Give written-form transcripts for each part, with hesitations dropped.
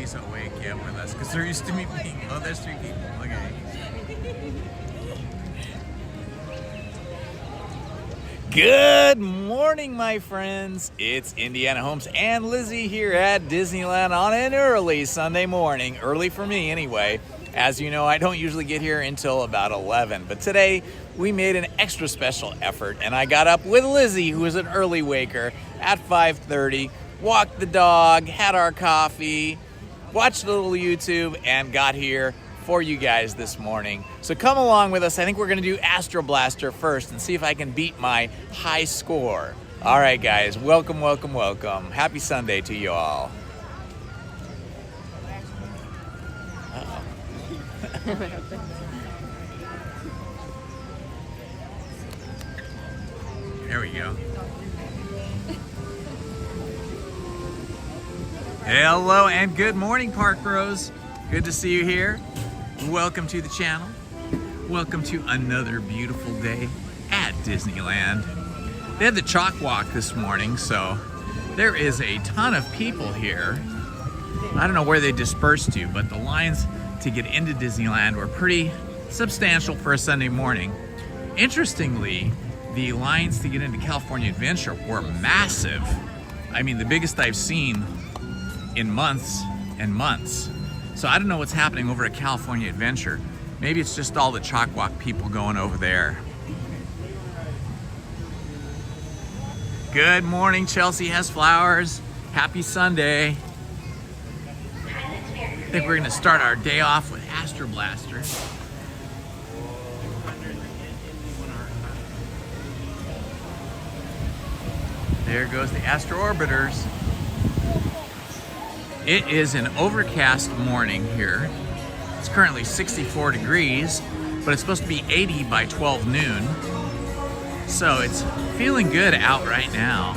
stays awake yet with us because there used to be being. Oh, there's 3 people. Okay. Good morning, my friends. It's Indiana Holmes and Lizzie here at Disneyland on an early Sunday morning. Early for me, anyway. As you know, I don't usually get here until about 11, but today we made an extra special effort, and I got up with Lizzie, who is an early waker, at 5:30, walked the dog, had our coffee, watched a little YouTube, and got here for you guys this morning. So come along with us. I think we're going to do Astro Blaster first and see if I can beat my high score. All right, guys, welcome, welcome, welcome. Happy Sunday to you all. There we go. Hello and good morning, Park Bros. Good to see you here. Welcome to the channel. Welcome to another beautiful day at Disneyland. They had the chalk walk this morning, so there is a ton of people here. I don't know where they dispersed to, but the lines to get into Disneyland were pretty substantial for a Sunday morning. Interestingly, the lines to get into California Adventure were massive. I mean, the biggest I've seen in months and months. So I don't know what's happening over at California Adventure. Maybe it's just all the chalk walk people going over there. Good morning, Chelsea has flowers. Happy Sunday. I think we're gonna start our day off with Astro Blaster. There goes the Astro Orbiters. It is an overcast morning here. It's currently 64 degrees, but it's supposed to be 80 by 12 noon. So it's feeling good out right now.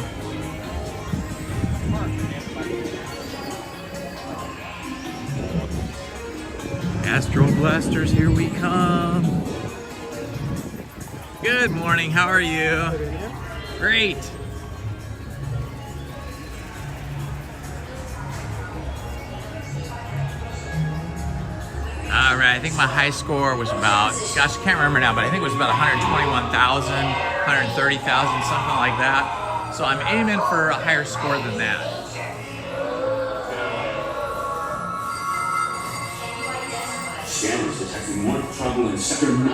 Astro Blasters, here we come. Good morning, how are you? Great. All right, I think my high score was about, gosh, I can't remember now, but I think it was about 121,000, 130,000, something like that. So I'm aiming for a higher score than that. Scammers detecting more trouble in Sector 9.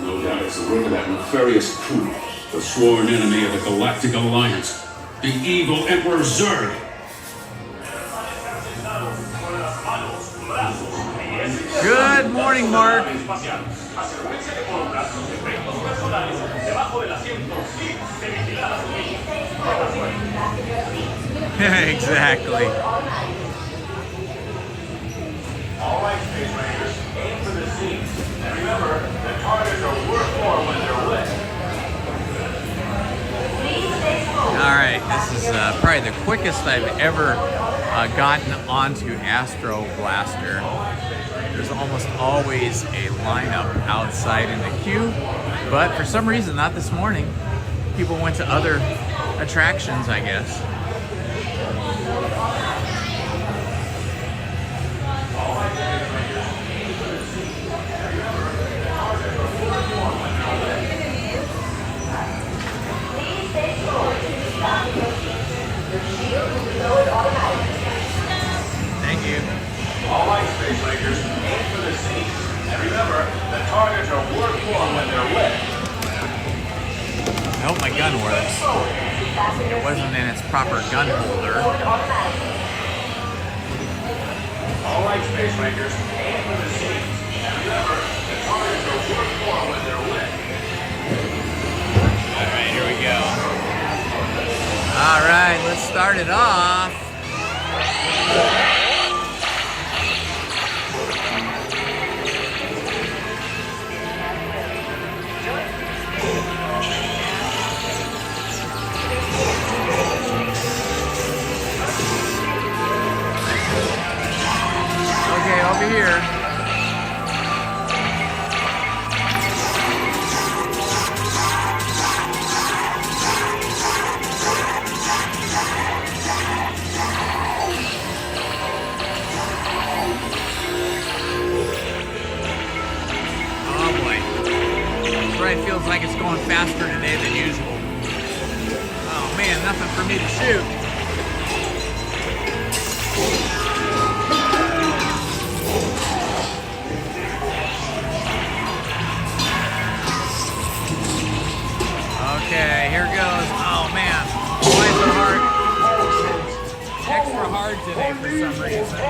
No doubt it's the work of that nefarious Pooh, the sworn enemy of the Galactic Alliance, the evil Emperor Zurg. Good morning, Mark. Exactly. All right, Space Rangers, aim for the seams. And remember, the targets are worth more when they're wet. All right, this is probably the quickest I've ever gotten onto Astro Blaster. There's almost always a lineup outside in the queue, but for some reason, not this morning. People went to other attractions, I guess. Thank you. All right, Space Rangers, aim for the seams. And remember, the targets are worth more when they're wet. I hope my gun works. It wasn't in its proper gun holder. All right, Space Rangers, aim for the seams. And remember, the targets are worth more when they're wet. All right, here we go. All right, let's start it off. Okay, I'll be here. right, it feels like it's going faster today than usual. Oh man, nothing for me to shoot. Okay, here goes. Oh man, why is it hard? Extra hard today for some reason.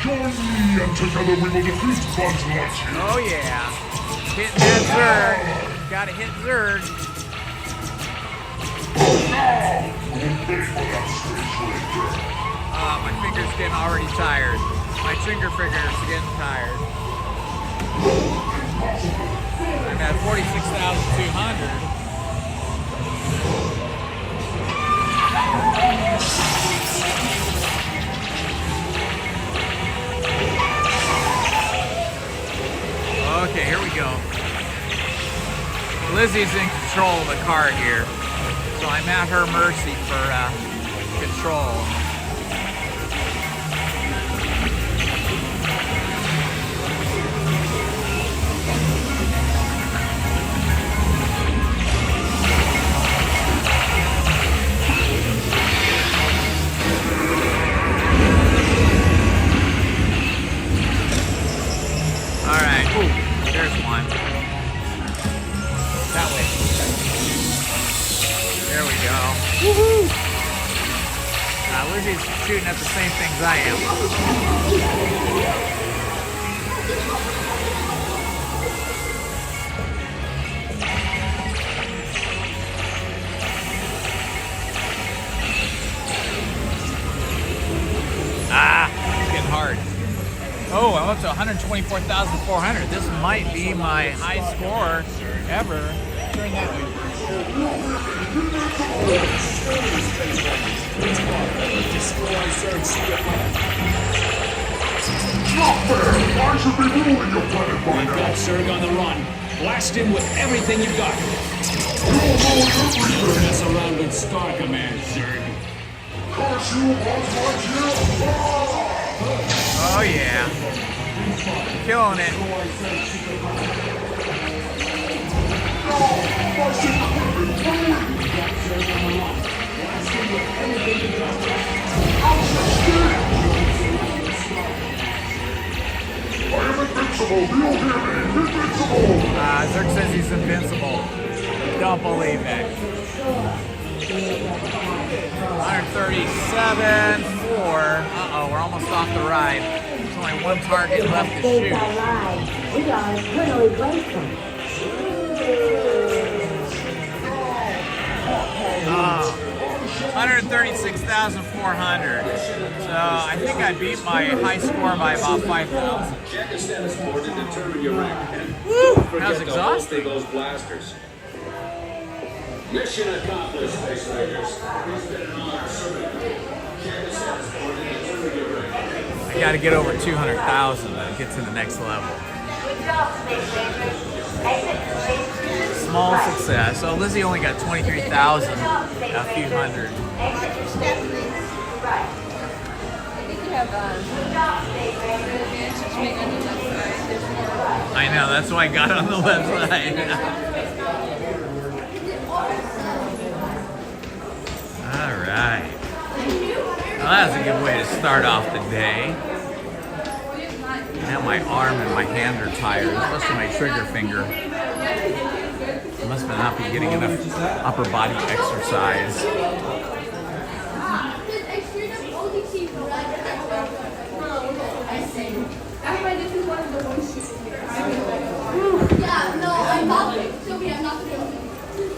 Join me and together we will defeat Buzz Lightyear. Oh yeah, hitting that Zurg. Gotta hit Zurg. Now, we'll pay for that space ranger. My finger's getting already tired. My trigger finger's getting tired. I'm at 46,200. Okay, here we go. Lizzie's in control of the car here, so I'm at her mercy for control. All right. Ooh, there's one. That way. There we go. Woohoo! Lizzie's shooting at the same things I am. It's getting hard. Oh, I'm up to 124,400. This might be my high score ever. Turn that way. Not fair! I should be ruling your planet by You've now. got Zurg on the run. Blast him with everything you've got. You'll know everything! Mess around with Star Command, Zurg. Curse you, Buzz Lightyear! Oh yeah. Killing it. I am invincible! Do you hear me? Invincible! Zurg says he's invincible. Don't believe it. 137, 4. Uh-oh, we're almost off the ride. There's only one target left to shoot. We are eternally grateful. 136,400. So I think I beat my high score by about 5,000. Check the status board and determine your rank. Woo! Forget That was to exhausting. holster those blasters. Mission accomplished, Space Rangers. It's been an honor serving you. Check the status board and determine your rank. I got to get over 200,000 to get to the next level. Good job, Space Rangers. Exit the space cruise. Small success. So Lizzie only got 23,000, a few hundred. Exit your step, please. Right. You have Good job, Space Rangers. advantage being on the left side. There's more. I know, that's why I got on the website. All right. Well, that's a good way to start off the day. Now my arm and my hand are tired, especially my trigger finger. I must not be getting enough upper body exercise.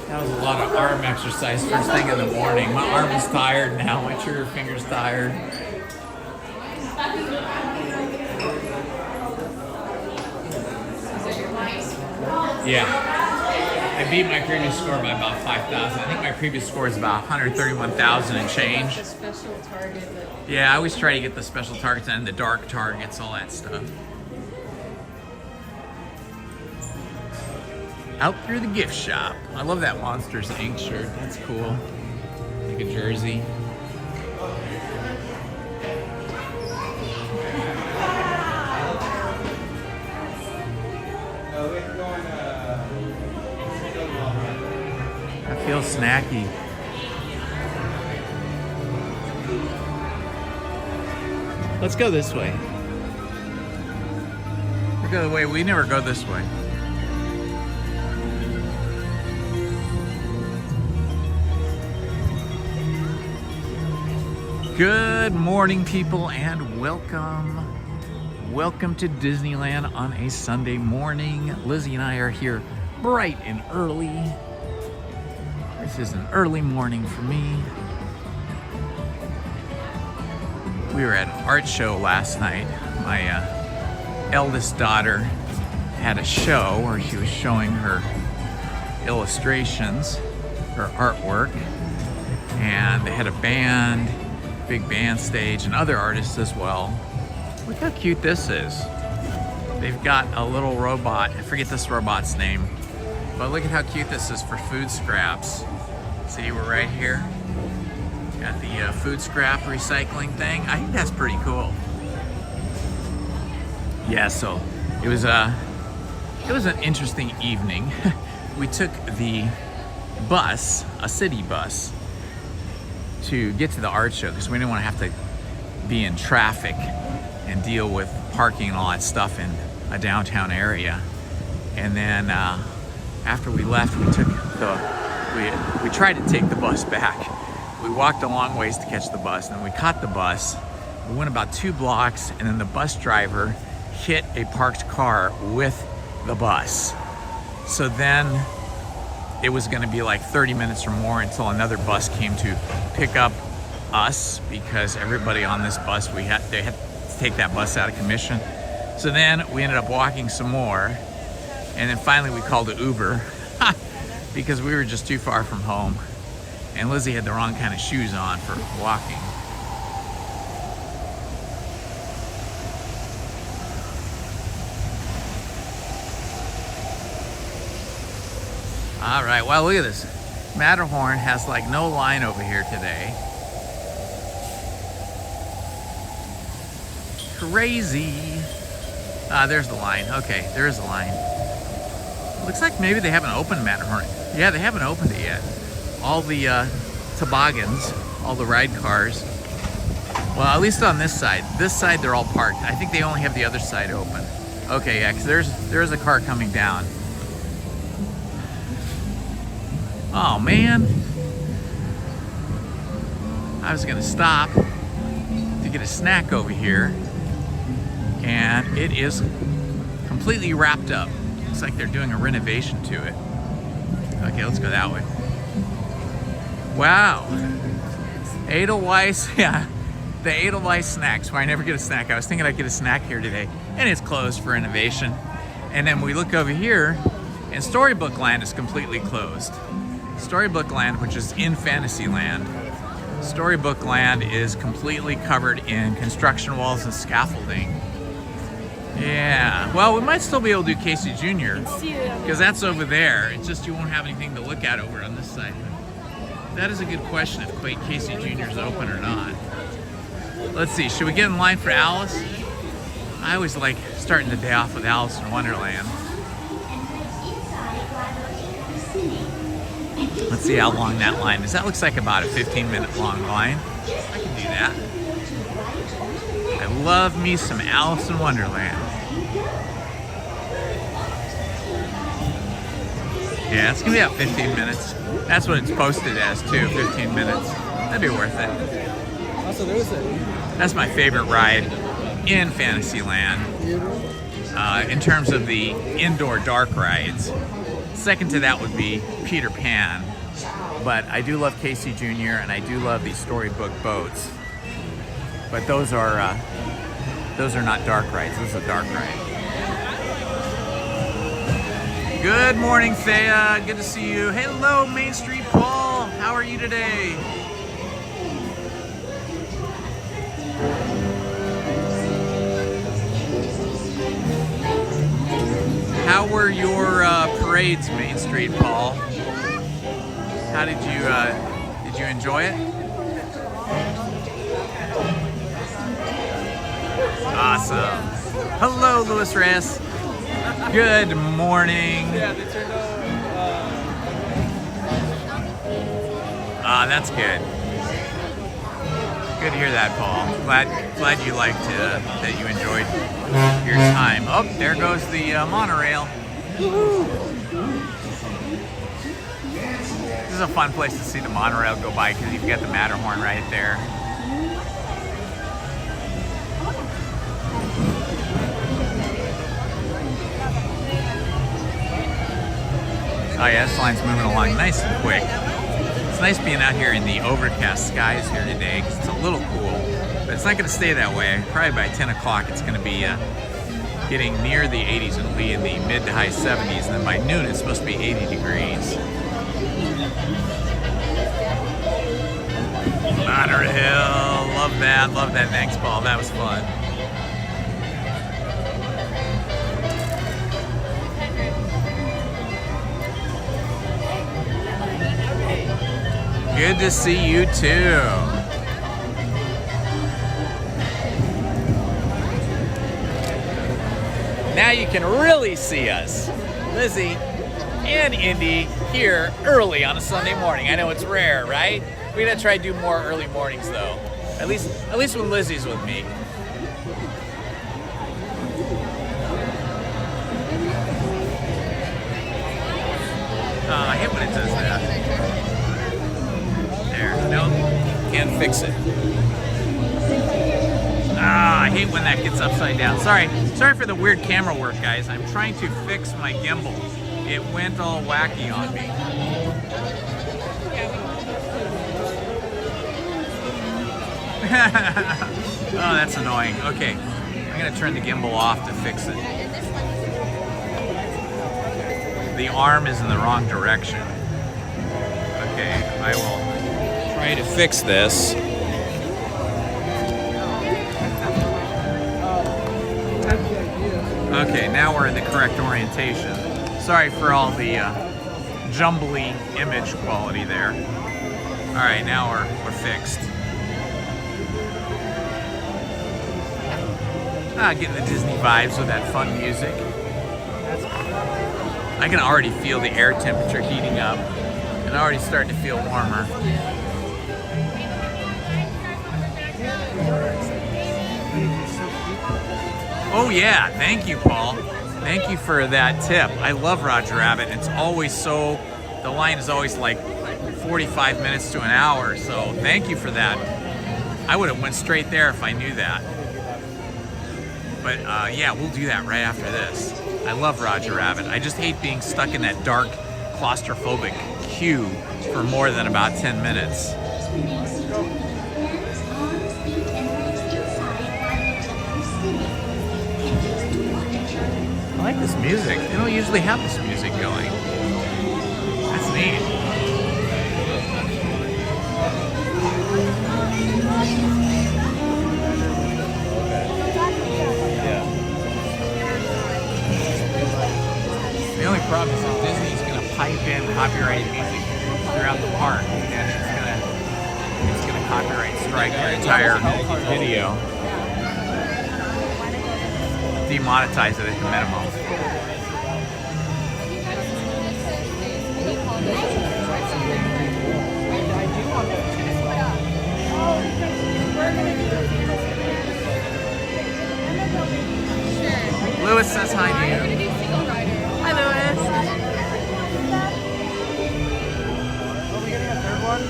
That was a lot of arm exercise first thing in the morning. My arm is tired now, my trigger finger's tired. Yeah. I beat my previous score by about 5,000. I think my previous score is about 131,000 and change. The special target. Yeah, I always try to get the special targets and the dark targets, all that stuff. Out through the gift shop. I love that Monsters Inc. shirt. That's cool. Like a jersey. Feels snacky. Let's go this way. We go the way we never go this way. Good morning, people, and welcome. Welcome to Disneyland on a Sunday morning. Lizzie and I are here bright and early. This is an early morning for me. We were at an art show last night. My eldest daughter had a show where she was showing her illustrations, her artwork, and they had a band, big band stage, and other artists as well. Look how cute this is. They've got a little robot. I forget this robot's name, but look at how cute this is for food scraps. See, we're right here. Got the food scrap recycling thing. I think that's pretty cool. Yeah, so it was an interesting evening. We took the bus, a city bus, to get to the art show because we didn't want to have to be in traffic and deal with parking and all that stuff in a downtown area. And then after we left, we tried to take the bus back. We walked a long ways to catch the bus, and then we caught the bus. We went about 2 blocks, and then the bus driver hit a parked car with the bus. So then it was gonna be like 30 minutes or more until another bus came to pick up us, because everybody on this bus, they had to take that bus out of commission. So then we ended up walking some more, and then finally we called an Uber because we were just too far from home. And Lizzie had the wrong kind of shoes on for walking. All right, well, look at this. Matterhorn has like no line over here today. Crazy. There's the line. Okay, there is a line. Looks like maybe they haven't opened Matterhorn. Yeah, they haven't opened it yet. All the toboggans, all the ride cars. Well, at least on this side. This side, they're all parked. I think they only have the other side open. Okay, yeah, because there's a car coming down. Oh, man. I was going to stop to get a snack over here, and it is completely wrapped up. Looks like they're doing a renovation to it. Okay, let's go that way. Wow. Edelweiss, yeah. The Edelweiss snacks, where I never get a snack. I was thinking I'd get a snack here today, and it's closed for renovation. And then we look over here, and Storybook Land is completely closed. Storybook Land, which is in Fantasyland, Storybook Land is completely covered in construction walls and scaffolding. Yeah, well, we might still be able to do Casey Jr. because that's over there. It's just you won't have anything to look at over on this side. That is a good question, if Casey Jr. is open or not. Let's see, should we get in line for Alice? I always like starting the day off with Alice in Wonderland. Let's see how long that line is. That looks like about a 15-minute long line. I can do that. I love me some Alice in Wonderland. Yeah, it's gonna be about 15 minutes. That's what it's posted as too, 15 minutes. That'd be worth it. That's my favorite ride in Fantasyland in terms of the indoor dark rides. Second to that would be Peter Pan, but I do love Casey Jr. and I do love these storybook boats. But those are not dark rides. This is a dark ride. Good morning, Thea. Good to see you. Hello, Main Street Paul. How are you today? How were your parades, Main Street Paul? How did you enjoy it? Awesome. Hello, Louis Reyes. Good morning. Yeah, they turned Ah, that's good. Good to hear that, Paul. Glad you liked that you enjoyed your time. Oh, there goes the monorail. This is a fun place to see the monorail go by because you've got the Matterhorn right there. Oh yeah, this line's moving along nice and quick. It's nice being out here in the overcast skies here today because it's a little cool, but it's not going to stay that way. Probably by 10 o'clock it's going to be getting near the 80s. It'll be in the mid to high 70s, and then by noon it's supposed to be 80 degrees. Monorail, love that, love that. Thanks, Paul, that was fun. Good to see you too. Now you can really see us, Lizzie and Indy, here early on a Sunday morning. I know it's rare, right? We're gonna try to do more early mornings though. At least when Lizzie's with me. Oh, I hate when it does that. There, nope, can't fix it. Ah, I hate when that gets upside down. Sorry for the weird camera work, guys. I'm trying to fix my gimbal. It went all wacky on me. Oh, that's annoying. Okay, I'm gonna turn the gimbal off to fix it. The arm is in the wrong direction. Okay, I will try to fix this. Okay, now we're in the correct orientation. Sorry for all the jumbly image quality there. All right, now we're fixed. Getting the Disney vibes with that fun music. I can already feel the air temperature heating up and already starting to feel warmer. Oh yeah, thank you, Paul. Thank you for that tip. I love Roger Rabbit. It's always the line is always like 45 minutes to an hour, so thank you for that. I would have went straight there if I knew that. But yeah, we'll do that right after this. I love Roger Rabbit. I just hate being stuck in that dark, claustrophobic queue for more than about 10 minutes. I like this music. They don't usually have this music going. That's neat. The only problem is that Disney's going to pipe in copyrighted music throughout the park, and it's going to copyright strike your entire video. Demonetize it at the minimum. Lewis says hi to you. Hi, Lewis. Are we getting a third one?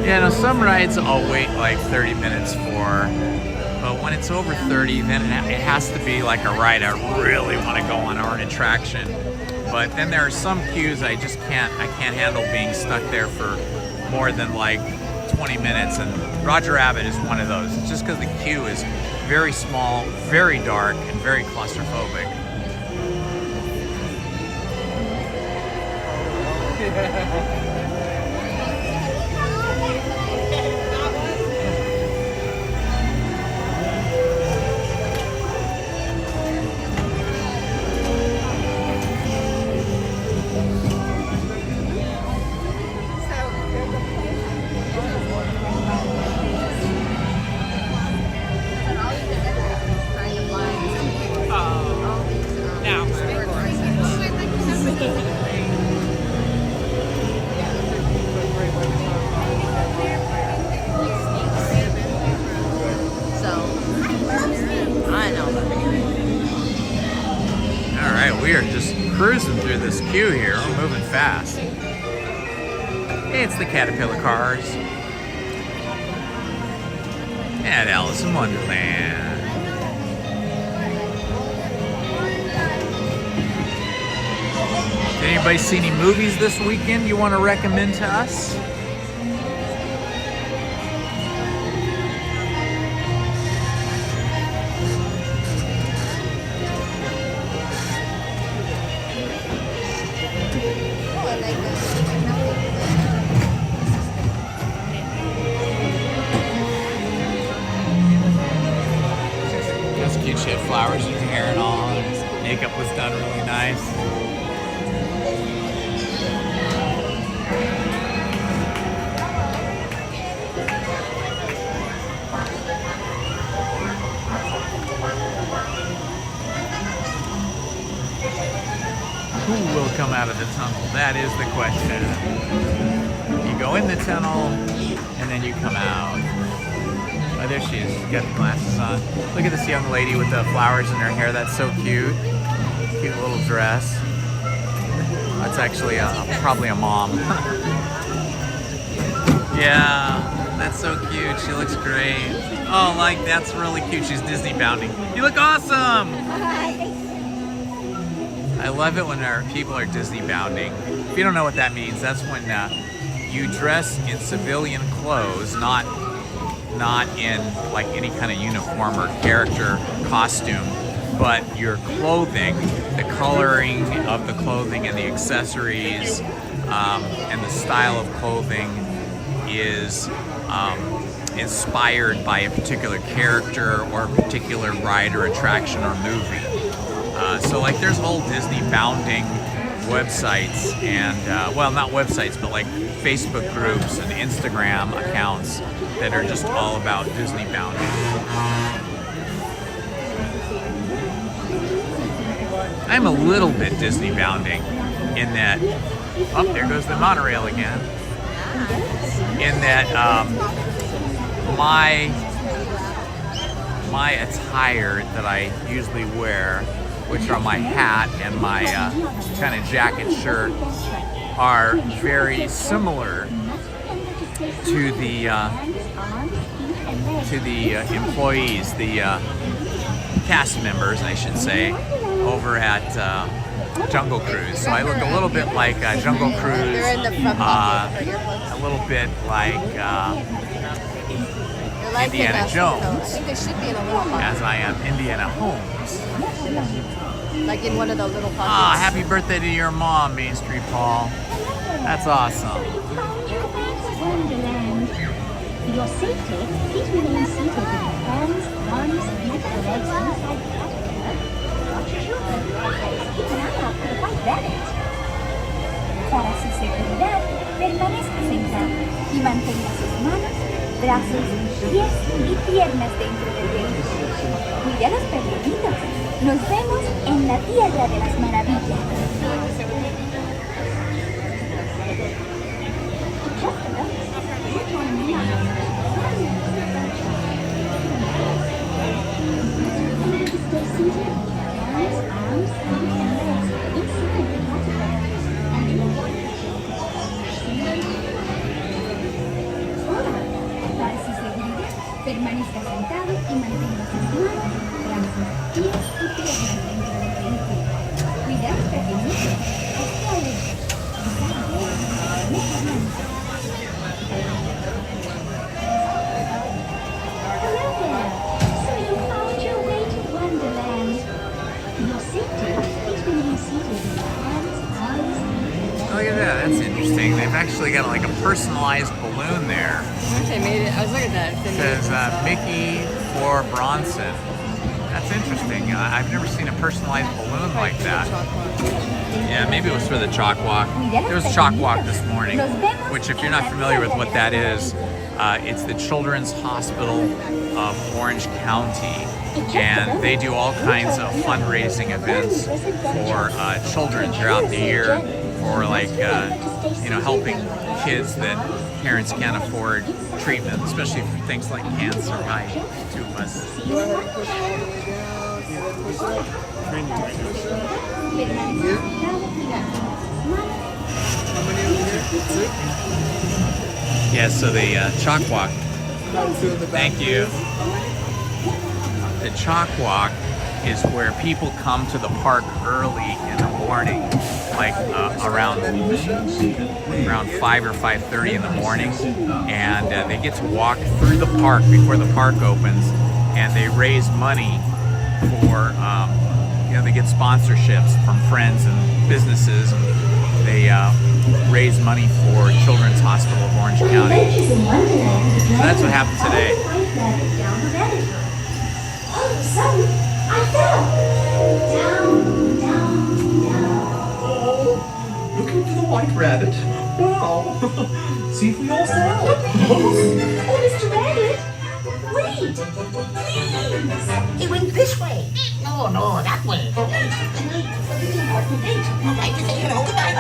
Yeah, no, some rides I'll wait like 30 minutes for, but when it's over 30, then it has to be like a ride I really want to go on or an attraction. But then there are some queues I can't handle being stuck there for more than like 20 minutes, and Roger Rabbit is one of those. It's just because the queue is very small, very dark, and very claustrophobic. this queue here. We're moving fast. It's the Caterpillar cars at Alice in Wonderland. Did anybody see any movies this weekend you want to recommend to us? That's cute. She had flowers in her hair and all. Her makeup was done really nice. Who will come out of the tunnel? That is the question. You go in the tunnel, and then you come out. Oh, there she is. She's got the glasses on. Look at this young lady with the flowers in her hair. That's so cute. Cute little dress. That's actually probably a mom. Yeah, that's so cute. She looks great. Oh, like, that's really cute. She's Disneybounding. You look awesome! I love it when our people are Disneybounding. If you don't know what that means, that's when you dress in civilian clothes, not in like any kind of uniform or character costume, but your clothing, the coloring of the clothing and the accessories and the style of clothing is inspired by a particular character or a particular ride or attraction or movie. So like there's whole Disneybounding websites and, well, not websites, but like Facebook groups and Instagram accounts that are just all about Disneybounding. I'm a little bit Disneybounding in that, oh, there goes the monorail again. In that my attire that I usually wear, which are my hat and my kind of jacket shirt, are very similar to the employees, the cast members, I should say, over at Jungle Cruise. So I look a little bit like Jungle Cruise, a little bit like Indiana Jones, as I am Indiana Holmes. Like in one of the little pockets. Ah, happy birthday to your mom, Main Street Paul. That's awesome. Wonderland. For your safety, please remain seated with your hands, arms, feet, and legs inside the caterpillar. Watch your children. Keep an eye out for the white rabbit. Para su seguridad, permanezca sentado y mantenga sus manos, brazos, pies y piernas dentro del vehículo. Cuide a los pequeñitos. Nos vemos en la Tierra de las Maravillas. Stay seated, hands, arms, feet, and legs inside the caterpillar. Para su seguridad, permanezca sentado y mantenga sus manos, brazos, pies y piernas dentro del vehículo. Cuidado pequeñito, esté alerta. Hello there. So you found your way to Wonderland. For your safety, please remain seated with your hands, arms, Look at that, that's interesting. They've actually got like a personalized balloon there. They made it. I was looking at that. It says Mickey for Bronson. That's interesting. I've never seen a personalized balloon like that. Yeah, maybe it was for the Chalk Walk. There was a Chalk Walk this morning, which if you're not familiar with what that is, it's the Children's Hospital of Orange County. And they do all kinds of fundraising events for children throughout the year, for like, you know, helping kids that parents can't afford treatment, especially for things like cancer. Hi, two of us. Yeah, so the chalk walk. Thank you. The chalk walk is where people come to the park early in the morning, like around 5 or 5:30 in the morning, and they get to walk through the park before the park opens, and they raise money for, they get sponsorships from friends and businesses, and they raise money for Children's Hospital of Orange County. So that's what happened today. All of a sudden, I fell. Down, down, down. Oh, look into the white rabbit. Wow. See if we all fell. Oh, Mr. Rabbit, wait, please. He went this way. No, that way. Wait. I'd like to say hello. Goodbye.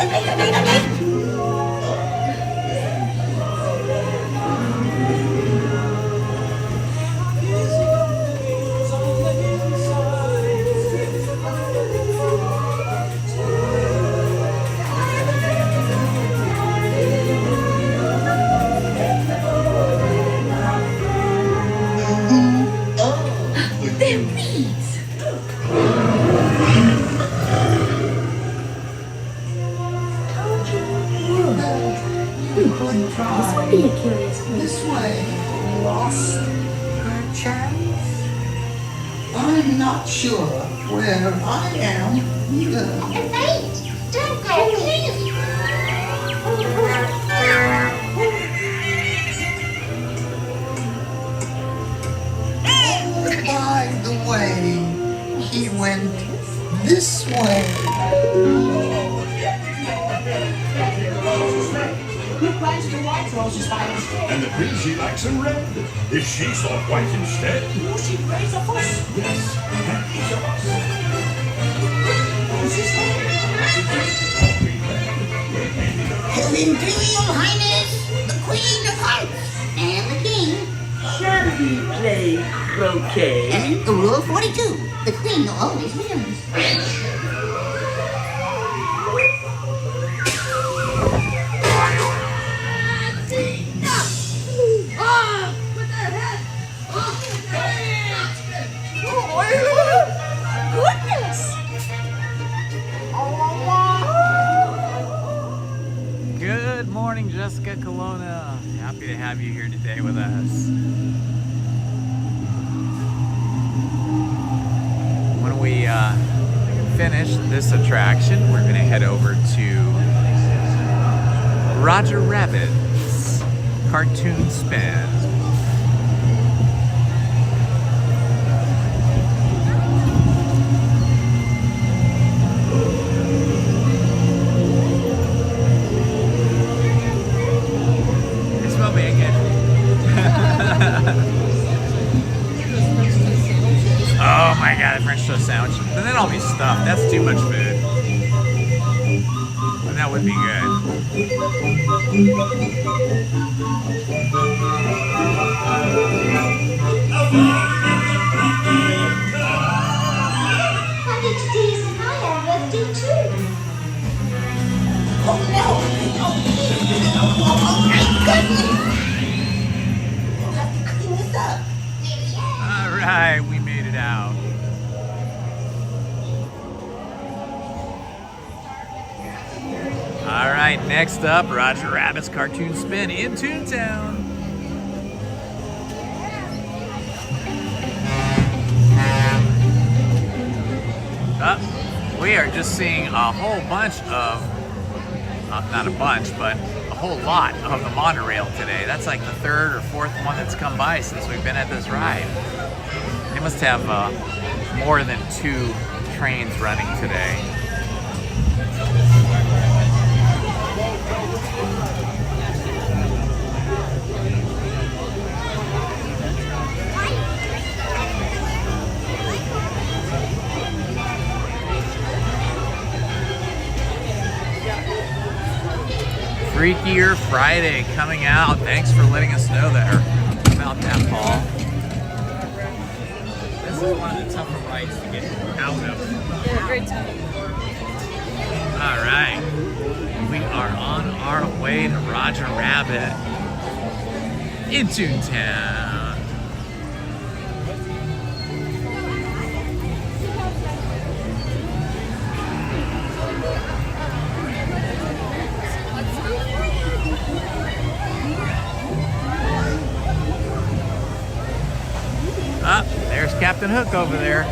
They're weeds. This would be a curious place. This way. Lost, perchance? I'm not sure where I am either. Wait. Don't go, please. By the way, he went this way. Who plans to white roses by instead? And the breezy likes them red. If she saw white instead. She'd raise a fuss. Yes, that is a fuss. His Imperial Highness, the Queen of Hearts, and the King. Shall we play croquet? Rule 42. The Queen always wins. Good morning, Jessica Colonna. Happy to have you here today with us. When we finish this attraction, we're going to head over to Roger Rabbit's Cartoon Spin. They smell bacon. Oh my god, a French toast sandwich. And then all be stuffed. That's too much food. And that would be good. I think today is my birthday too. Oh no! Oh my goodness! We'll have to clean this up. Alright, we made it out. Alright, next up, Roger Rabbit's Cartoon Spin in Toontown. We are just seeing a whole bunch of, not a bunch, but a whole lot of the monorail today. That's like the third or fourth one that's come by since we've been at this ride. They must have more than 2 trains running today. Freakier Friday coming out. Thanks for letting us know there about that, Paul. This is one of the tougher rides to get out of. Yeah, very tough. All right, we are on our way to Roger Rabbit in Toontown. Ah, there's Captain Hook over there.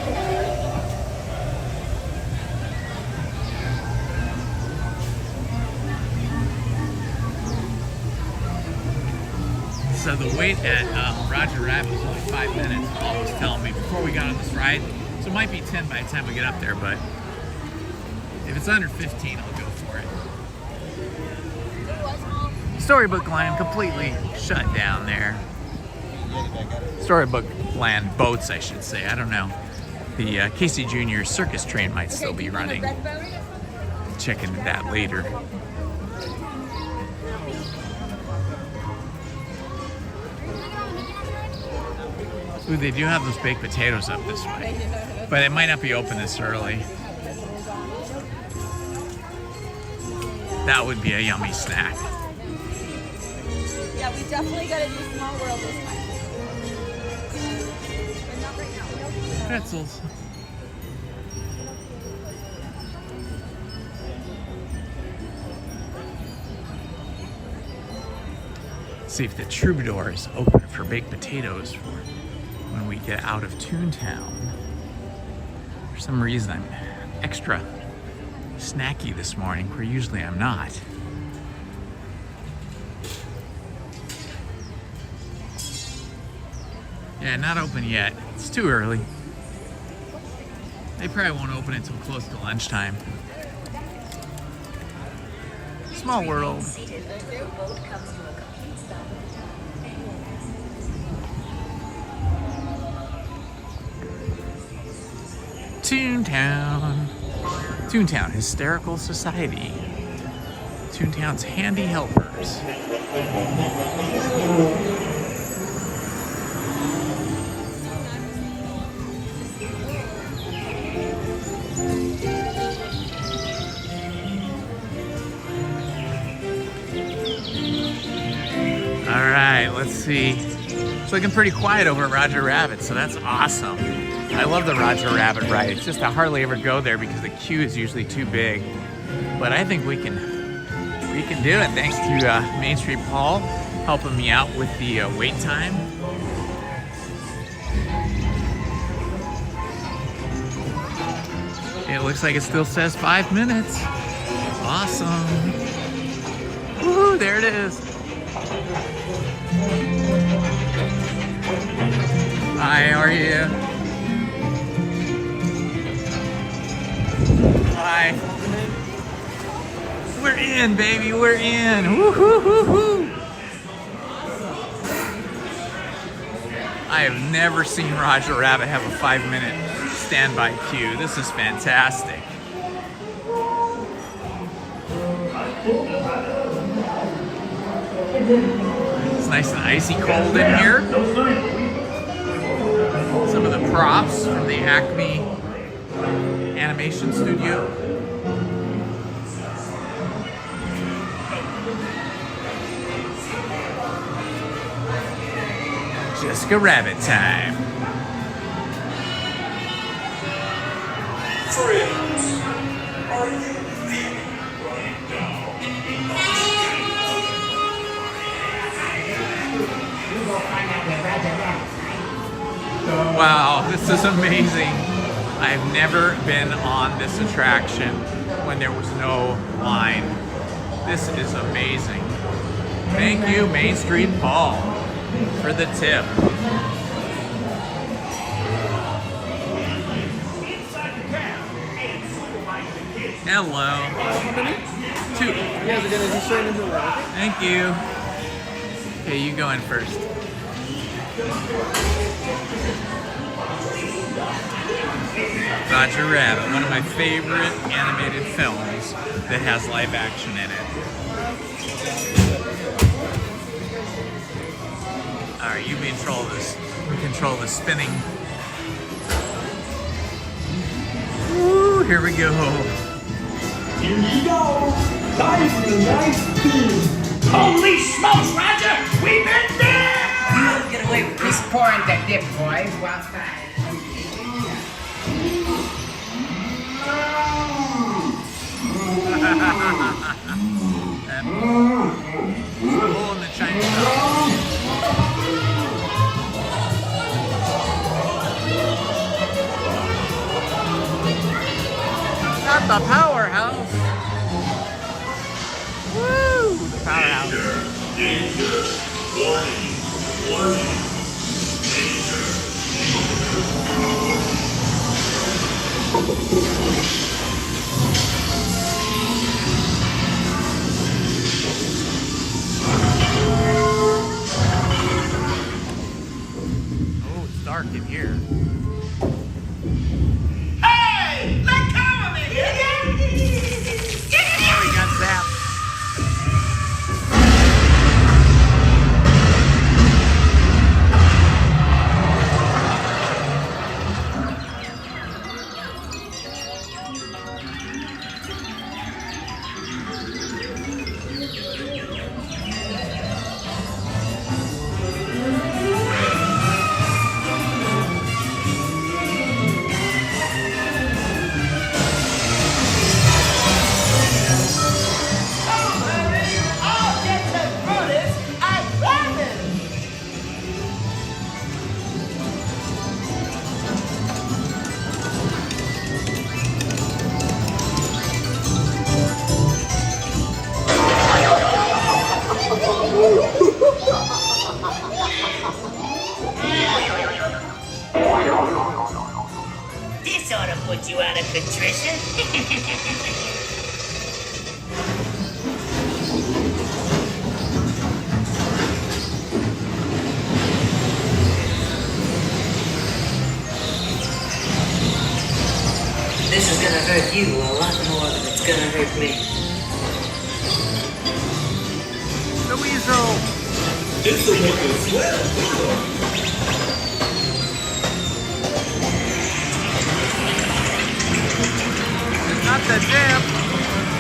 So the wait at Roger Rabbit was only 5 minutes, Paul was telling me before we got on this ride. So it might be 10 by the time we get up there, but if it's under 15, I'll go for it. Storybook Land completely shut down there. Storybook Land boats, I should say. I don't know. The Casey Jr. circus train might still be running. Check into that later. Ooh, they do have those baked potatoes up this way, but it might not be open this early. That would be a yummy snack. Yeah, we definitely gotta do Small World this time. But not right now. Pretzels. See if the Troubadour is open for baked potatoes for when we get out of Toontown. For some reason, I'm extra snacky this morning, where usually I'm not. Yeah, not open yet. It's too early. They probably won't open until close to lunchtime. Small World. Toontown. Toontown Hysterical Society. Toontown's handy helpers. All right, let's see. It's looking pretty quiet over at Roger Rabbit, so that's awesome. I love the Roger Rabbit ride. It's just I hardly ever go there because the queue is usually too big. But I think we can do it thanks to Main Street Paul helping me out with the wait time. It looks like it still says 5 minutes. Awesome. Woohoo, there it is. Hi, how are you? Hi. We're in, baby, we're in. Woo-hoo-hoo-hoo. I have never seen Roger Rabbit have a 5-minute standby queue. This is fantastic. It's nice and icy cold in here. Some of the props from the Acme Animation Studio. Jessica Rabbit time. Friends, are you feeling right now? Wow, this is amazing. I've never been on this attraction when there was no line. This is amazing. Thank you, Main Street Paul, for the tip. Hello. 2. You guys are gonna just straight into the water. Thank you. Okay, you go in first. Roger Rabbit, one of my favorite animated films that has live action in it. All right, you control this. We control the spinning. Woo, here we go. Here you go. Time for the nice beam. Holy smokes, Roger! We've been there! I'll get away with this pouring the dip, boys, while Bull in the Chinese house. Not the powerhouse. Woo! The powerhouse. Oh, it's dark in here. Hey! Let go of me! Oh, he got zapped. this ought to put you out of contrition. This is gonna hurt you a lot more than it's gonna hurt me. The weasel. This'll make us swell. Not the dip.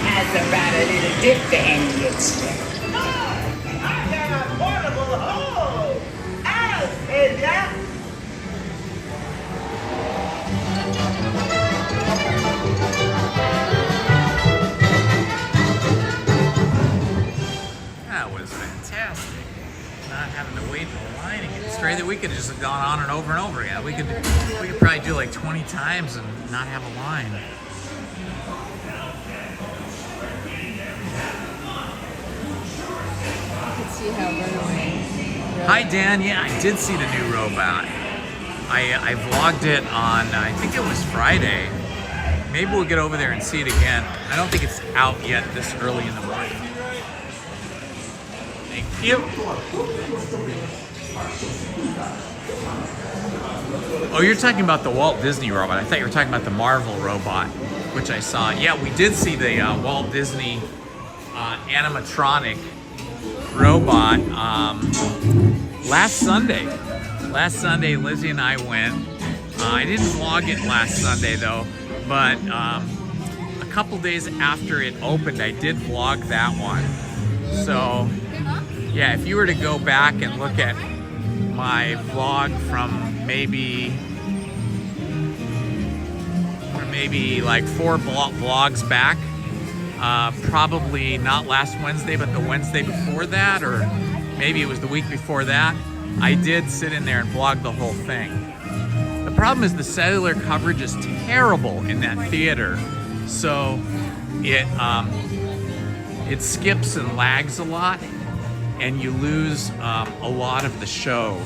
Has about a little dip to end you expect. I got a portable hole! I'll save ya! That was fantastic. Not having to wait in the line and get straight. That we could have just gone on and over again. We could probably do like 20 times and not have a line. See how Runaway. Hi Dan, yeah, I did see the new robot. I vlogged it on, I think it was Friday. Maybe we'll get over there and see it again. I don't think it's out yet this early in the morning. Thank you. Oh, you're talking about the Walt Disney robot. I thought you were talking about the Marvel robot, which I saw. Yeah, we did see the Walt Disney animatronic robot last Sunday. Last Sunday, Lizzie and I went. I didn't vlog it last Sunday though, but a couple days after it opened, I did vlog that one. So, yeah, if you were to go back and look at my vlog from maybe like 4 vlogs back, probably not last Wednesday, but the Wednesday before that, or maybe it was the week before that, I did sit in there and vlog the whole thing. The problem is the cellular coverage is terrible in that theater, so it skips and lags a lot, and you lose a lot of the show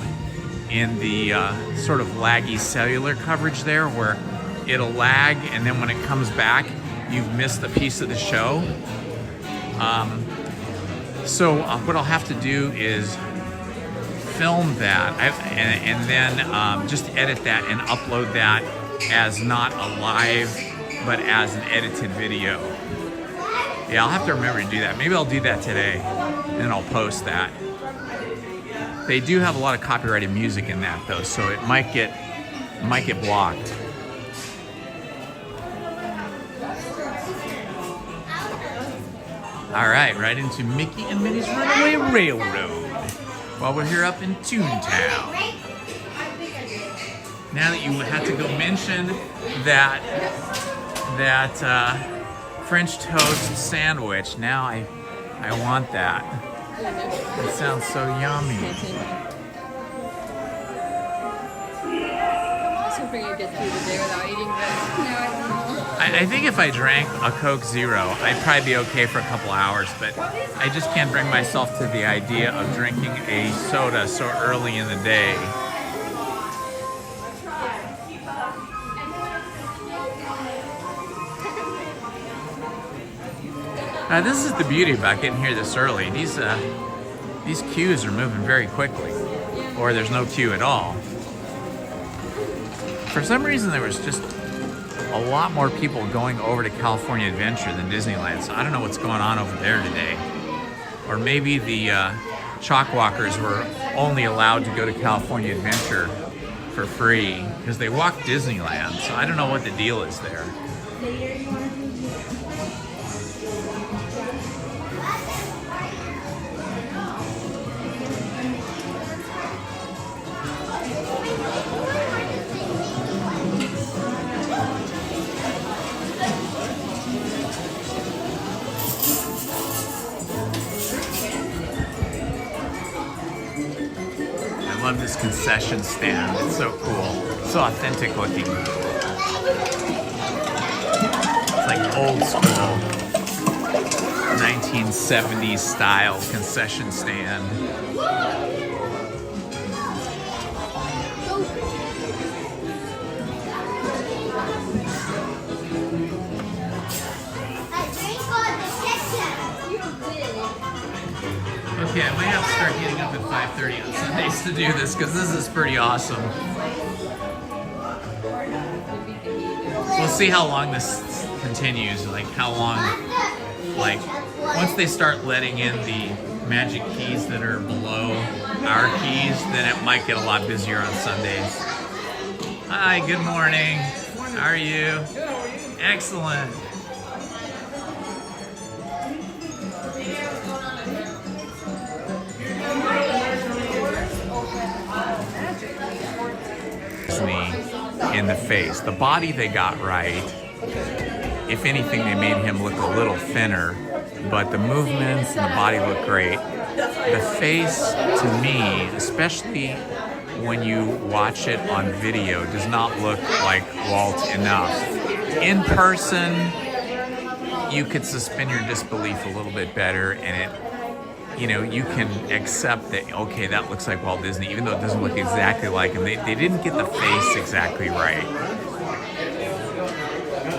in the sort of laggy cellular coverage there, where it'll lag, and then when it comes back, you've missed a piece of the show. So what I'll have to do is film that and then just edit that and upload that as not a live, but as an edited video. Yeah, I'll have to remember to do that. Maybe I'll do that today, and then I'll post that. They do have a lot of copyrighted music in that though, so it might get blocked. All right, right into Mickey and Minnie's Runaway Railroad while we're here up in Toontown. Now that you had to go mention that French toast sandwich, now I want that. It sounds so yummy. I was hoping you'd get through the day without eating this. No, I don't know. I think if I drank a Coke Zero, I'd probably be okay for a couple hours, but I just can't bring myself to the idea of drinking a soda so early in the day. This is the beauty about getting here this early. These queues are moving very quickly, or there's no queue at all. For some reason, there was just a lot more people going over to California Adventure than Disneyland, so I don't know what's going on over there today. Or maybe the chalk walkers were only allowed to go to Chalcalifornia Adventure for free because they walked Disneyland, so I don't know what the deal is there. I love this concession stand. It's so cool. So authentic looking. It's like old school 1970s style concession stand. Okay, I might have to start getting up at 5:30 on Sundays to do this because this is pretty awesome. We'll see how long this continues, like how long, like once they start letting in the magic keys that are below our keys, then it might get a lot busier on Sundays. Hi, good morning. How are you? Excellent. In the face. The body they got right. If anything, they made him look a little thinner, but the movements and the body look great. The face, to me, especially when you watch it on video, does not look like Walt enough. In person, you could suspend your disbelief a little bit better, and it, you know, you can accept that, okay, that looks like Walt Disney, even though it doesn't look exactly like him. They didn't get the face exactly right.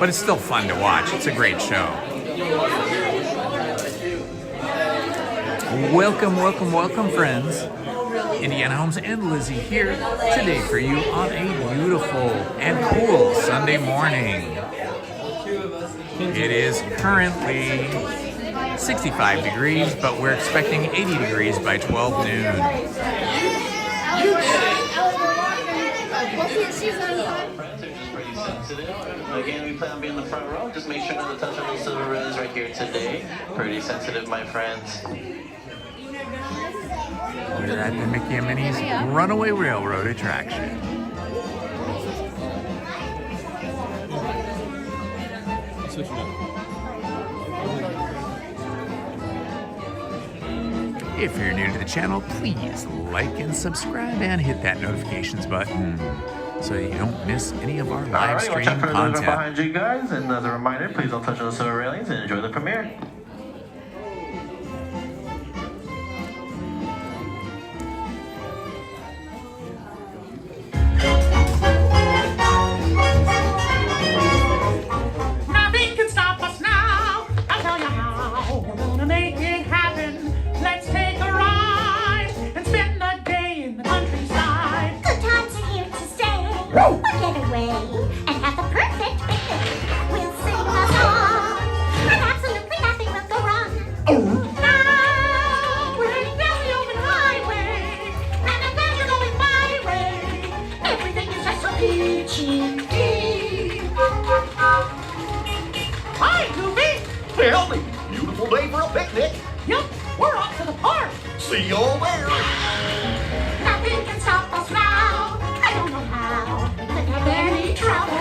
But it's still fun to watch. It's a great show. Welcome, welcome, welcome, friends. Indiana Holmes and Lizzie here today for you on a beautiful and cool Sunday morning. It is currently 65 degrees, but we're expecting 80 degrees by 12 noon. Again, we plan on being in the front row. Just make sure not to touch on those silver railings right here today. Pretty sensitive, my friends. We're at the Mickey and Minnie's Runaway Railroad attraction. If you're new to the channel, please like and subscribe and hit that notifications button so you don't miss any of our live stream content. Behind you guys, and as a reminder, please don't touch those silver railings and enjoy the premiere. Nothing can stop us now. I'll tell you how. We're gonna make it happen. Let's take a ride and spend the day in the countryside. Good times are here to stay. We'll get away and have the perfect picnic. We'll sing a song, and absolutely nothing See y'all there. Nothing can stop us now. I don't know how. Could have any trouble.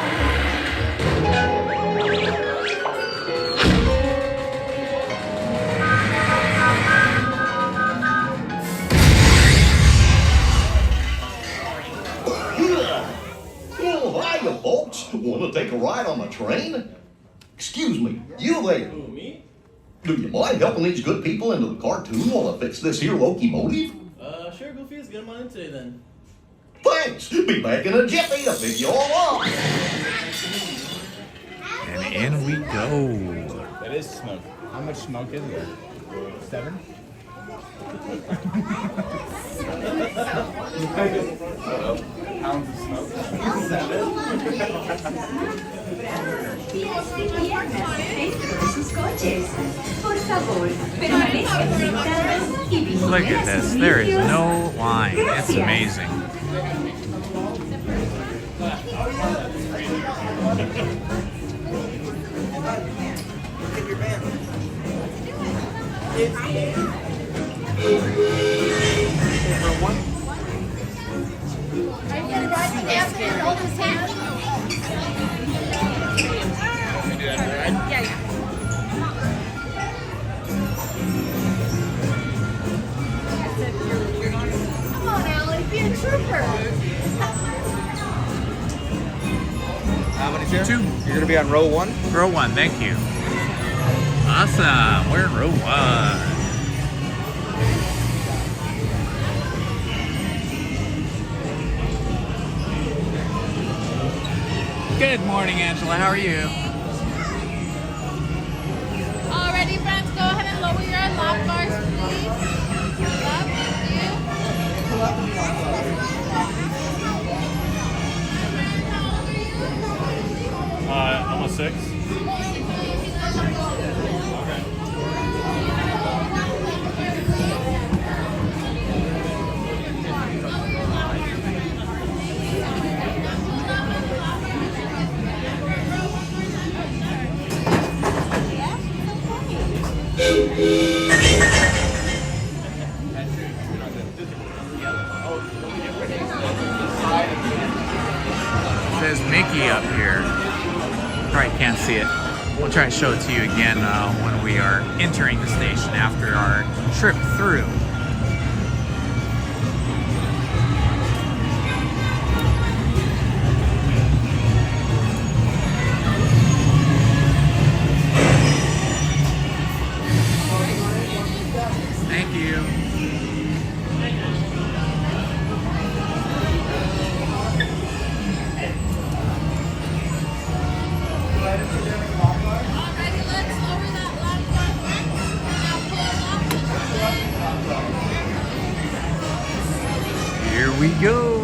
Well, hiya, folks. Want to take a ride on the train? Excuse me, you there? Who, me? Do you mind helping these good people into the cartoon while I fix this here locomotive? Sure, Goofy. Let's get him on in today then. Thanks. Be back in a jiffy to pick you all up. And in we go. That is smoke. How much smoke is there? 7? Pounds of smoke. 7. Sus coches. Por favor, permanezcan sentados y vigilen Look at this. There is no line. It's amazing. Come on, Allie, be a trooper. How many chairs? 2. You're going to be on row 1? Row 1, thank you. Awesome. We're in row 1. Good morning, Angela. How are you? Alrighty, friends, go ahead and lower your lock bars, please. Up, Almost 6. Says Mickey up here. Probably can't see it. We'll try to show it to you again when we are entering the station after our trip through. Thank you. Alrighty, let's lower that lock bar, friends. Now pull up. Here we go.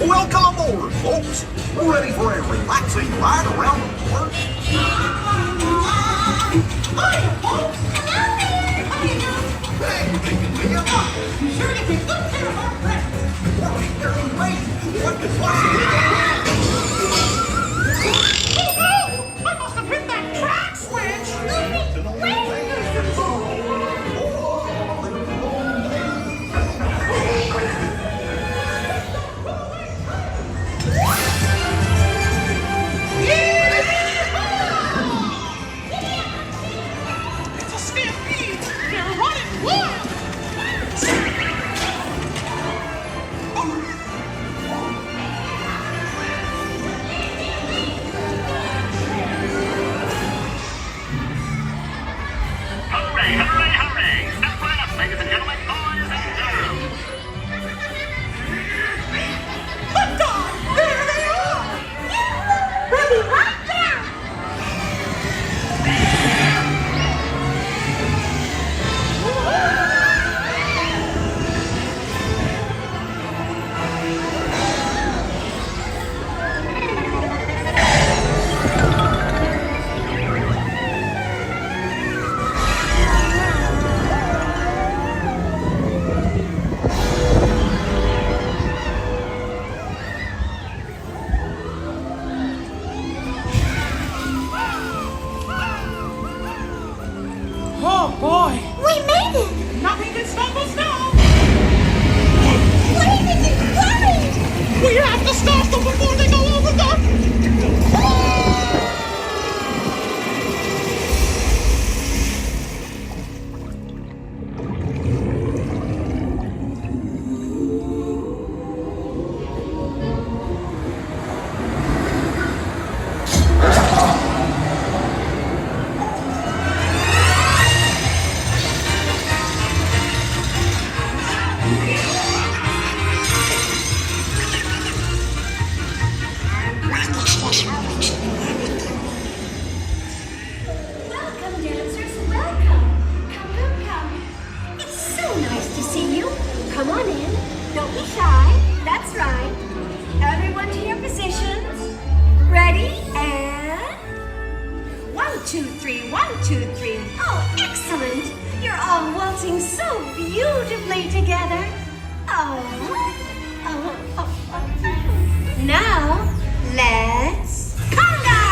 Welcome aboard, folks. We're ready for a relaxing ride around the park. Hi, folks. Hey, Be sure to take good care of our friends. they're amazing. What could possibly go wrong? Oh, no! I must have hit that track switch. Yeah! boy! We made it! Nothing can stop us now! Wait, hurry! We have to stop them before they go over the... Welcome, dancers, welcome. Come. It's so nice to see you. Come on in. Don't be shy. That's right. Everyone to your positions. Ready? And 1, 2, 3, 1, 2, 3. Oh, excellent. You're all waltzing so beautifully together. Now, let's conga!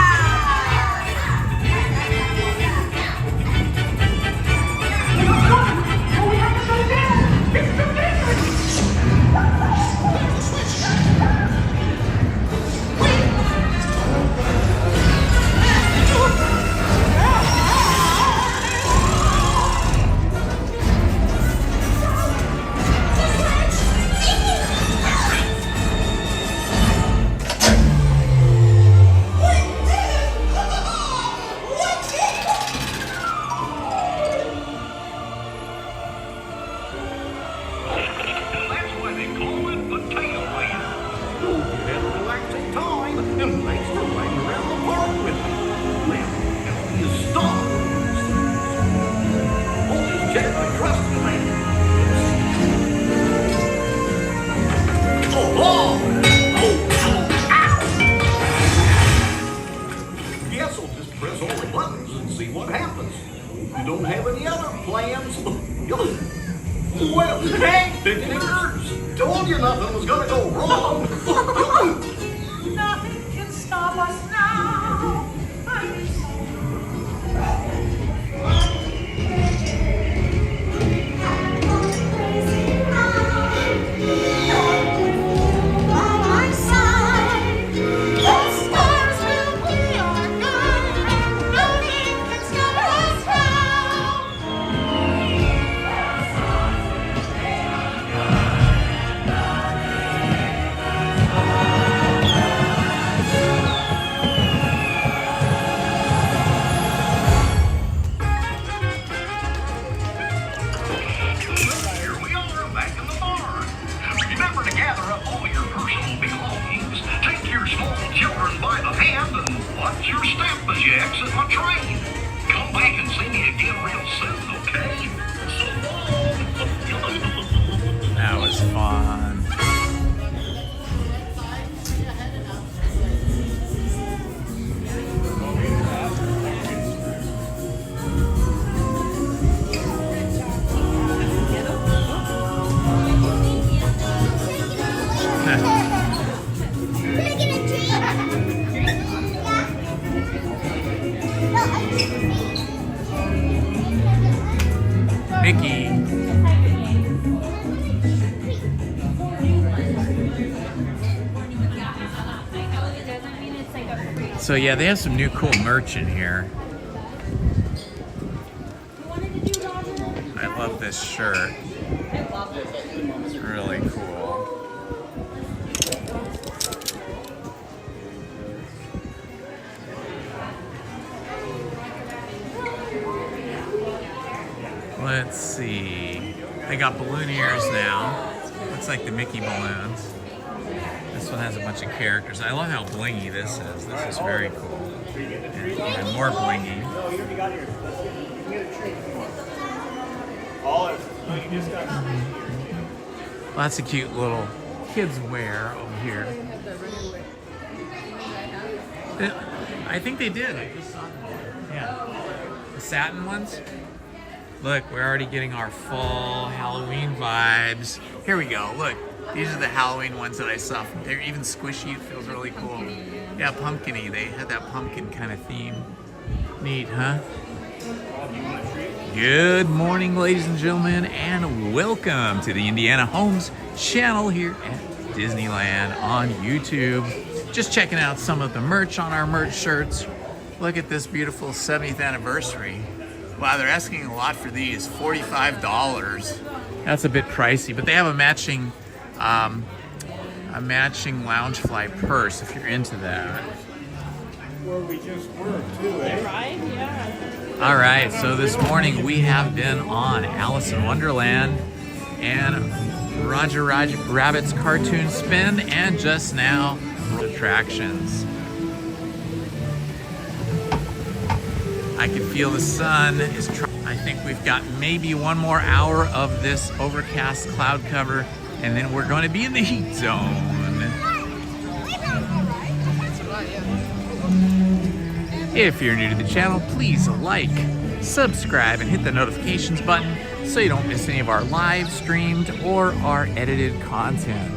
Guess I'll just press all the buttons and see what happens. You don't have any other plans? Well, hey, fingers! Told you nothing was gonna go wrong. Nothing can stop us now. Watch your step as you exit my train. Come back and see me again real soon, okay? So long. That was fun. Mickey. So yeah, they have some new cool merch in here. I love this shirt. It's really cool. Let's see. They got balloon ears now. Looks like the Mickey balloons. This one has a bunch of characters. I love how blingy this is. This is very cool. And even more blingy. Lots of cute little kids wear over here. I think they did. I just saw them. Yeah. The satin ones. Look, we're already getting our fall Halloween vibes. Here we go. Look, these are the Halloween ones that I saw. They're even squishy. It feels really cool. Yeah, pumpkin-y. They had that pumpkin kind of theme. Neat, huh? Good morning, ladies and gentlemen, and welcome to the Indiana Holmes channel here at Disneyland on YouTube. Just checking out some of the merch on our merch shirts. Look at this beautiful 70th anniversary. Wow, they're asking a lot for these, $45. That's a bit pricey, but they have a matching Loungefly purse if you're into that. Where we just were, too, eh? Right? Yeah. All right, so this morning we have been on Alice in Wonderland and Roger Rabbit's Cartoon Spin, and just now attractions. I can feel the sun is I think we've got maybe one more hour of this overcast cloud cover, and then we're going to be in the heat zone. If you're new to the channel, please like, subscribe, and hit the notifications button so you don't miss any of our live streamed or our edited content.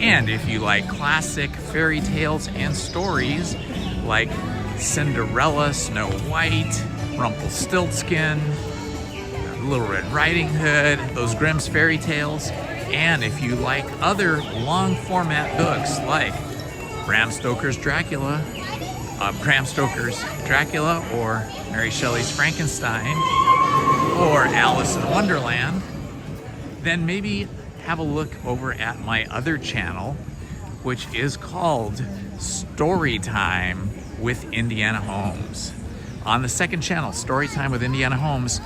And if you like classic fairy tales and stories like Cinderella, Snow White, Rumpelstiltskin, Little Red Riding Hood, those Grimm's fairy tales, and if you like other long format books like Bram Stoker's Dracula, or Mary Shelley's Frankenstein, or Alice in Wonderland, then maybe have a look over at my other channel, which is called Storytime with Indiana Holmes. On the second channel, Storytime with Indiana Holmes,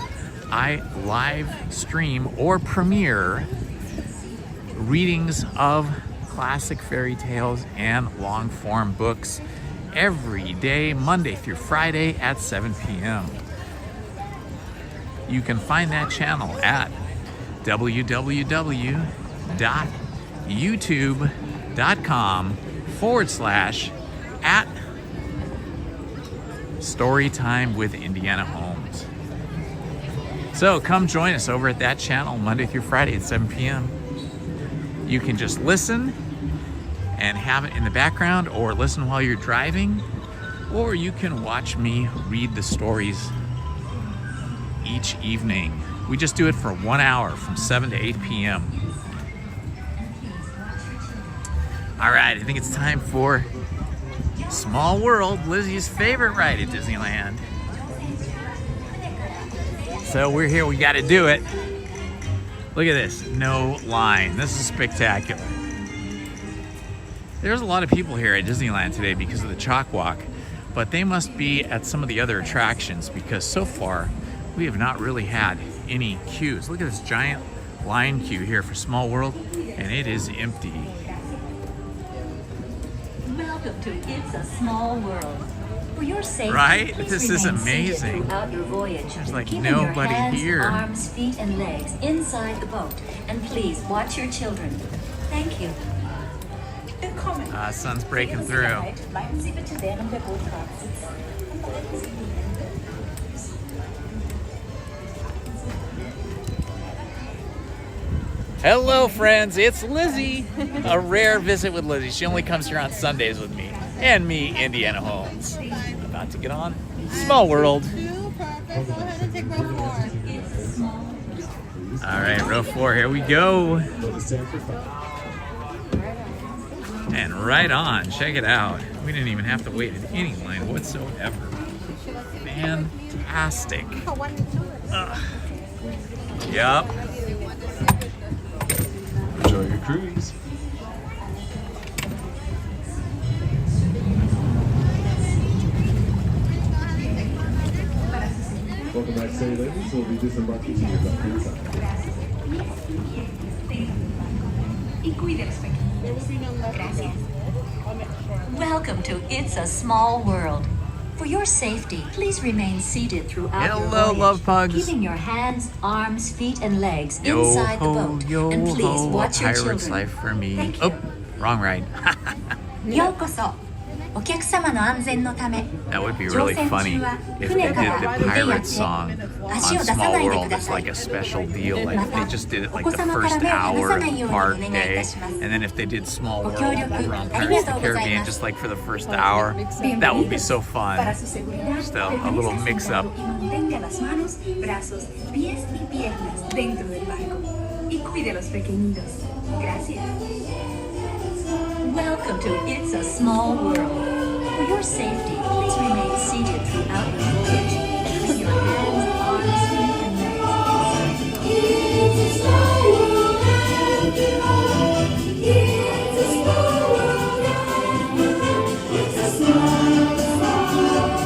I live stream or premiere readings of classic fairy tales and long form books every day, Monday through Friday at 7 p.m. You can find that channel at www.youtube.com/@Storytime with Indiana Holmes. So come join us over at that channel Monday through Friday at 7 p.m. You can just listen and have it in the background, or listen while you're driving, or you can watch me read the stories each evening. We just do it for 1 hour from 7 to 8 p.m. All right, I think it's time for Small World, Lizzie's favorite ride at Disneyland. So we're here, we gotta do it. Look at this, no line. This is spectacular. There's a lot of people here at Disneyland today because of the Chalk Walk, but they must be at some of the other attractions because so far we have not really had any queues. Look at this giant line queue here for Small World, and it is empty. Welcome to It's a Small World. For your safety, Right? please This is remain seated amazing. throughout your voyage. There's like Keeping nobody your hands, here. Arms, feet, and legs inside the boat, and please watch your children. Thank you. Sun's breaking through. Hello friends, it's Lizzie. A rare visit with Lizzie. She only comes here on Sundays with me. And me, Indiana Holmes. About to get on Small World. Alright, row 4, here we go. And right on, check it out. We didn't even have to wait in any line whatsoever. Fantastic. Yup. Enjoy your cruise. Welcome back, say ladies. We'll be disembarking to your left-hand side. Welcome to It's a Small World. For your safety, please remain seated throughout your Hello, voyage, love pugs. keeping your hands, arms, feet, and legs Yo inside the ho, boat. yo And please ho, watch a your pirate's children. life for me. Thank Oh, wrong ride. ようこそお客様の安全のため、 That would be 乗 really 船 funny 中は if 船 they か did ら the 腕や pirate 手、 song 足 on を出さ Small ないで World くだ as さい。 like a special deal. Like ま if た they just did it お like 子 the 様か first ら目を離 hour さ of ない the ようにお park 願いい day, たします and then if they did Small ご World 協力 around あり Pirates が of と the うござい Caribbean ます。 just like for the first hour, that would be so fun. Para su seguridad, Just a little mix up. y mantenga las manos, brazos, pies y piernas dentro del barco. Y cuide a los pequeñitos. Gracias. Welcome to It's a Small World. For your safety, please remain seated throughout the voyage. Using your hands, arms, feet, and legs. It's a small world after all. It's a small world after all. It's a small, small world.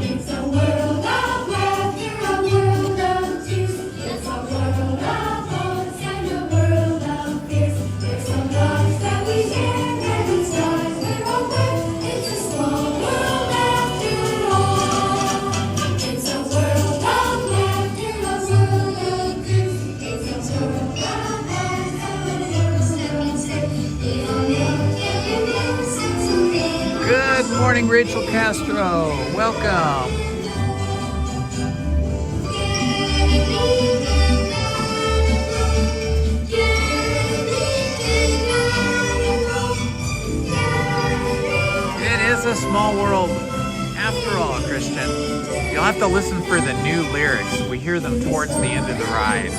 It's a world of laughter, a world of tears. It's a world of hopes and a world of fears. There's some loves that we share and stars we're aware. It's a small world after all. It's a world of laughter, a world of tears. It's a world of hopes and Good morning, Rachel Castro. Welcome. It is a small world after all, Christian. You'll have to listen for the new lyrics. We hear them towards the end of the ride.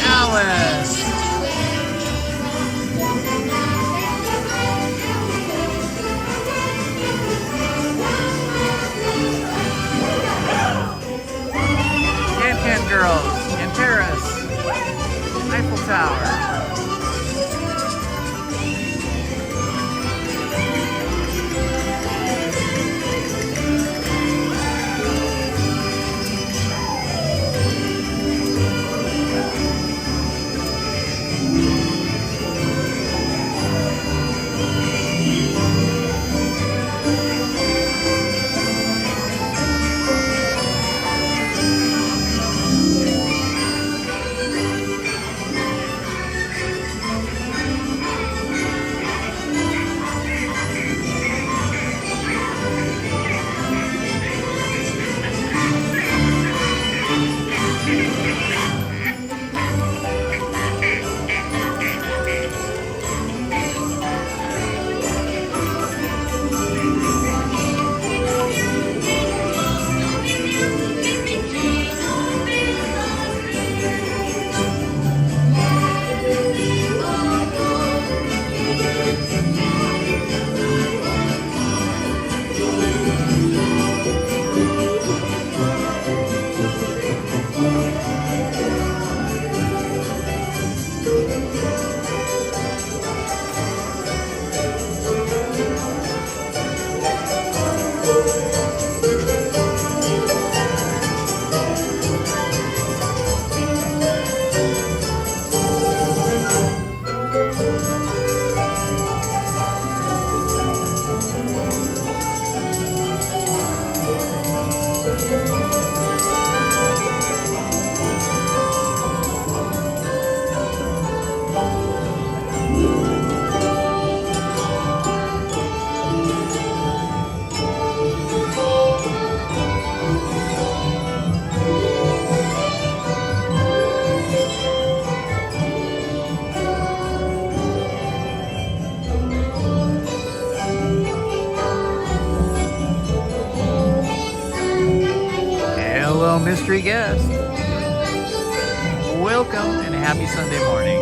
Alice. Can Girls in Paris. Eiffel Tower. mystery guest. welcome and happy Sunday morning.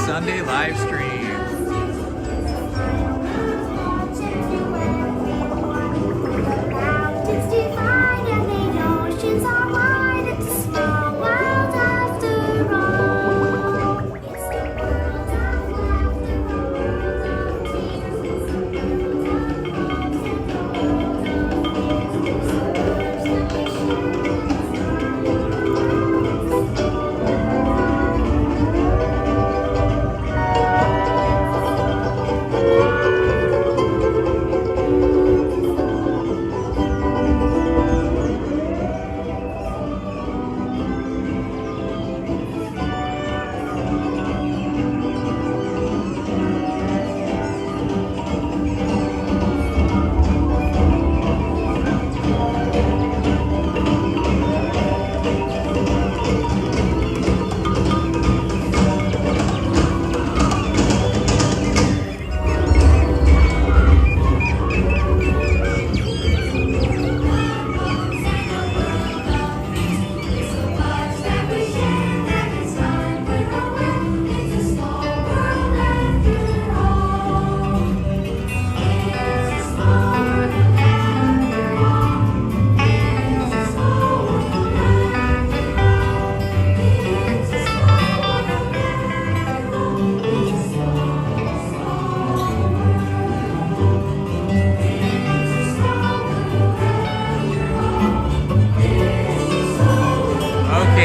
Sunday live stream.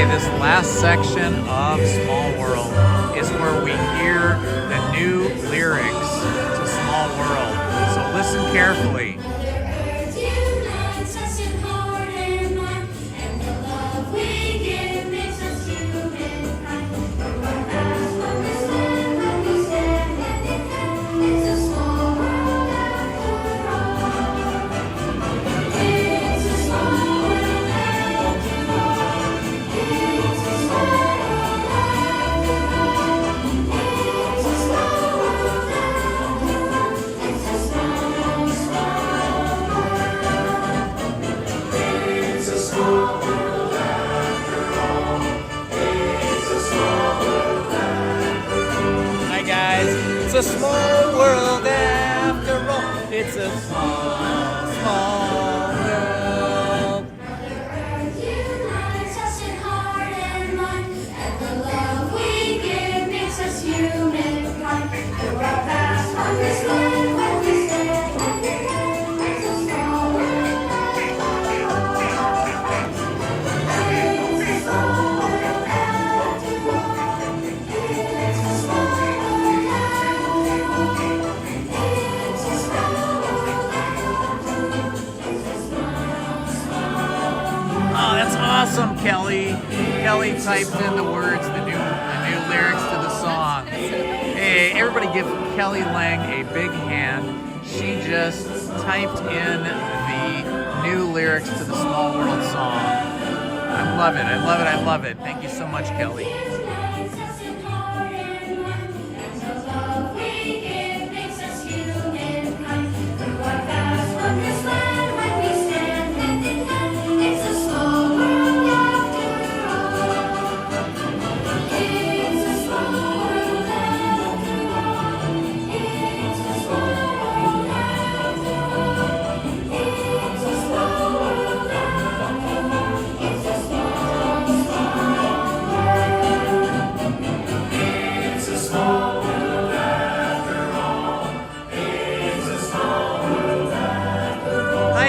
This last section of Small World is where we hear the new lyrics to Small World. So listen carefully. It's a small world after all. It's a small, small world. Unites us in heart and mind, and the love we give makes us Awesome, Kelly. Kelly typed in the words, the new lyrics to the song. Hey, everybody give Kelly Lang a big hand. She just typed in the new lyrics to the Small World song. I love it, I love it, I love it. Thank you so much, Kelly.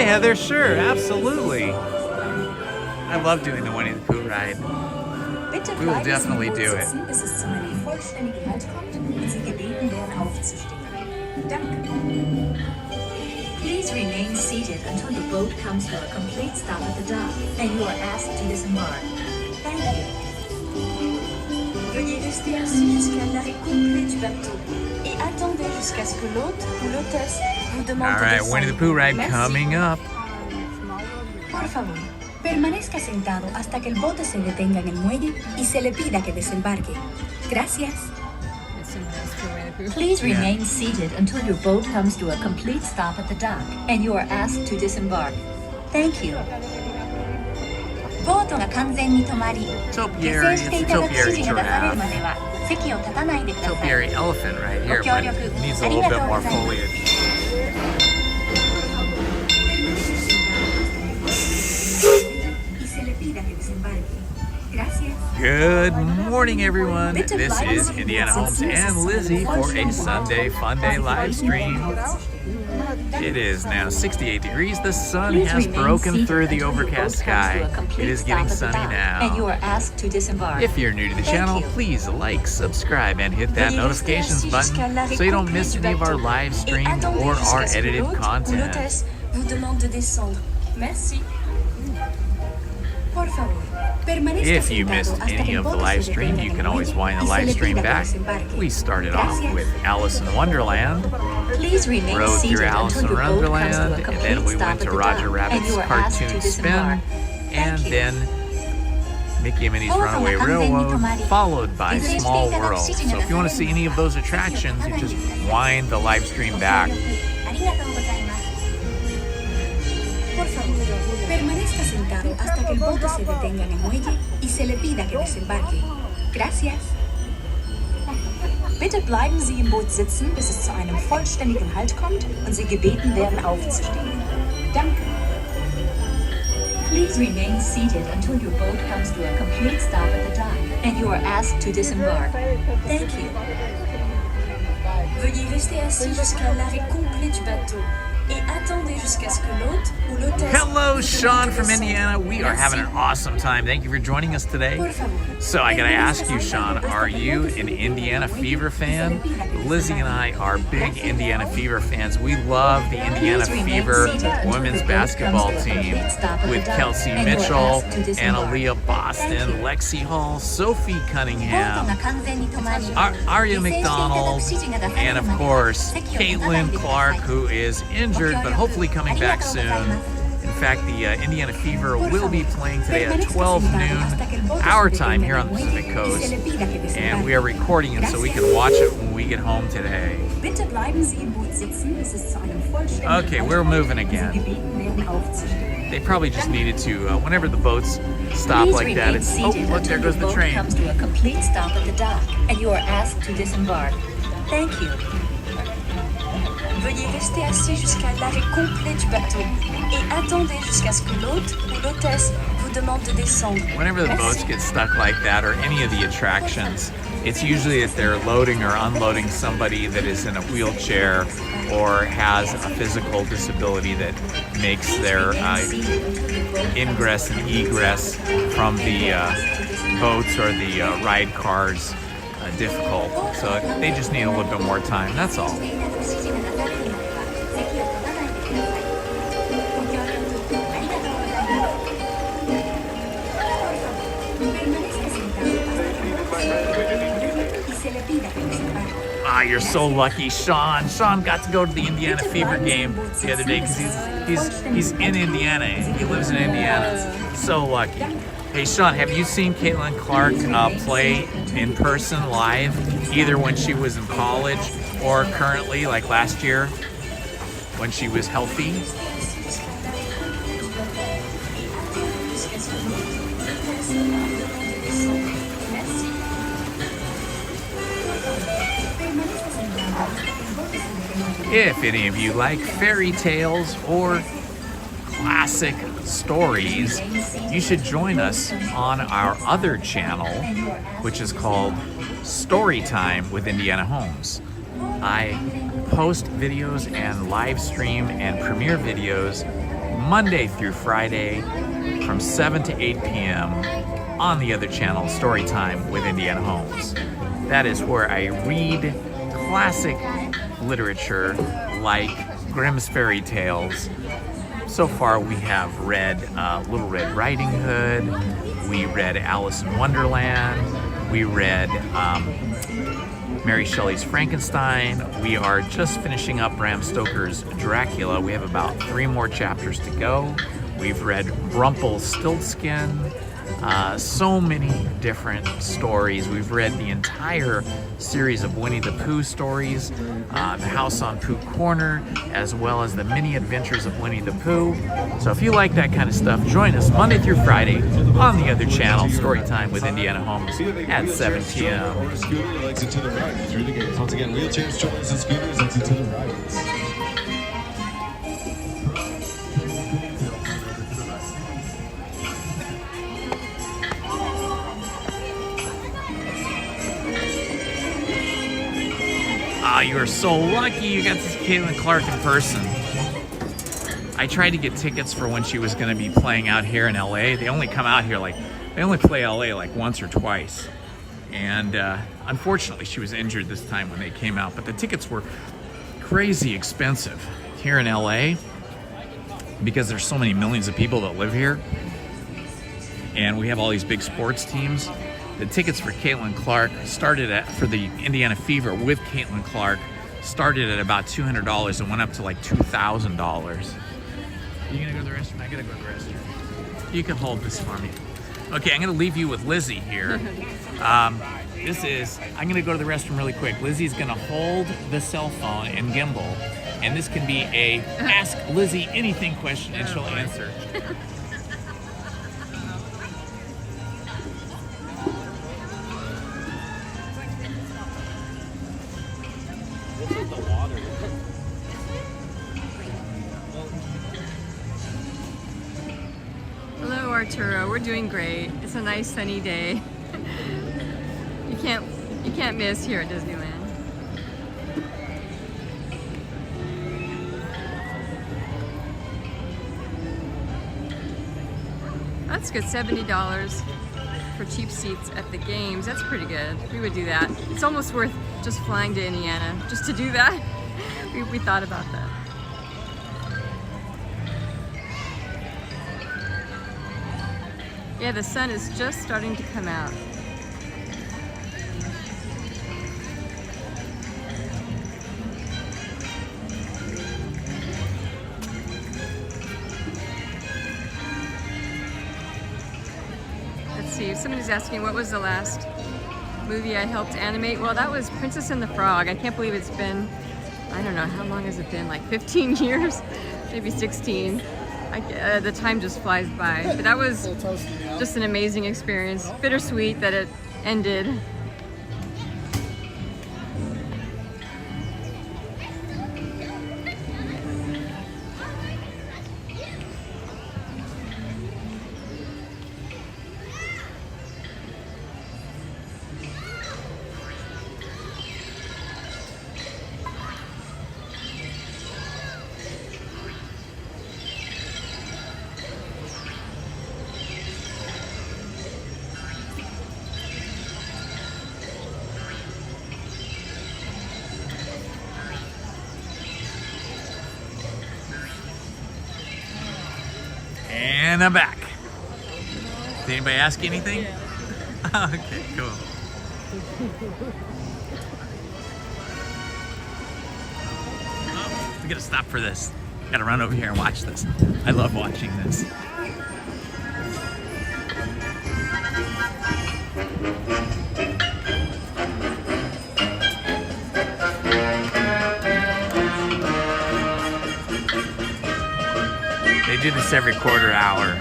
Heather, sure, absolutely. I love doing the Winnie the Pooh ride. We will definitely do it. Please remain seated until the boat comes to a complete stop at the dock and you are asked to disembark. Thank you. Veuillez rester assis jusqu'à l'arrêt complet du bateau et attendez jusqu'à ce que l'hôte ou l'hôtesse vous demande de Alright, descendre. Winnie the Pooh ride Merci. coming up. Por favor, permanezca sentado hasta que el bote se detenga en el muelle y se le pida que desembarque. Gracias. Please remain seated until your boat comes to a complete stop at the dock and you are asked to disembark. Thank you. ボートが完全に止まり、下船していただく指示が出されるまでは席を立たないでください。Topiary elephant right here, ご協 but 力 needs あ a り little がと bit うご more ざいます。 foliage. Y se le pida que desembarque. Gracias. Good morning, everyone. This is Indiana Holmes and Lizzie for a Sunday Fun Day live stream. It is now 68 degrees. The sun has broken through the overcast sky. It is getting sunny And you now. are asked to disembark. If you're new to the channel, please like, subscribe, and hit that notifications button so you don't miss any of our live stream or our edited content. Vous demande de descendre. Merci. Por favor, permanezca If you sentado missed hasta que any el of the bote live se stream, detenga you en can el always muelle wind the y se live le stream pida que back. desembarque. We started off Gracias. with Alice in Wonderland, Please remain rode seated through Alice until in your boat comes to a Wonderland, and complete then we stop went at to the Roger dock, and Rabbit's you are asked to cartoon disembark. spin, and Thank you. then Mickey and Minnie's Both Runaway on a conveni Railroad, tomari. followed by Desde Small esta World. taxi So if you want to see any of those attractions, you just wind the live stream back. ありがとうございます。Por favor, permanezca sentado hasta que el bote se detenga en el muelle y se le pida que desembarque. Gracias. Bitte bleiben Sie im Boot sitzen, bis es zu einem vollständigen Halt kommt und Sie gebeten werden aufzustehen. Danke. Please remain seated until your boat comes to a complete stop at the dock and you are asked to disembark. Thank you. Veuillez rester assis jusqu'à l'arrêt complet du bateau et attendez jusqu'à ce que l'hôte ou l'hôtesse... Hello, Sean from Indiana. We are having an awesome time. Thank you for joining us today. So I gotta ask you, Sean, are you an Indiana Fever fan? Lizzie and I are big Indiana Fever fans. We love the Indiana Fever women's basketball team with Kelsey Mitchell, Annalea Boston, Lexi Hall, Sophie Cunningham, Arya McDonald, and of course, Caitlin Clark, who is injured but hopefully coming back soon. In fact, the Indiana Fever will be playing today at 12 noon our time here on the Pacific Coast, and we are recording it so we can watch it when we get home today. Okay, we're moving again. They probably just needed to, whenever the boats stop like that, it's, oh, look, there goes the train. Comes to a complete stop at the dock and you are asked to disembark. Thank you. Veuillez rester assis jusqu'à l'arrêt complet du bateau et attendez jusqu'à ce que l'hôte ou l'hôtesse vous demande de descendre. Whenever the boats get stuck like that, or any of the attractions, it's usually that they're loading or unloading somebody that is in a wheelchair or has a physical disability that makes their ingress and egress from the boats or the ride cars difficult. So they just need a little bit more time, that's all. you're so lucky, Sean. Sean got to go to the Indiana Fever game the other day because he's in Indiana. He lives in Indiana. So lucky. Hey, Sean, have you seen Caitlin Clark play in person live, either when she was in college or currently, like last year, when she was healthy? If any of you like fairy tales or classic stories, you should join us on our other channel, which is called Storytime with Indiana Holmes. I post videos and live stream and premiere videos Monday through Friday from 7 to 8 p.m. on the other channel, Storytime with Indiana Holmes. That is where I read classic literature like Grimm's fairy tales. So far we have read Little Red Riding Hood, we read Alice in Wonderland, we read Mary Shelley's Frankenstein. We are just finishing up Bram Stoker's Dracula. We have about 3 more chapters to go. We've read Rumpelstiltskin. So many different stories. We've read the entire series of Winnie the Pooh stories, The House on Pooh Corner, as well as the mini adventures of Winnie the Pooh. So if you like that kind of stuff, join us Monday through Friday on the other channel, Storytime with Indiana Holmes at 7 p.m. Or a scooter that exit to the right through the gates. Once again, wheelchairs, strollers, and scooters exit to the right. You are so lucky you got to see Caitlin Clark in person. I tried to get tickets for when she was going to be playing out here in LA. They only come out here they only play LA like once or twice. And unfortunately she was injured this time when they came out, but the tickets were crazy expensive here in LA because there's so many millions of people that live here. And we have all these big sports teams. The tickets for Caitlin Clark for the Indiana Fever with Caitlin Clark started at about $200 and went up to like $2,000. You gonna go to the restroom? I gotta go to the restroom. You can hold this for me. Okay, I'm gonna leave you with Lizzie here. I'm gonna go to the restroom really quick. Lizzie's gonna hold the cell phone and gimbal, and this can be a Ask Lizzie Anything question and she'll answer. Hello Arturo, we're doing great. It's a nice sunny day. You can't miss here at Disneyland. That's good, $70 for cheap seats at the games. That's pretty good. We would do that. It's almost worth just flying to Indiana just to do that. We thought about that. Yeah, the sun is just starting to come out. Let's see, somebody's asking what was the last movie I helped animate. Well, that was Princess and the Frog. I can't believe it's been, I don't know, how long has it been? Like 15 years? Maybe 16. The time just flies by. But that was just an amazing experience. Bittersweet that it ended. And I'm back. Did anybody ask you anything? Yeah. Okay, cool. We gotta stop for this. Gotta run over here and watch this. I love watching this. They do this every quarter hour.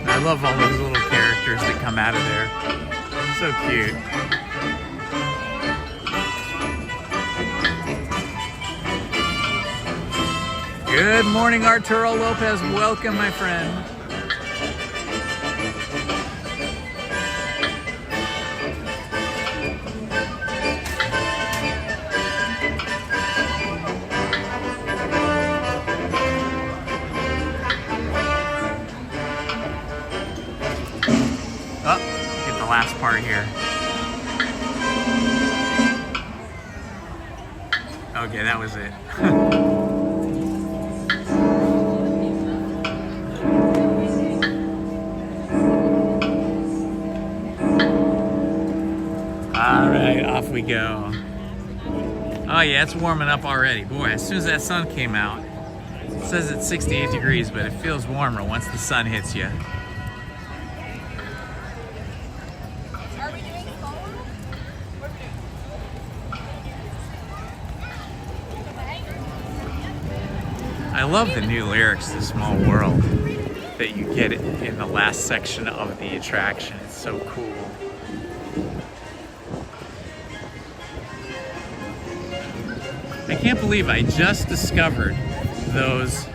I love all those little characters that come out of there. So cute. Good morning, Arturo Lopez. Welcome, my friend. Oh, get the last part here. Okay, that was it. All right, off we go. Oh yeah, it's warming up already. Boy, as soon as that sun came out, it says it's 68 degrees, but it feels warmer once the sun hits you. I love the new lyrics to Small World that you get in the last section of the attraction. It's so cool. I can't believe I just discovered those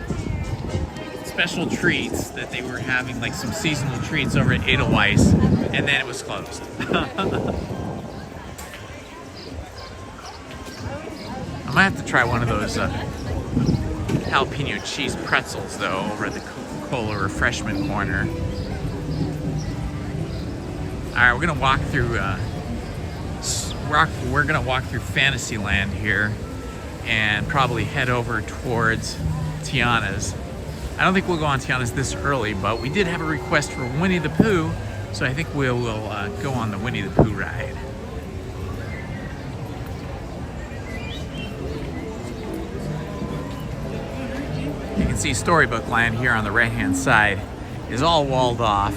special treats that they were having, like some seasonal treats over at Edelweiss, and then it was closed. I might have to try one of those jalapeno cheese pretzels though over at the Coca-Cola refreshment corner. All right, we're gonna walk through Fantasyland here and probably head over towards Tiana's. I don't think we'll go on Tiana's this early, but we did have a request for Winnie the Pooh, so I think we'll go on the Winnie the Pooh ride. You can see Storybook Land here on the right-hand side is all walled off,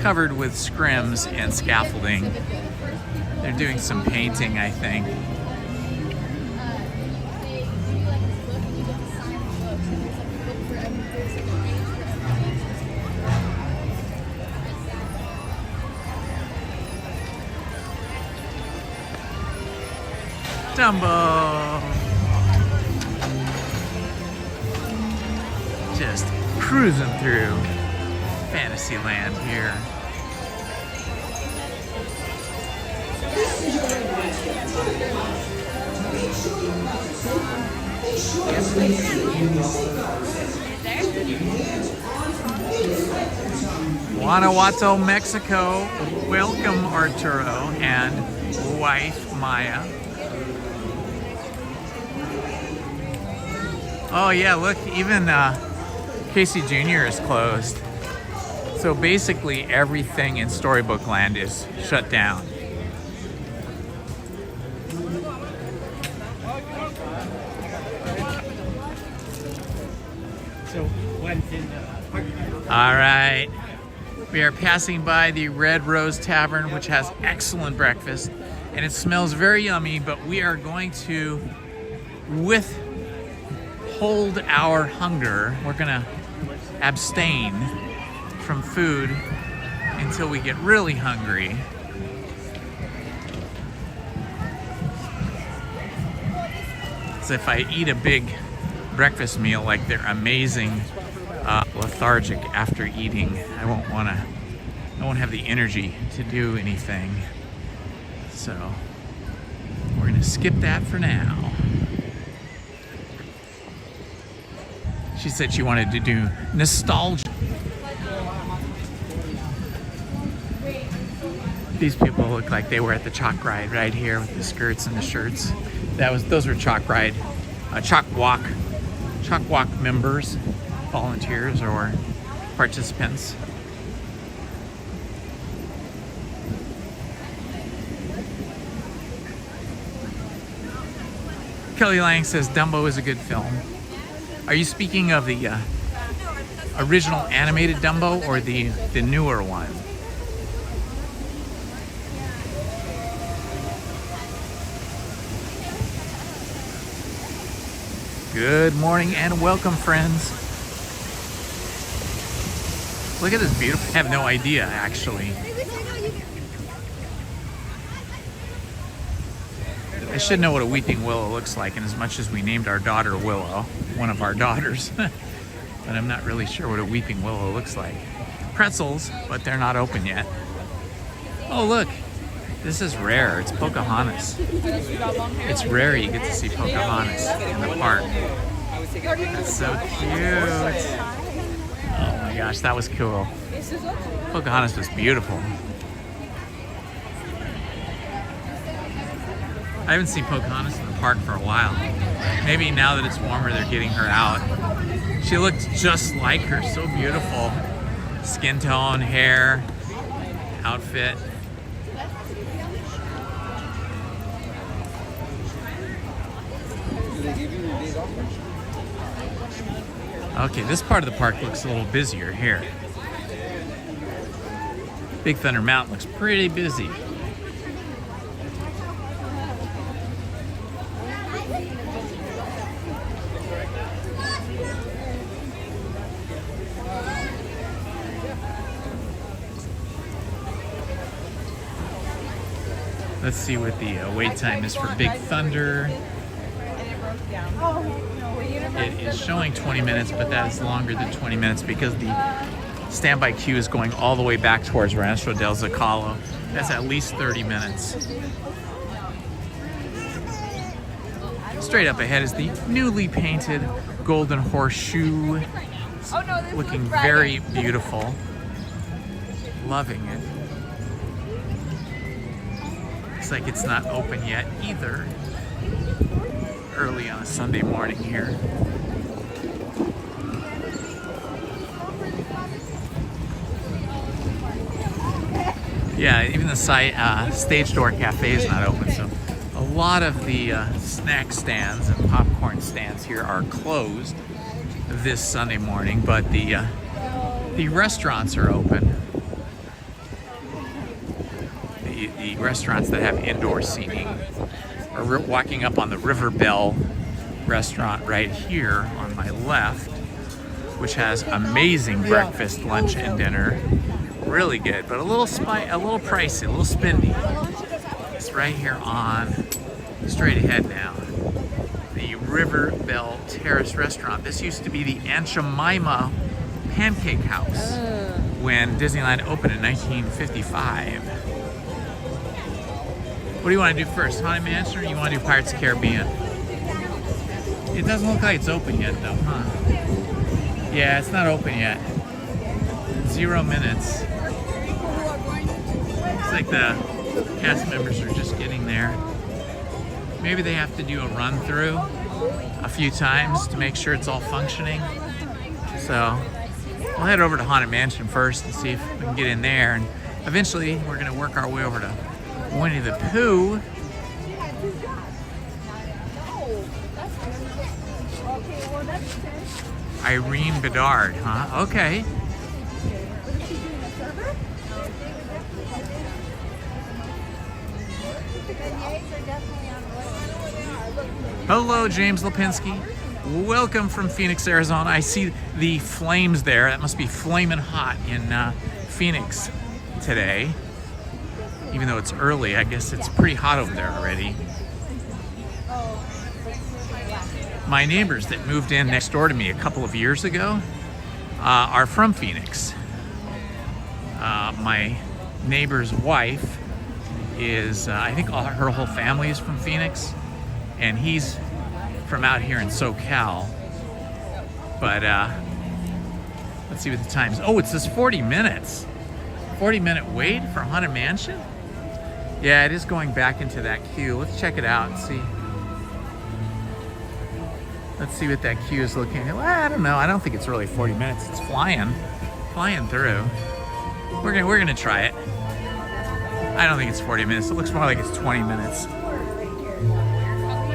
covered with scrims and scaffolding. They're doing some painting, I think. Dumbo! Just cruising through Fantasyland here. Guanajuato, Mexico. Welcome, Arturo and wife Maya. Oh yeah, look, even Casey Jr. is closed. So basically everything in Storybook Land is shut down. All right, we are passing by the Red Rose Tavern, which has excellent breakfast and it smells very yummy, but we are going to withhold our hunger. We're gonna abstain from food until we get really hungry. So if I eat a big breakfast meal, like they're amazing, lethargic after eating, I won't have the energy to do anything. So we're gonna skip that for now. She said she wanted to do nostalgia. These people look like they were at the chalk ride right here with the skirts and the shirts. Those were chalk walk members, volunteers or participants. Kelly Lang says Dumbo is a good film. Are you speaking of the original animated Dumbo or the newer one? Good morning and welcome, friends. Look at this beautiful, I have no idea actually. I should know what a weeping willow looks like, and as much as we named our daughter Willow, one of our daughters, but I'm not really sure what a weeping willow looks like. Pretzels, but they're not open yet. Oh look, this is rare, it's Pocahontas. It's rare you get to see Pocahontas in the park. That's so cute. Oh my gosh, that was cool. Pocahontas was beautiful. I haven't seen Pocahontas in the park for a while. Maybe now that it's warmer, they're getting her out. She looked just like her, so beautiful. Skin tone, hair, outfit. Okay, this part of the park looks a little busier here. Big Thunder Mountain looks pretty busy. Let's see what the wait time is for Big Thunder. It is showing 20 minutes, but that is longer than 20 minutes because the standby queue is going all the way back towards Rancho del Zocalo. That's at least 30 minutes. Straight up ahead is the newly painted Golden Horseshoe. Looking very beautiful. Loving it. Looks like it's not open yet either. Early on a Sunday morning here. Yeah, even the Stage Door Cafe is not open, so a lot of the snack stands and popcorn stands here are closed this Sunday morning, but the restaurants are open. The restaurants that have indoor seating. We're walking up on the River Bell restaurant right here on my left, which has amazing breakfast, lunch, and dinner. Really good, but a little pricey, a little spendy. It's right here on, straight ahead now, the River Bell Terrace restaurant. This used to be the Aunt Jemima Pancake House when Disneyland opened in 1955. What do you want to do first, Haunted Mansion, or you want to do Pirates of the Caribbean? It doesn't look like it's open yet, though, huh? Yeah, it's not open yet. 0 minutes. Looks like the cast members are just getting there. Maybe they have to do a run-through a few times to make sure it's all functioning. So we'll head over to Haunted Mansion first and see if we can get in there. And eventually, we're going to work our way over to Winnie the Pooh. Irene Bedard, huh? Okay. Hello, James Lipinski. Welcome from Phoenix, Arizona. I see the flames there. That must be flaming hot in Phoenix today. Even though it's early, I guess it's pretty hot over there already. My neighbors that moved in next door to me a couple of years ago are from Phoenix. My neighbor's wife is, I think her whole family is from Phoenix, and he's from out here in SoCal. But let's see what the time is. Oh, it says 40 minutes. 40-minute wait for Haunted Mansion? Yeah, it is going back into that queue. Let's check it out and see. Let's see what that queue is looking at. Well, I don't know. I don't think it's really 40 minutes. It's flying through. We're gonna try it. I don't think it's 40 minutes. It looks more like it's 20 minutes.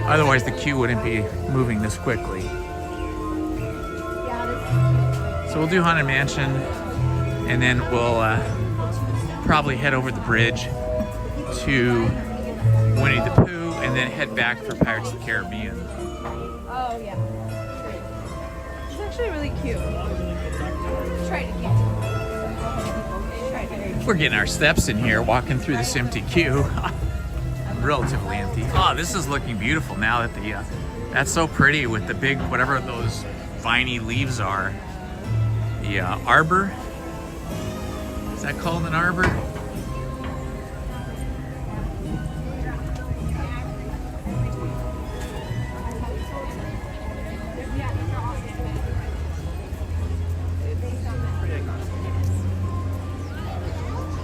Otherwise, the queue wouldn't be moving this quickly. So we'll do Haunted Mansion, and then we'll probably head over the bridge to Winnie the Pooh, and then head back for Pirates of the Caribbean. Oh, yeah. It's actually really cute. Try it again. We're getting our steps in here, walking through this empty queue. Relatively empty. Oh, this is looking beautiful now that the, that's so pretty with the big, whatever those viney leaves are. The arbor. Is that called an arbor?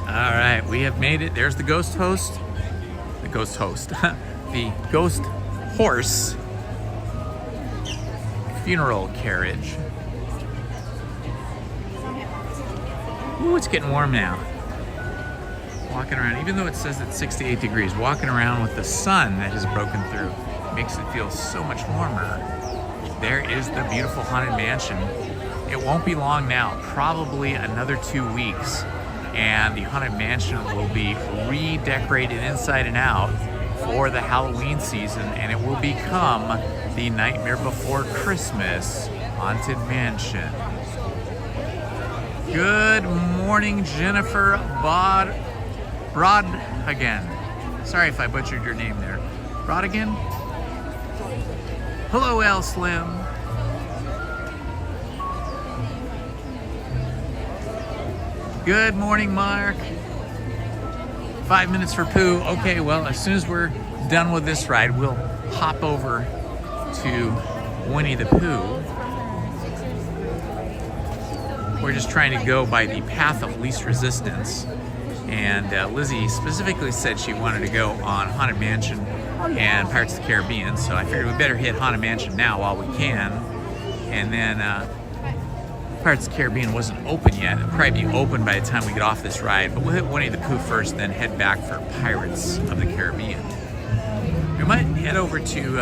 All right, we have made it. There's the ghost host. The ghost host. The ghost horse funeral carriage. Ooh, it's getting warm now. Walking around, even though it says it's 68 degrees, walking around with the sun that has broken through makes it feel so much warmer. There is the beautiful Haunted Mansion. It won't be long now, probably another 2 weeks, and the Haunted Mansion will be redecorated inside and out for the Halloween season, and it will become the Nightmare Before Christmas Haunted Mansion. Good morning, Jennifer Brodigan. Sorry if I butchered your name there. Brodigan? Hello, L Slim. Good morning, Mark. 5 minutes for Pooh. Okay, well, as soon as we're done with this ride, we'll hop over to Winnie the Pooh. We're just trying to go by the path of least resistance. And Lizzie specifically said she wanted to go on Haunted Mansion and Pirates of the Caribbean, so I figured we better hit Haunted Mansion now while we can. And then Pirates of the Caribbean wasn't open yet. It'll probably be open by the time we get off this ride, but we'll hit Winnie the Pooh first, then head back for Pirates of the Caribbean. We might head over to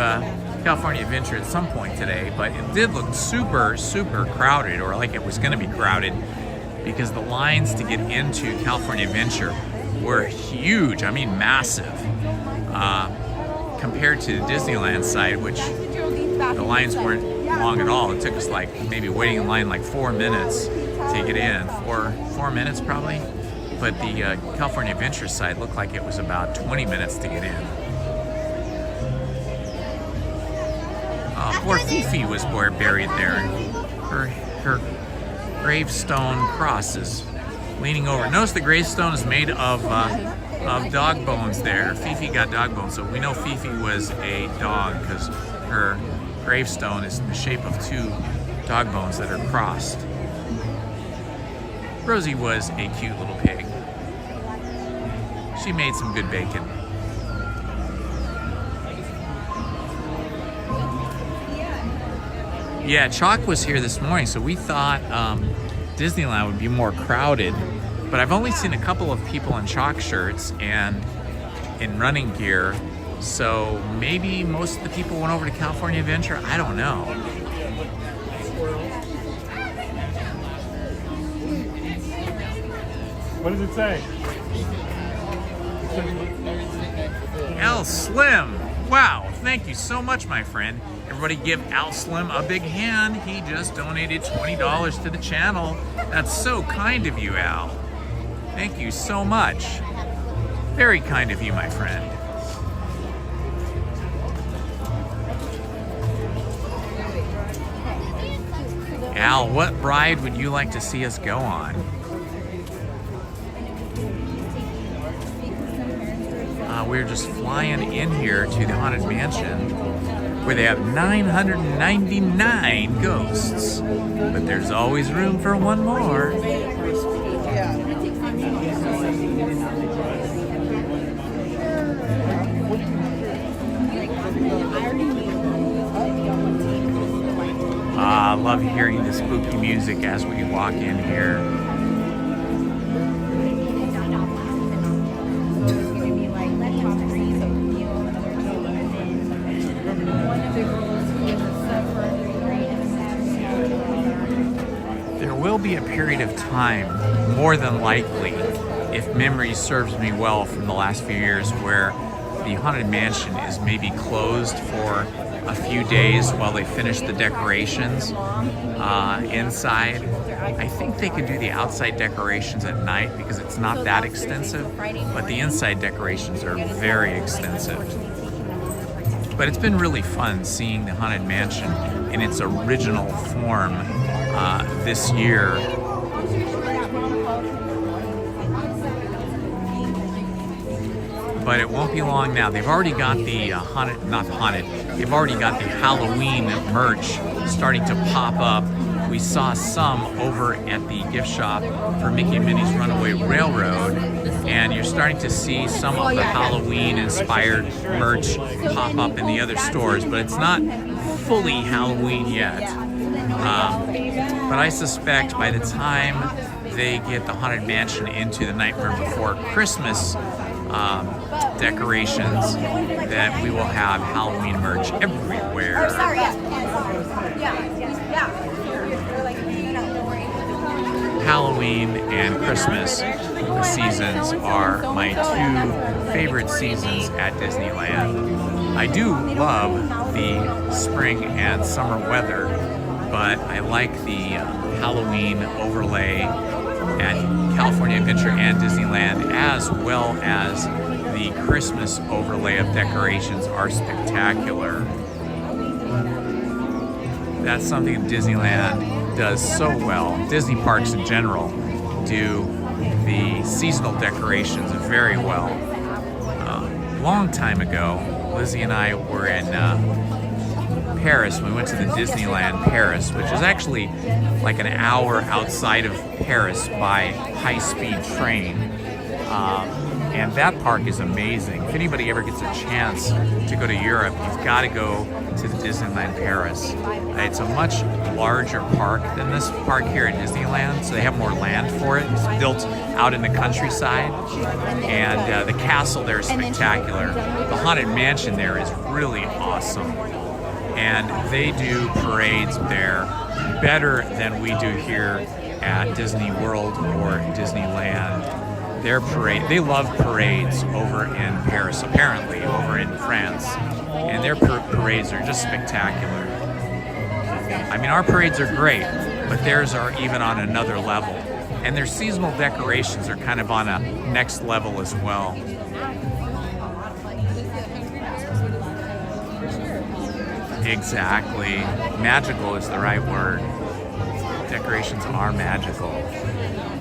California Adventure at some point today, but it did look super, super crowded, or like it was going to be crowded, because the lines to get into California Adventure were huge. I mean, massive. Compared to the Disneyland side, which the lines weren't long at all. It took us like maybe waiting in line like 4 minutes to get in. Four minutes probably. But the California Adventure side looked like it was about 20 minutes to get in. Poor Fifi was buried there. Her gravestone cross is leaning over. Notice the gravestone is made of dog bones there. Fifi got dog bones, so we know Fifi was a dog because her gravestone is in the shape of 2 dog bones that are crossed. Rosie was a cute little pig. She made some good bacon. Yeah, Chalk was here this morning, so we thought Disneyland would be more crowded, but I've only seen a couple of people in Chalk shirts and in running gear, so maybe most of the people went over to California Adventure. I don't know. What does it say? Al Slim. Wow, thank you so much, my friend. Everybody give Al Slim a big hand. He just donated $20 to the channel. That's so kind of you, Al. Thank you so much. Very kind of you, my friend. Al, what ride would you like to see us go on? We're just flying in here to the Haunted Mansion. where they have 999 ghosts. But there's always room for one more. I love hearing the spooky music as we walk in here. There will be a period of time, more than likely, if memory serves me well from the last few years, where the Haunted Mansion is maybe closed for a few days while they finish the decorations inside. I think they could do the outside decorations at night because it's not that extensive, but the inside decorations are very extensive. But it's been really fun seeing the Haunted Mansion in its original form this year. But it won't be long now. They've already got the they've already got the Halloween merch starting to pop up. We saw some over at the gift shop for Mickey and Minnie's Runaway Railroad, and you're starting to see some of the Halloween-inspired merch pop up in the other stores, but it's not fully Halloween yet. But I suspect by the time they get the Haunted Mansion into the Nightmare Before Christmas decorations, that we will have Halloween merch everywhere. Halloween and Christmas seasons are my two favorite seasons at Disneyland. I do love the spring and summer weather, but I like the Halloween overlay at California Adventure and Disneyland, as well as the Christmas overlay of decorations are spectacular. That's something Disneyland does so well. Disney parks in general do the seasonal decorations very well. Long time ago, Lizzie and I were in Paris. We went to the Disneyland Paris, which is actually like an hour outside of Paris by high-speed train. And that park is amazing. If anybody ever gets a chance to go to Europe, you've got to go to the Disneyland Paris. It's a much larger park than this park here at Disneyland, so they have more land for it. It's built out in the countryside, and the castle there is spectacular. The Haunted Mansion there is really awesome, and they do parades there better than we do here at Disney World or Disneyland. Their parade, they love parades over in Paris, apparently, over in France. And their parades are just spectacular. I mean, our parades are great, but theirs are even on another level. And their seasonal decorations are kind of on a next level as well. Exactly. Magical is the right word. Decorations are magical.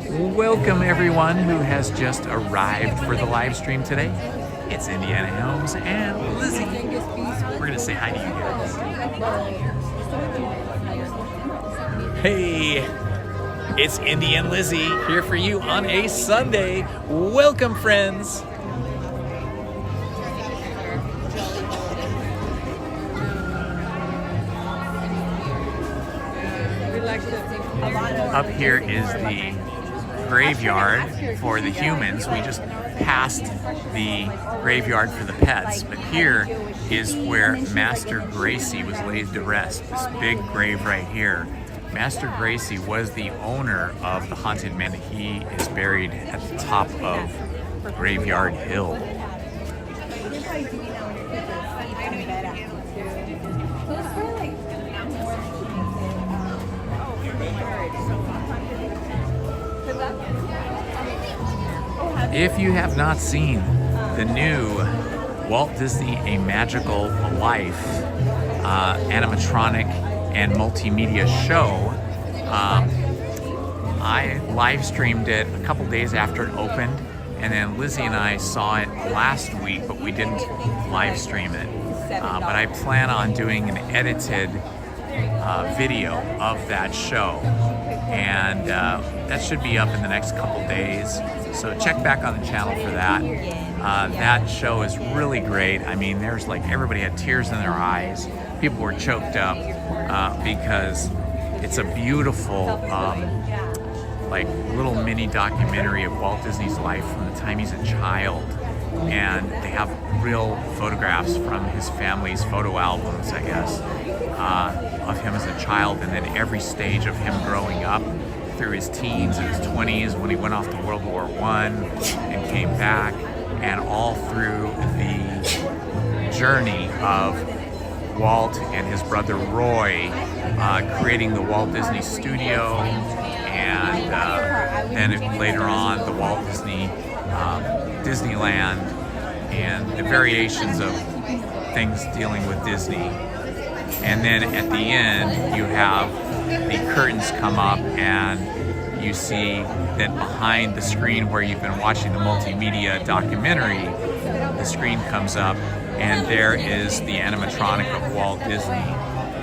Welcome everyone who has just arrived for the live stream today. It's Indiana Holmes and Lizzie. We're gonna say hi to you guys. Hey, it's Indy and Lizzie here for you on a Sunday. Welcome, friends. Up here is the graveyard for the humans. We just passed the graveyard for the pets, but here is where Master Gracie was laid to rest. This big grave right here. Master Gracie was the owner of the Haunted Mansion. He is buried at the top of Graveyard Hill. If you have not seen the new Walt Disney A Magical Life animatronic and multimedia show, I live streamed it a couple days after it opened, and then Lizzie and I saw it last week, but we didn't live stream it. but I plan on doing an edited video of that show, and that should be up in the next couple days, so check back on the channel for that. That show is really great. I mean, there's like, everybody had tears in their eyes, people were choked up because it's a beautiful like little mini documentary of Walt Disney's life from the time he's a child, and they have real photographs from his family's photo albums, I guess, of him as a child, and then every stage of him growing up through his teens and his 20s when he went off to World War I and came back, and all through the journey of Walt and his brother Roy creating the Walt Disney Studio, and then later on the Walt Disney Disneyland, and the variations of things dealing with Disney. And then at the end you have the curtains come up and you see that behind the screen where you've been watching the multimedia documentary, the screen comes up and there is the animatronic of Walt Disney,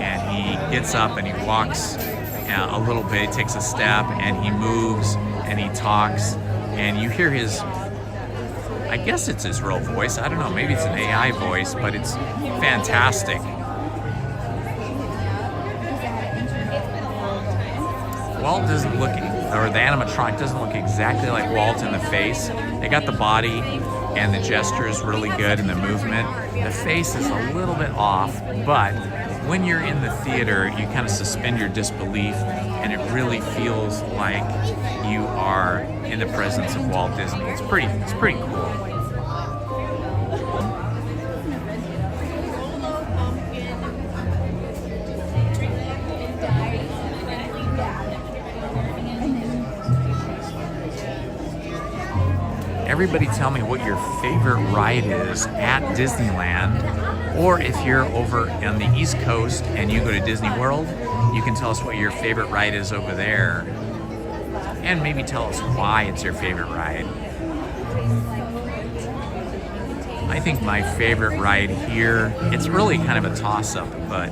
and he gets up and he walks a little bit, takes a step, and he moves and he talks, and you hear his, I guess it's his real voice, I don't know, maybe it's an AI voice, but it's fantastic. Walt doesn't look, or the animatronic doesn't look exactly like Walt in the face. They got the body and the gestures really good and the movement. The face is a little bit off, but when you're in the theater, you kind of suspend your disbelief, and it really feels like you are in the presence of Walt Disney. It's pretty cool. Everybody tell me what your favorite ride is at Disneyland, or if you're over on the East Coast and you go to Disney World, you can tell us what your favorite ride is over there, and maybe tell us why it's your favorite ride. I think my favorite ride here, it's really kind of a toss-up, but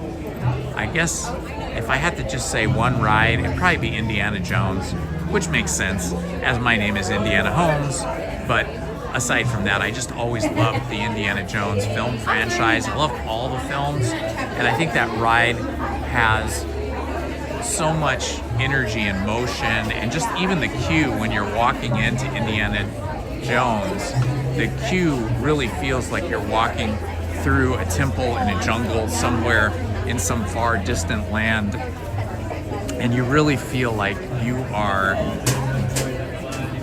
I guess if I had to just say one ride, it'd probably be Indiana Jones, which makes sense, as my name is Indiana Holmes. But aside from that, I just always loved the Indiana Jones film franchise. I love all the films, and I think that ride has so much energy and motion, and just even the queue when you're walking into Indiana Jones, the queue really feels like you're walking through a temple in a jungle somewhere in some far distant land, and you really feel like you are,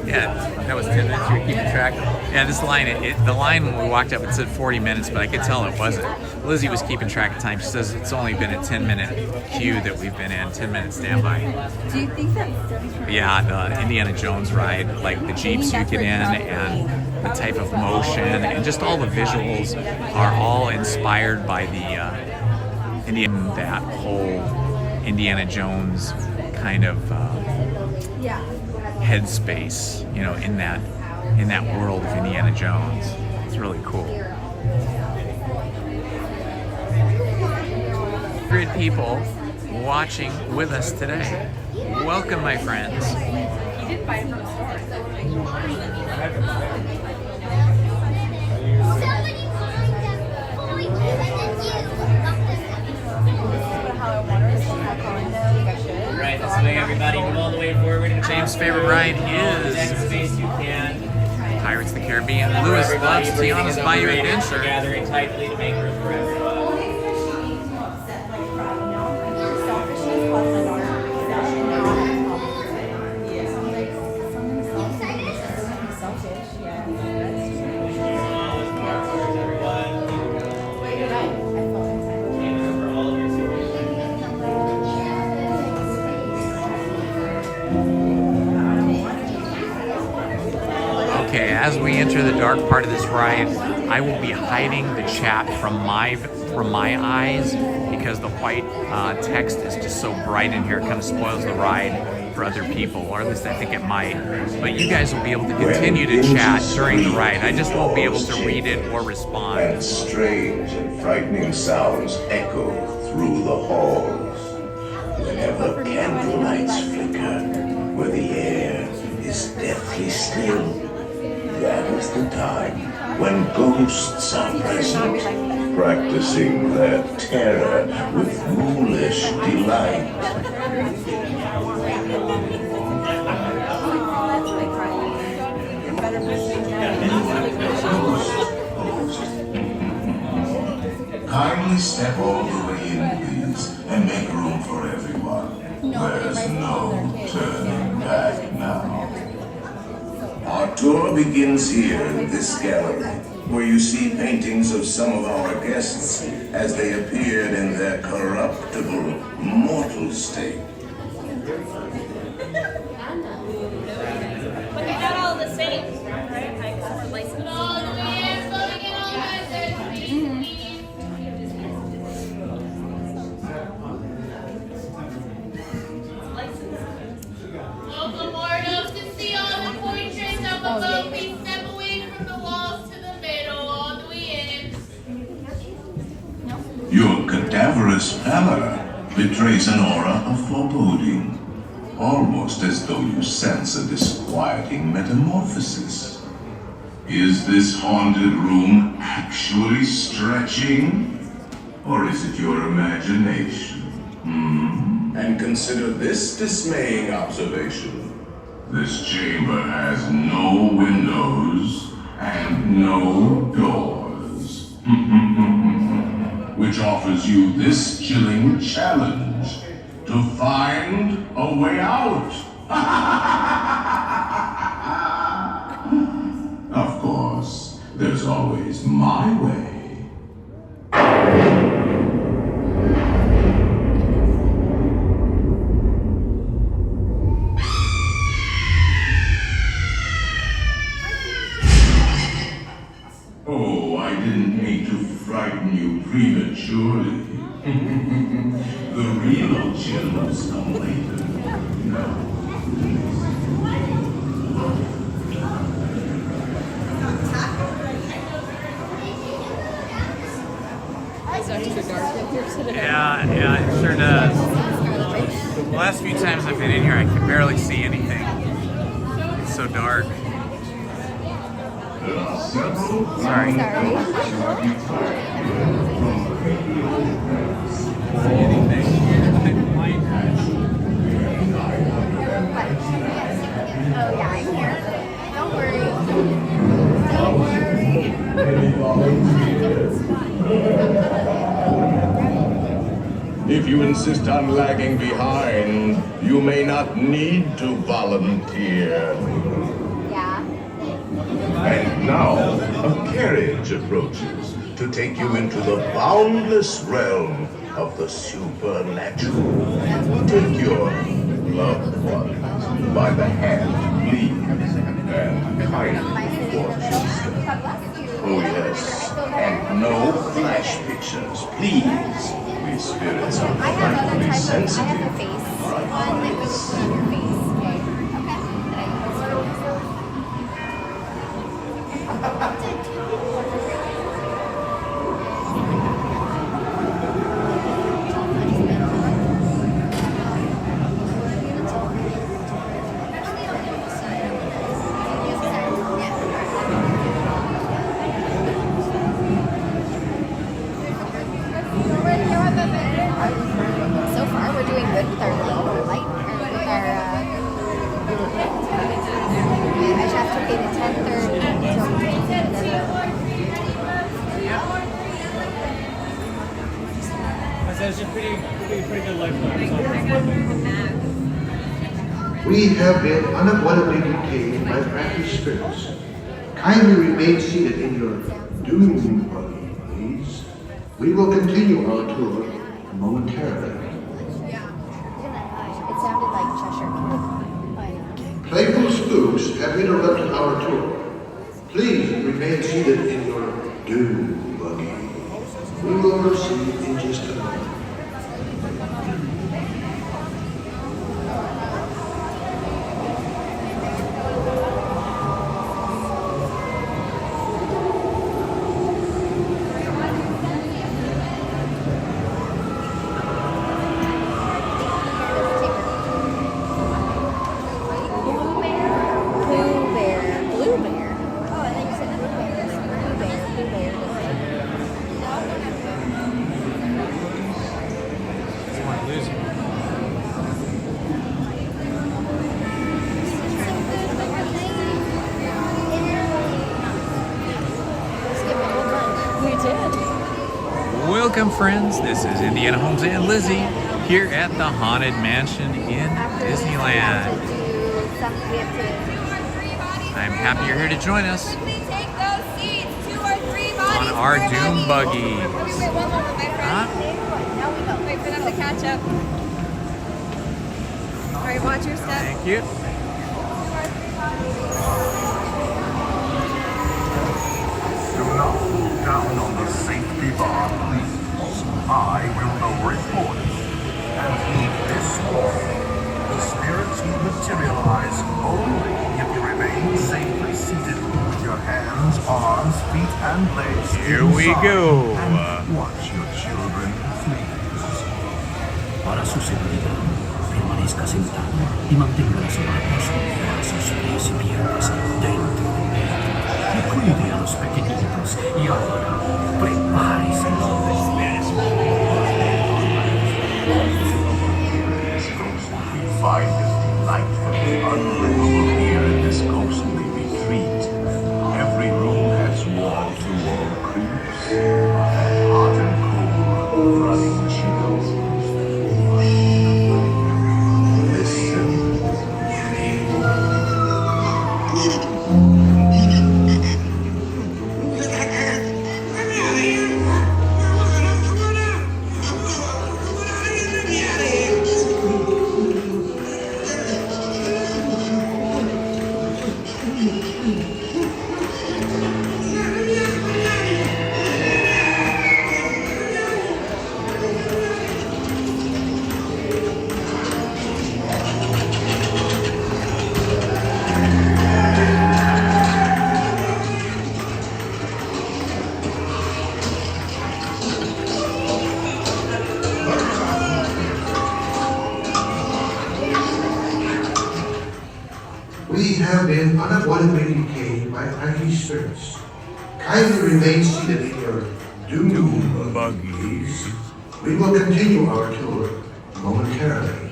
yeah, that was 10 minutes, you're keeping track. Yeah, this line, the line when we walked up, it said 40 minutes, but I could tell it wasn't. Lizzie was keeping track of time. She says it's only been a 10-minute queue that we've been in, 10-minute standby. Do you think that's... Yeah, the Indiana Jones ride, like the Jeeps you get in, and the type of motion, and just all the visuals are all inspired by the that whole Indiana Jones kind of headspace, you know, in that world of Indiana Jones. It's really cool. 100 people watching with us today. Welcome, my friends. Right, this way, everybody, move all the way forward. James' favorite ride is next space you can. Pirates of the Caribbean. Lewis loves Tiana's Bayou Adventure. Gathering tightly to make room for everyone. Okay, as we enter the dark part of this ride, I will be hiding the chat from my eyes because the white text is just so bright in here, it kind of spoils the ride. for other people, or at least I think it might. But you guys will be able to continue to chat during the ride. I just won't be able to read it or respond. And strange and frightening sounds echo through the halls. Whenever candlelights flicker, where the air is deathly still, that is the time when ghosts are present, practicing their terror with foolish delight. Kindly step all the way in, please, and make room for everyone. There's no turning back now. Our tour begins here in this gallery, where you see paintings of some of our guests as they appeared in their corruptible, mortal state. But they're not all the same, right? Like, some are licensed. Welcome, Mortals, to see all the portraits of the boat. Please step away from the walls to the middle, all the way in. Your cadaverous pallor betrays an aura of foreboding, almost as though you sense a disquieting metamorphosis. Is this haunted room actually stretching? Or is it your imagination? And consider this dismaying observation. This chamber has no windows and no doors. Which offers you this chilling challenge to find a way out. Of course, there's always my way. Oh, I didn't mean to frighten you prematurely. The real chills come later. No. Yeah, it sure does. The last few times I've been in here, I can barely see anything. It's so dark. Sorry. See anything? Oh yeah, I'm here. Don't worry. Don't worry. If you insist on lagging behind, you may not need to volunteer. Yeah. And now, a carriage approaches to take you into the boundless realm of the supernatural. Take your loved ones by the hand, please, and kindly fortune. Oh yes, and no flash pictures, please. We spirits are frightfully sensitive. So far, we're doing good with our light, with our, I just have to pay the 10:30 until we can get it. That's a pretty good lifetime. We have been unavoidably detained by crafty spirits. Kindly remain seated in your doom buggy, please. We will continue our tour momentarily. It sounded like Cheshire Cat. Playful spooks have interrupted our tour. Please remain seated in your doom buggy. We will proceed in just a moment. Welcome, friends. This is Indiana Holmes and Lizzie here at the Haunted Mansion in Disneyland. I'm happy you're here to join us on our Doom buggies. Wait for them to catch up. All right, watch your step. Thank you. Do not pull down on the safety bar, please. I will know report. And heed this warning. The spirits will materialize only if you remain safely seated with your hands, arms, feet, and legs Here we go. And watch your children, please. Para su seguridad, permanezca sentado y mantenga las manos, brazos, pies y piernas dentro del pecho. Y cuide a los pequeñitos. Y ahora, prepárese. We find it delightfully unbelievable here in this ghostly retreat. Every room has wall-to-wall creeps, and hot and cold running chills. Listen. We have been unavoidably detained by Frankie spirits. Kindly remain seated in your doom buggies. We will continue our tour momentarily.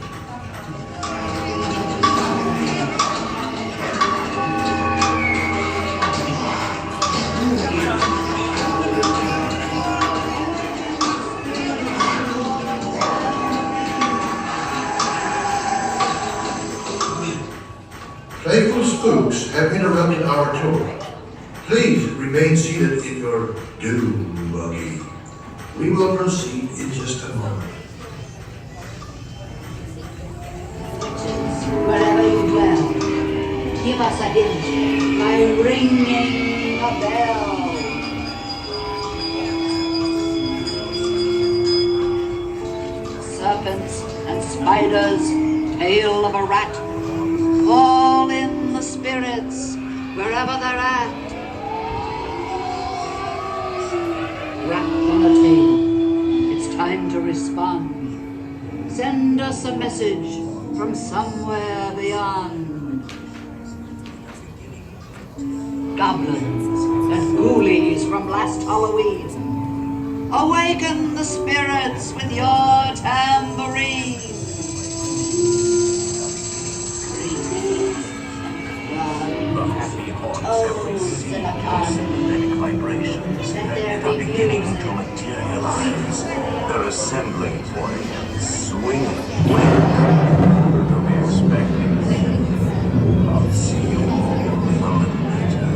Playful spooks have interrupted our tour. Please remain seated in your doom buggy. We will proceed in just a moment. Wherever you dwell, give us a hint by ringing a bell. Serpents and spiders, tail of a rat, call in the spirits wherever they're at. Rap on the table, it's time to respond. Send us a message from somewhere beyond. Goblins and ghoulies from last Halloween, awaken the spirits with your tambourine. The happy haunts every scene, magnetic vibrations that are beginning to materialize. They're assembling point, swinging. To be expecting. I'll see you all a little later.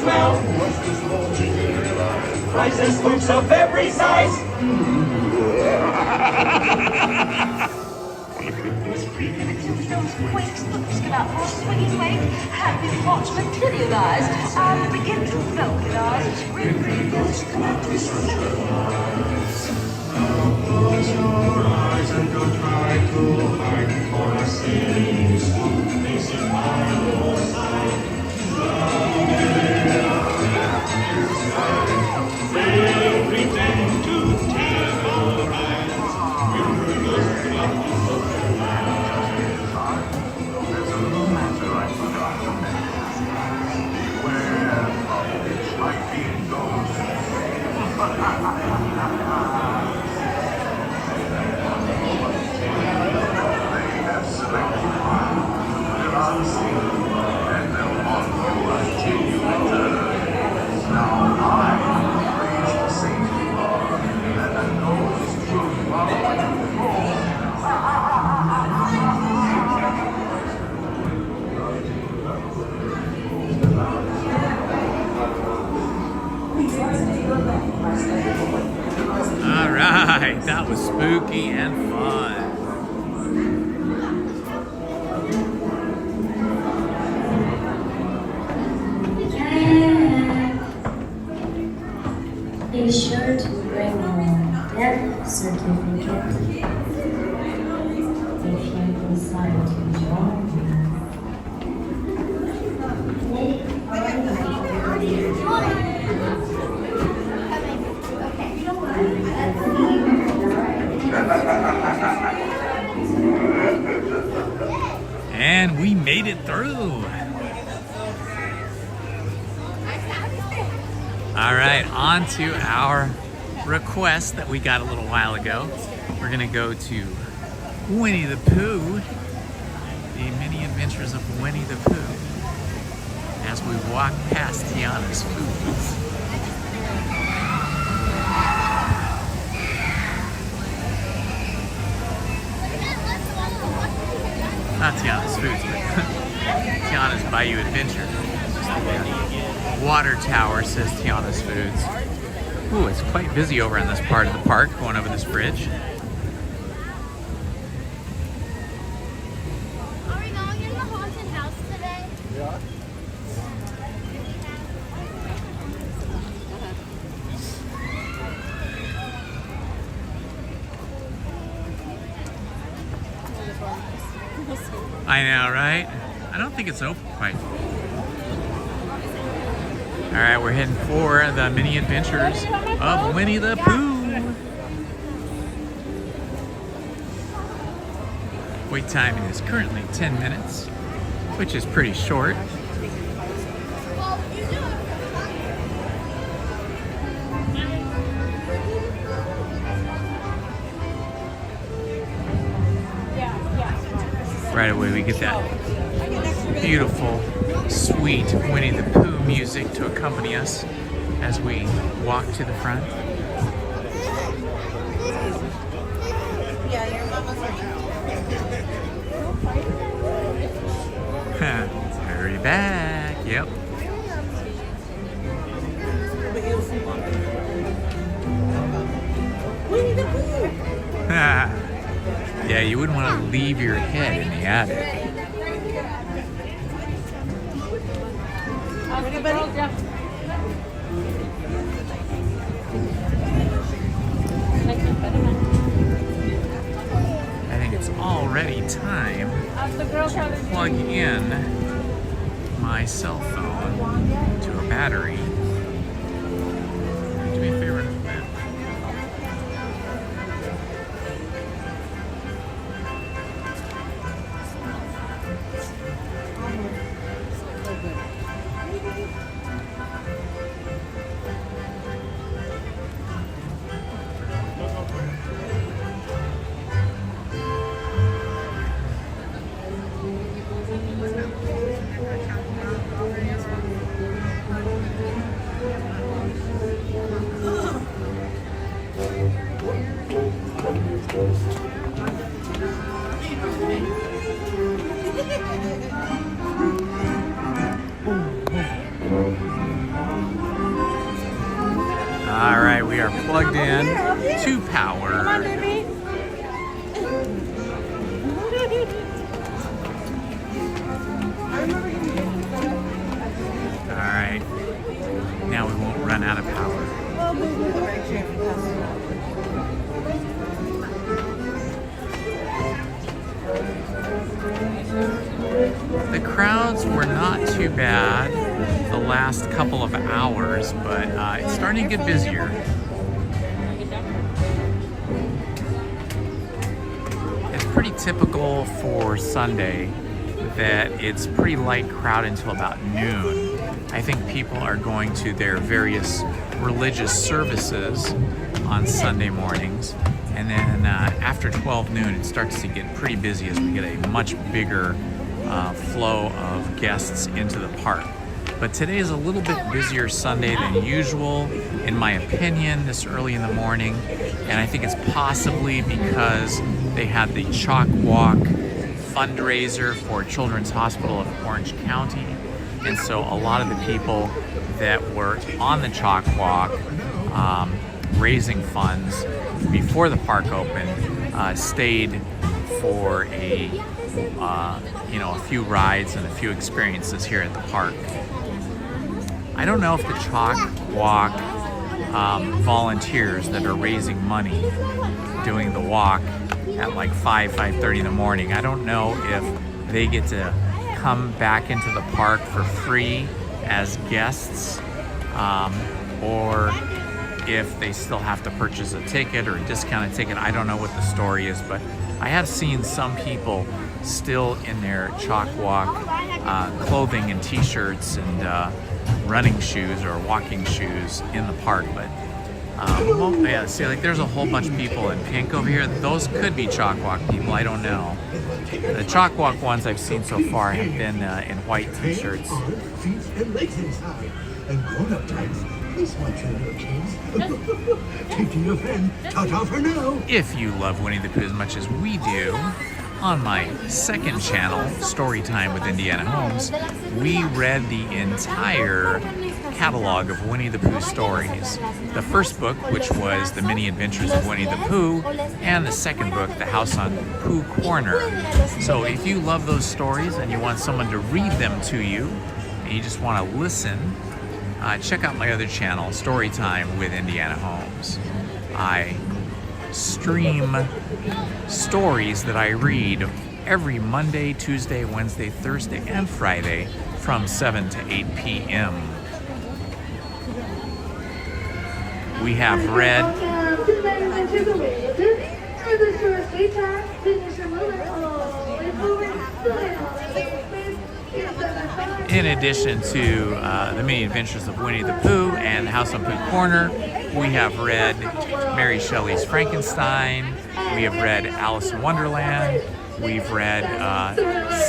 realm. Rice and spooks of every size. Wait, looking up for swinging weight, have this watch materialize and begin to vulcanize. Close your eyes and go try to hide for a city spook facing by your side. We'll pretend to terrorize. There's a little matter I forgot to mention. Beware of hitchhiking ghosts. They have selected one. They're unseen, and they'll haunt you until you return. Now I raise the safety bar, and the ghost should follow you home. All right, that was spooky and fun. Be sure to bring your death certificate if you decide to join And we made it through. All right, on to our request that we got a little while ago. We're gonna go to Winnie the Pooh, the mini adventures of Winnie the Pooh, as we walk past Tiana's Foods. Not Tiana's Foods, but Tiana's Bayou Adventure. The water tower says Tiana's Foods. Ooh, it's quite busy over in this part of the park, going over this bridge. Are we going in the haunted house today? Yeah. I know, right? I don't think it's open quite. All right, we're heading for the mini adventures of Winnie the Pooh. Wait time is currently 10 minutes, which is pretty short. Right away we get that beautiful, sweet Winnie the Pooh music to accompany us as we walk to the front. Yeah, your mama's Hurry back, yep. Winnie the Pooh. Yeah, you wouldn't want to leave your head in the attic. I think it's already time to plug in my cell phone to a battery. Do me a favor and that. We are plugged in to power. All right. Now we won't run out of power. The crowds were not too bad the last couple of hours, but it's starting to get busier. It's pretty typical for Sunday that it's pretty light crowd until about noon. I think people are going to their various religious services on Sunday mornings, and then after 12 noon it starts to get pretty busy as we get a much bigger flow of guests into the park. But today is a little bit busier Sunday than usual, in my opinion, this early in the morning, and I think it's possibly because they had the Chalk Walk fundraiser for Children's Hospital of Orange County, and so a lot of the people that were on the Chalk Walk raising funds before the park opened stayed for a few rides and a few experiences here at the park. I don't know if the Chalk Walk volunteers that are raising money doing the walk at like 5:30 in the morning, I don't know if they get to come back into the park for free as guests, or if they still have to purchase a ticket or a discounted ticket. I don't know what the story is, but I have seen some people still in their Chalk Walk clothing and t-shirts and running shoes or walking shoes in the park. But yeah, see, like there's a whole bunch of people in pink over here. Those could be Chalk Walk people, I don't know. The Chalk Walk ones I've seen so far have been in white t-shirts. And grown-up types, please watch your little kids. Take to your friend. Ta-ta for now. If you love Winnie the Pooh as much as we do, on my second channel, Storytime with Indiana Holmes, we read the entire catalog of Winnie the Pooh stories. The first book, which was The Mini Adventures of Winnie the Pooh, and the second book, The House on Pooh Corner. So if you love those stories and you want someone to read them to you, and you just want to listen, check out my other channel, Storytime with Indiana Holmes. I stream stories that I read every Monday, Tuesday, Wednesday, Thursday, and Friday from 7 to 8 p.m. We have read in addition to The Mini Adventures of Winnie the Pooh and The House on Pooh Corner, we have read Mary Shelley's Frankenstein, we have read Alice in Wonderland, we've read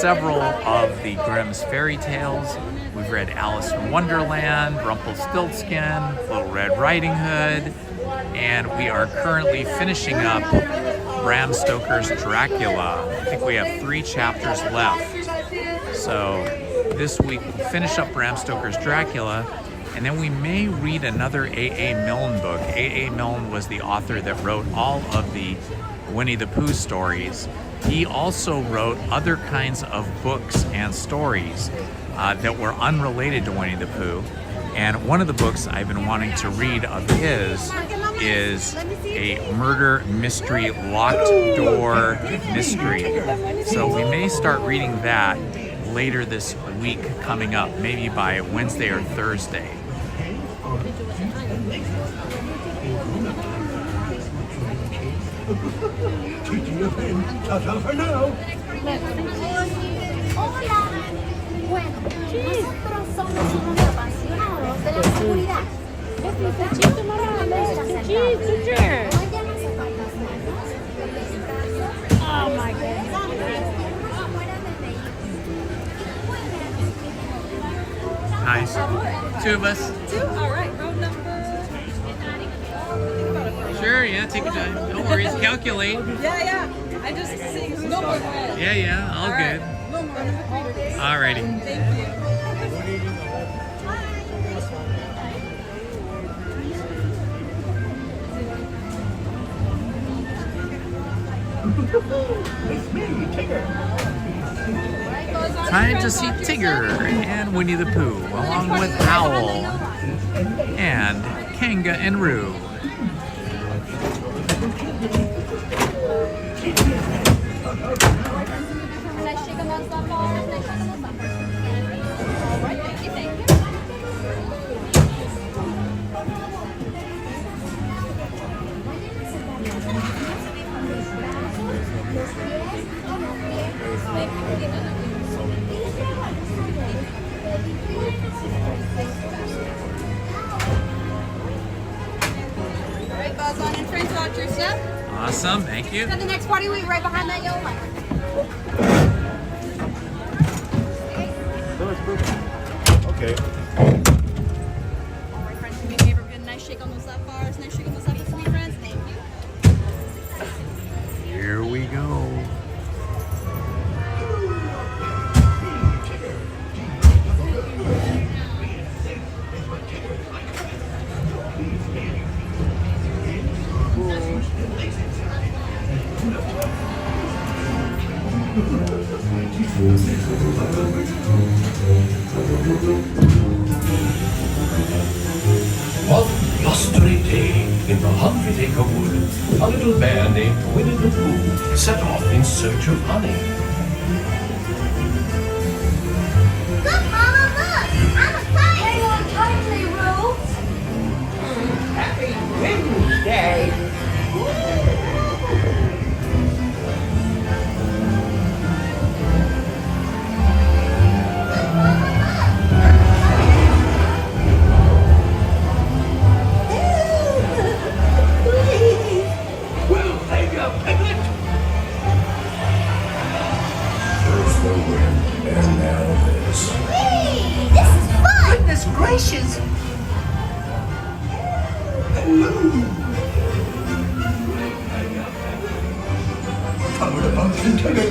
several of the Grimm's fairy tales, we've read Alice in Wonderland, Rumpelstiltskin, Little Red Riding Hood, and we are currently finishing up Bram Stoker's Dracula. I think we have 3 chapters left. So this week we'll finish up Bram Stoker's Dracula, and then we may read another A.A. Milne book. A.A. Milne was the author that wrote all of the Winnie the Pooh stories. He also wrote other kinds of books and stories that were unrelated to Winnie the Pooh. And one of the books I've been wanting to read of his is a murder mystery, locked door mystery. So we may start reading that later this week coming up, maybe by Wednesday or Thursday. Ta-ta for now. Hola. Bueno, nosotros somos unos apasionados de la seguridad. Los protagonistas de la Oh my goodness. Nice. 2 of us. 2? All right. Road number. Sure, yeah, take your time. No worries. Calculate. Yeah. I just see who's no more red. Yeah, all good. No more. Alrighty. Thank you. It's me, Tigger. Time to see Tigger and Winnie the Pooh, along with Owl and Kanga and Roo. Alright, Buzz on in front, watch your step. Awesome, thank you. Got the next party week right behind that yellow line. Okay. Alright, friends, do me a favor, get a nice shake on those left bars, nice shake on those left for me, friends. Thank you. Here we go. One blustery day in the 100-acre wood, a little bear named Winnie the Pooh set off in search of honey. Look, Mama, look! I'm a kite! Hang on tightly, Roo! Happy Wednesday. Well, hang up, Piglet! First the wind, and now this. Whee! This is fun! Goodness gracious. Covered a pumpkin tiger.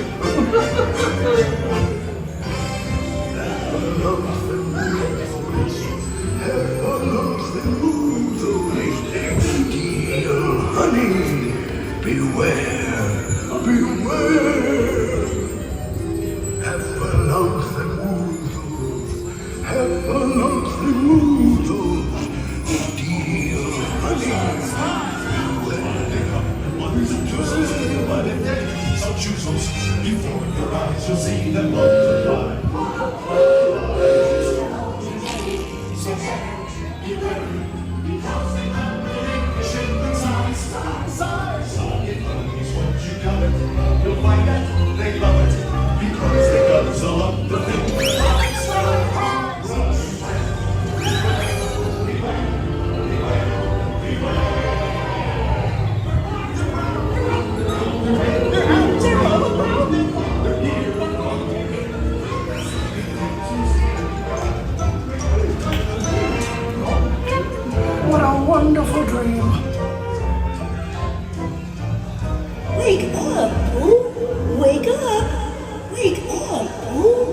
Honey, beware, beware. Heffalumps and woozles, heffalumps and woozles, steal honey. Before your eyes, you'll see them multiply. You'll find that they love it because they guzzle up the thing. What a wonderful dream. Wake up, Pooh. Wake up. Wake up, Pooh.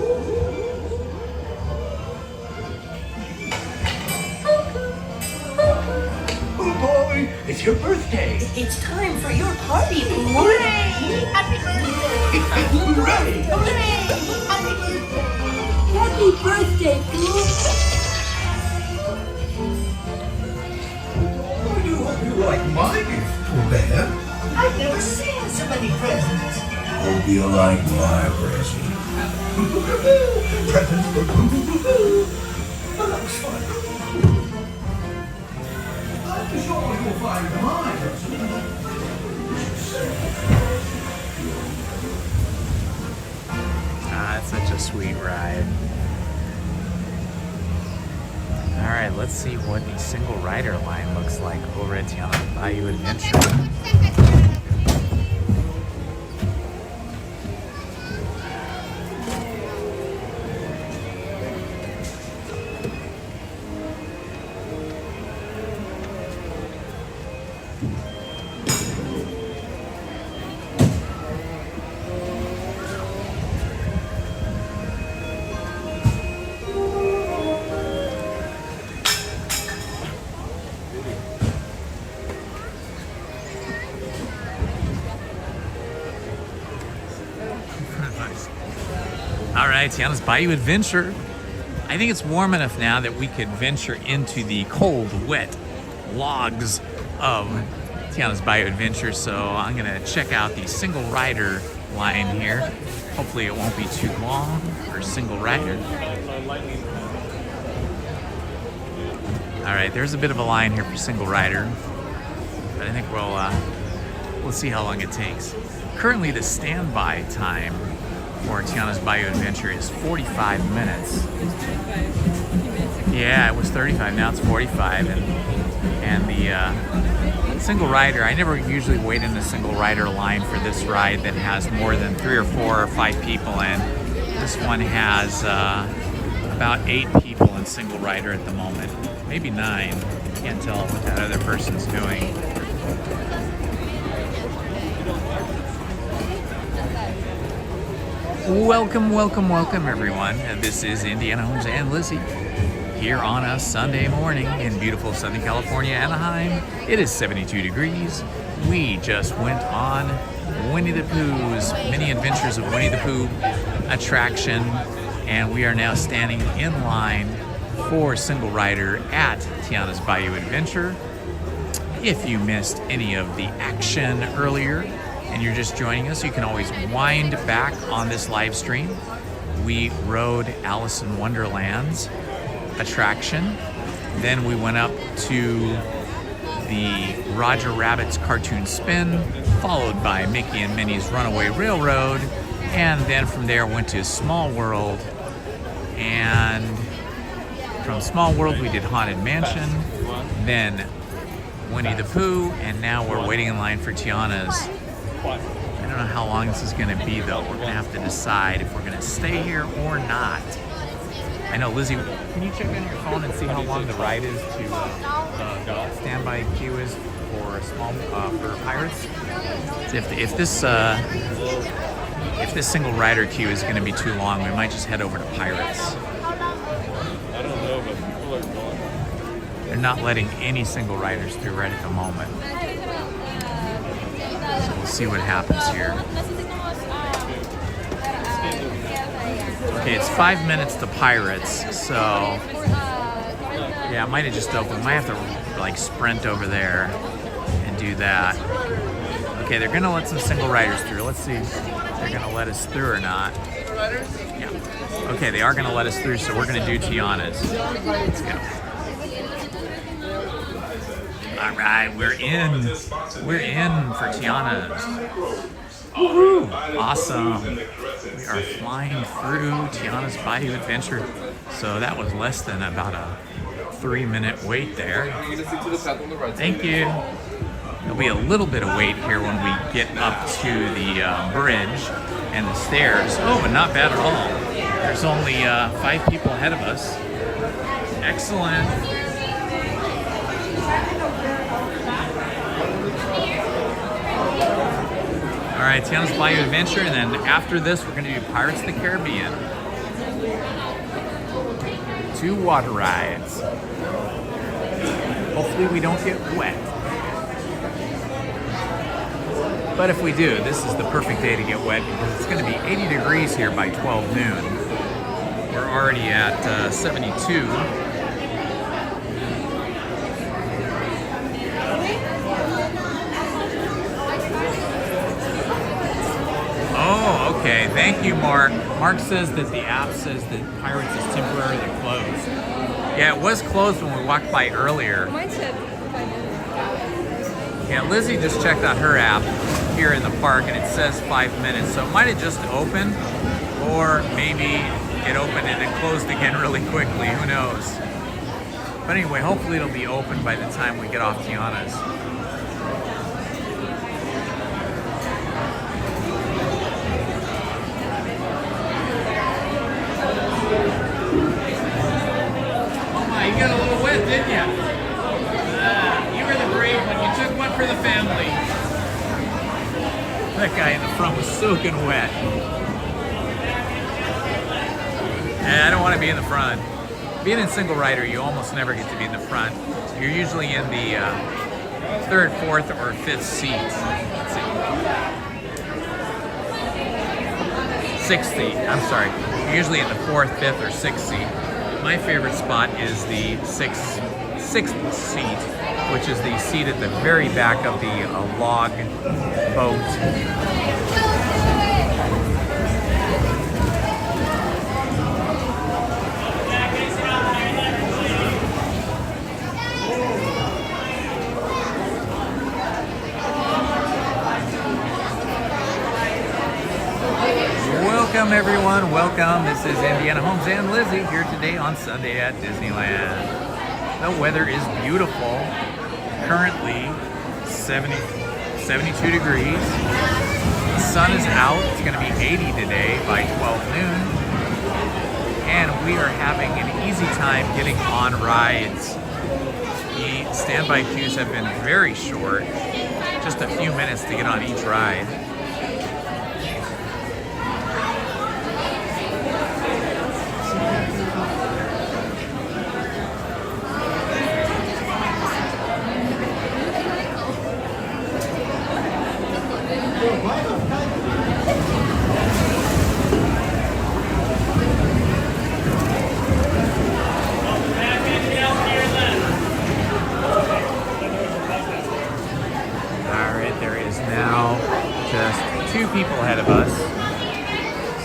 Oh boy, it's your birthday. It's time for your party, Pooh. Hooray! Happy birthday! Hooray! Hooray! Happy birthday! Happy birthday, Pooh. I do hope you like my gift, Pooh Bear. I've never seen so many presents. Hope you like my present. Presents for Pooh. Well, that was fun. I'm sure you'll find my present. Ah, it's such a sweet ride. All right, let's see what the single rider line looks like over at Tiana Bayou Adventureland. right, Tiana's Bayou Adventure. I think it's warm enough now that we could venture into the cold, wet logs of Tiana's Bayou Adventure. So I'm gonna check out the single rider line here. Hopefully it won't be too long for single rider. All right, there's a bit of a line here for single rider, but I think we'll see how long it takes. Currently, the standby time for Tiana's Bayou Adventure is 45 minutes. Yeah, it was 35. Now it's 45, and the single rider. I never usually wait in the single rider line for this ride that has more than 3 or 4 or 5 people in. This one has about 8 people in single rider at the moment. Maybe 9. Can't tell what that other person's doing. Welcome, welcome, welcome, everyone. This is Indiana Holmes and Lizzie here on a Sunday morning in beautiful Southern California, Anaheim. It is 72 degrees. We just went on Winnie the Pooh's Mini Adventures of Winnie the Pooh attraction, and we are now standing in line for single rider at Tiana's Bayou Adventure. If you missed any of the action earlier and you're just joining us, you can always wind back on this live stream. We rode Alice in Wonderland's attraction. Then we went up to the Roger Rabbit's Cartoon Spin, followed by Mickey and Minnie's Runaway Railroad, and then from there went to Small World, and from Small World we did Haunted Mansion, then Winnie the Pooh, and now we're waiting in line for Tiana's. I don't know how long this is going to be though. We're going to have to decide if we're going to stay here or not. I know, Lizzie, can you check on your phone and see how long the ride is to the standby queue is for for Pirates? If this single rider queue is going to be too long, we might just head over to Pirates. I don't know, but people are going. They're not letting any single riders through right at the moment. So we'll see what happens here. Okay, it's 5 minutes to Pirates, so yeah, I might have just opened. Might have to like sprint over there and do that. Okay, they're gonna let some single riders through. Let's see if they're gonna let us through or not. Yeah. Okay, they are gonna let us through, so we're gonna do Tiana's. Let's go. All right, we're in. We're in for Tiana's. Woohoo! Awesome. We are flying through Tiana's Bayou Adventure. So that was less than about a 3-minute wait there. Thank you. There'll be a little bit of wait here when we get up to the bridge and the stairs. Oh, but not bad at all. There's only 5 people ahead of us. Excellent. All right, Tiana's Bayou Adventure, and then after this, we're gonna do Pirates of the Caribbean. 2 water rides. Hopefully we don't get wet. But if we do, this is the perfect day to get wet because it's gonna be 80 degrees here by 12 noon. We're already at 72. Oh, okay. Thank you, Mark. Mark says that the app says that Pirates is temporarily closed. Yeah, it was closed when we walked by earlier. Mine said 5 minutes. Yeah, Lizzie just checked out her app here in the park and it says 5 minutes. So it might have just opened, or maybe it opened and it closed again really quickly. Who knows? But anyway, hopefully it'll be open by the time we get off Tiana's. You got a little wet, didn't you? You were the brave one. You took one for the family. That guy in the front was soaking wet. I don't want to be in the front. Being in single rider, you almost never get to be in the front. You're usually in the 3rd, 4th, or 5th seat. Let's see. 6th seat. I'm sorry. You're usually in the 4th, 5th, or 6th seat. My favorite spot is the sixth seat, which is the seat at the very back of the log boat. Welcome everyone, welcome. This is Indiana Holmes and Lizzie here today on Sunday at Disneyland. The weather is beautiful. Currently 72 degrees. The sun is out. It's going to be 80 today by 12 noon. And we are having an easy time getting on rides. The standby queues have been very short. Just a few minutes to get on each ride. People ahead of us,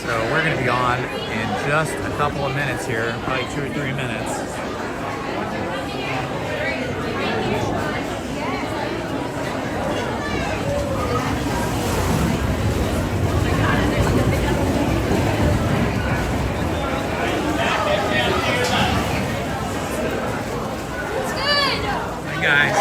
so we're going to be on in just a couple of minutes here, probably 2 or 3 minutes. Hi guys.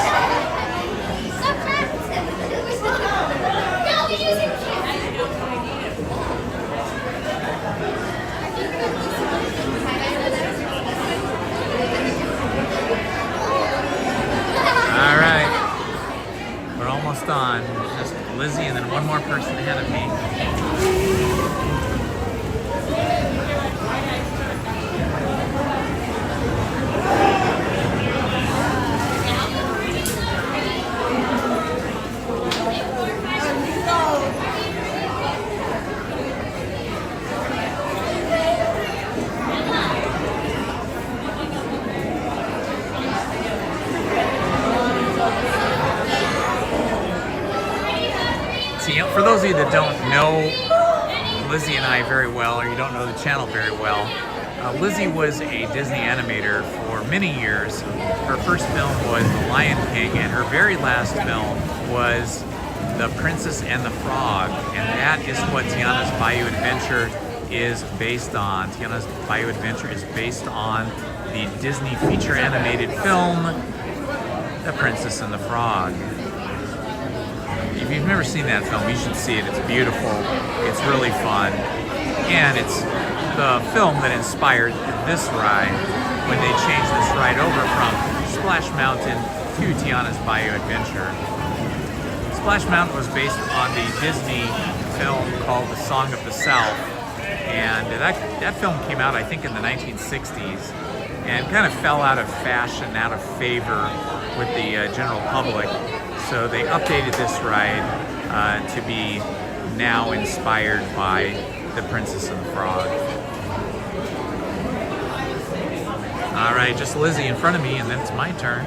On just Lizzie and then one more person ahead of me. For those of you that don't know Lizzie and I very well, or you don't know the channel very well, Lizzie was a Disney animator for many years. Her first film was The Lion King, and her very last film was The Princess and the Frog, and that is what Tiana's Bayou Adventure is based on. Tiana's Bayou Adventure is based on the Disney feature animated film, The Princess and the Frog. If you've never seen that film, you should see it. It's beautiful, it's really fun, and it's the film that inspired this ride when they changed this ride over from Splash Mountain to Tiana's Bayou Adventure. Splash Mountain was based on the Disney film called The Song of the South, and that film came out, I think, in the 1960s, and kind of fell out of fashion, out of favor with the general public. So they updated this ride to be now inspired by The Princess and the Frog. All right, just Lizzie in front of me, and then it's my turn.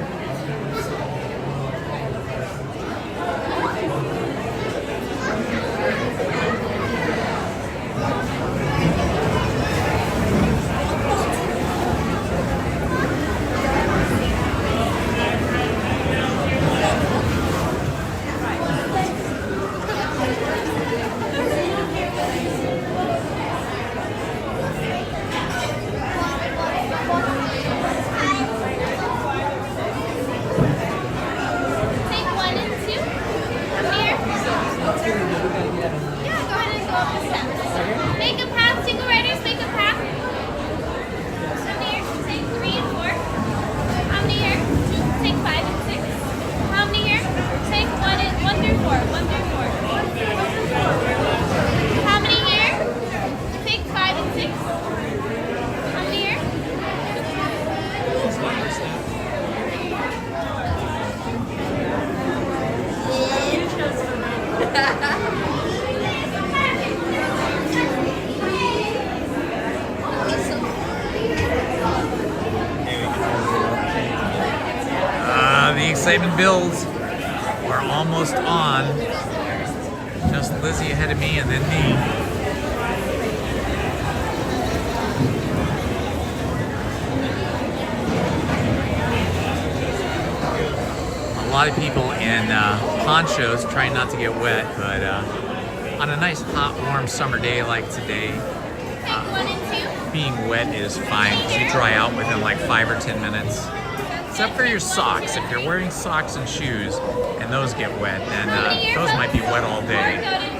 Saving Bills. We're almost on. Just Lizzie ahead of me and then me. A lot of people in ponchos trying not to get wet, but on a nice hot warm summer day like today, being wet is fine because you dry out within like 5 or 10 minutes. Except for your socks. If you're wearing socks and shoes and those get wet, then those might be wet all day.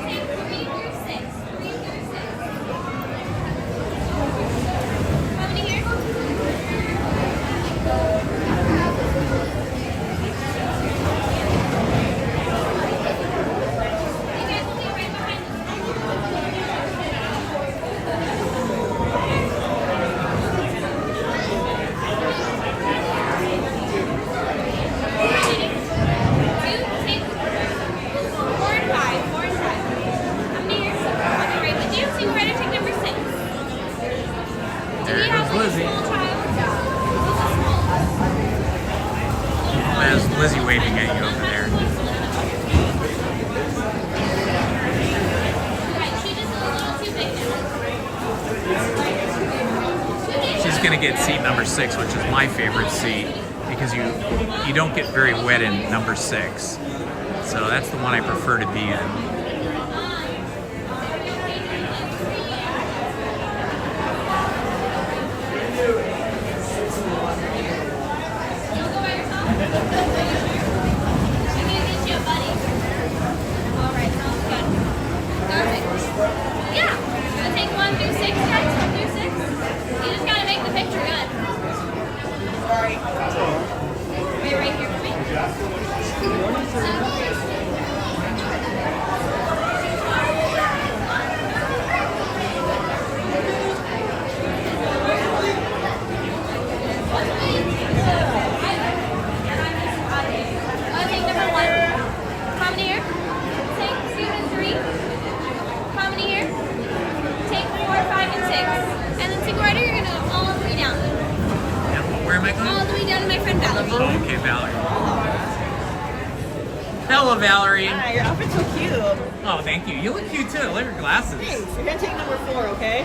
Lizzie waving at you over there. She's gonna get seat number 6, which is my favorite seat because you don't get very wet in number 6. So that's the one I prefer to be in. Okay, Valerie. Hello, Valerie. Hi, your outfit's so cute. Oh, thank you. You look cute too. I love your glasses. Thanks. You're gonna take number 4, okay?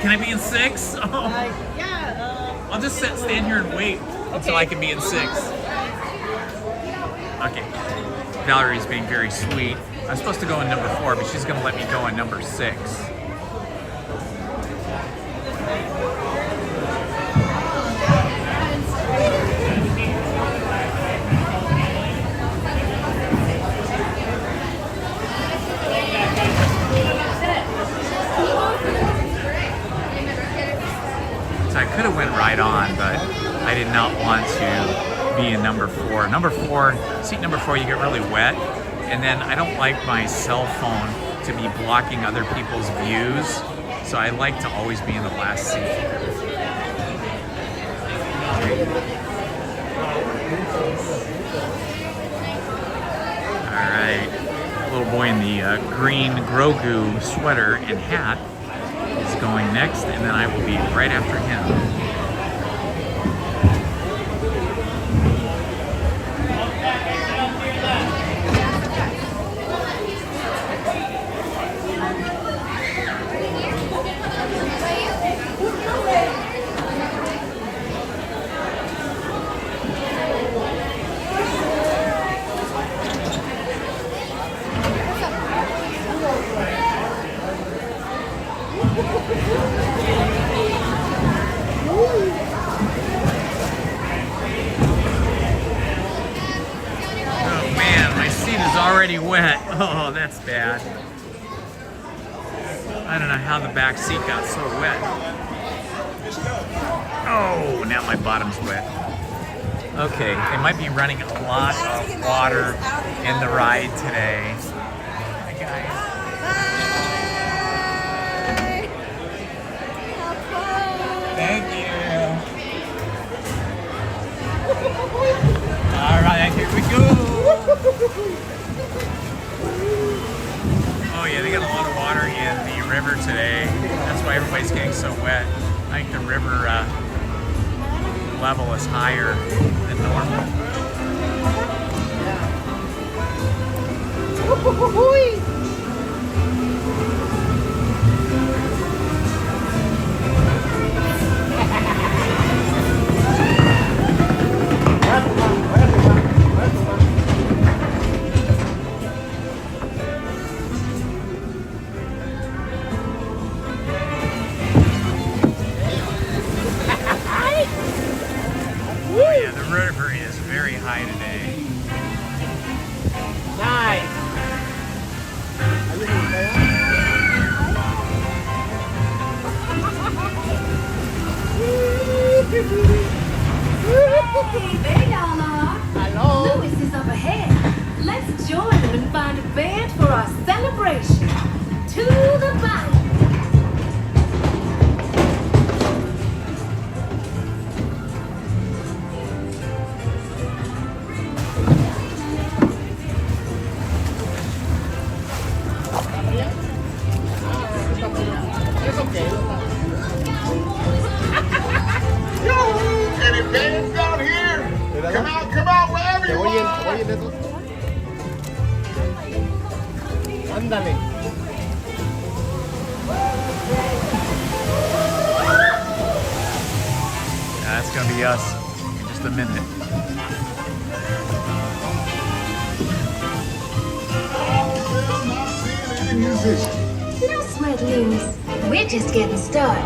Can I be in 6? Oh. Yeah. I'll just stand here and wait until I can be in 6. Okay. Valerie's being very sweet. I'm supposed to go in number 4, but she's gonna let me go in number 6. I could have went right on, but I did not want to be in number 4. Number 4, seat number 4, you get really wet, and then I don't like my cell phone to be blocking other people's views, so I like to always be in the last seat. All right, little boy in the green Grogu sweater and hat is going next, and then I will be right after him. Already wet. Oh, that's bad. I don't know how the back seat got so wet. Oh, now my bottom's wet. Okay, they might be running a lot of water in the ride today. Hi, guys. Thank you. All right, here we go. Oh yeah, they got a lot of water in the river today. That's why everybody's getting so wet. I think the river level is higher than normal. Oh yeah, the river is very high today. Nice. Hey, there y'all are. Hello. Louis is up ahead. Let's join him and find a band for our celebration. To the Bayou. It's okay. Any bands down here? Come out, wherever you are. Ándale. That's gonna be us in just a minute. I'm not seeing any musicians. No sweat, Louis. We're just getting started.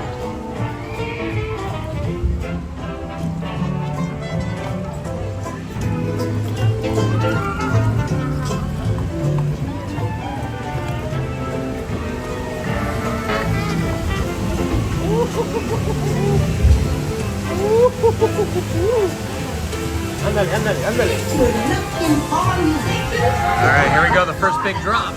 Ándale, ándale, ándale. All right, here we go, the first big drop.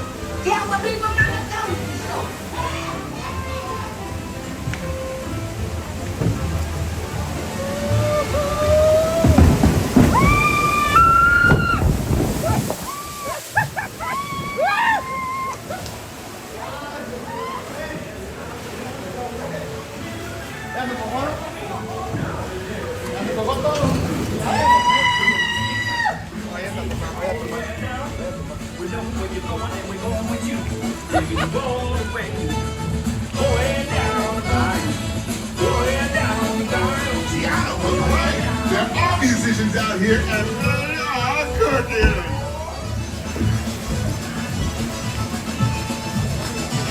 Tiana was right. There are musicians out here, and they are cooking.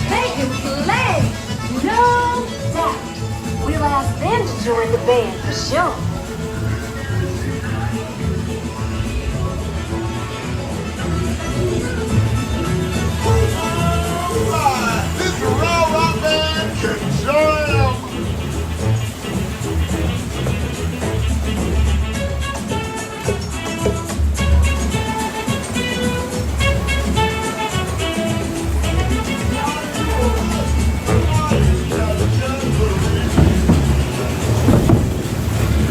They can play, no doubt. We'll ask them to join the band for sure. This Railroad Band can jam.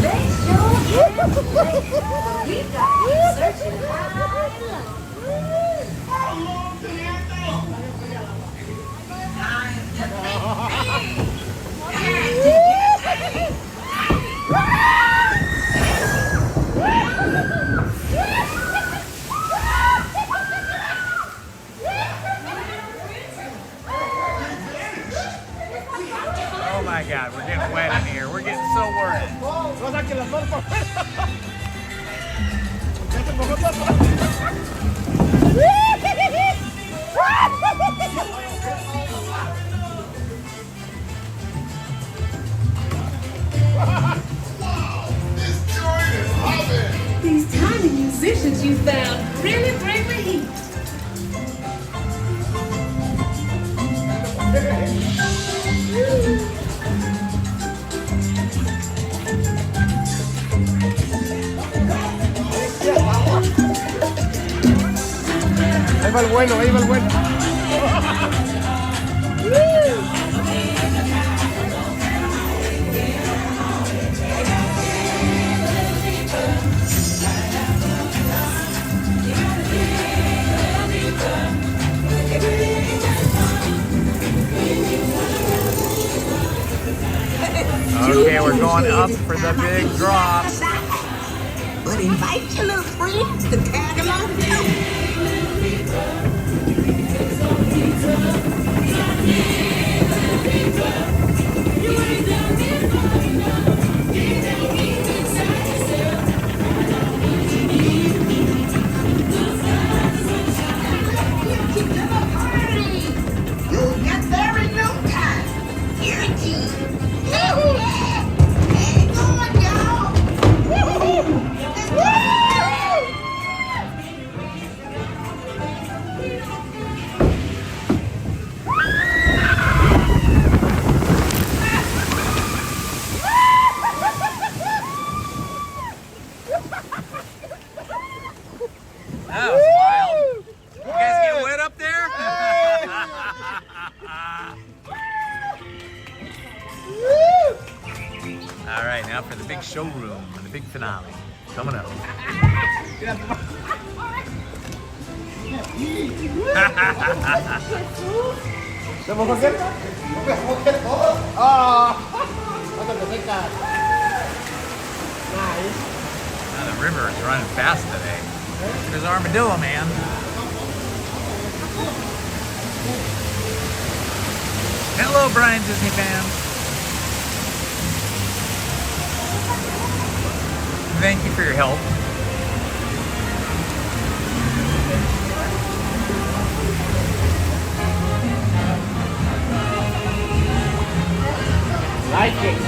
They sure can play. We've got you searching high and low. Oh my God, we're getting wet in here. We're getting so wet. These tiny musicians you found really bring the heat. Ahí va el bueno, ahí va el bueno. Okay, we're going up for the big drop. But invite your little friends to tag along too. That was wild. You guys get wet up there? All right, now for the big showroom and the big finale. Coming up. Now the river is running fast today. There's Armadillo Man. Hello, Brian Disney fans. Thank you for your help. Like it.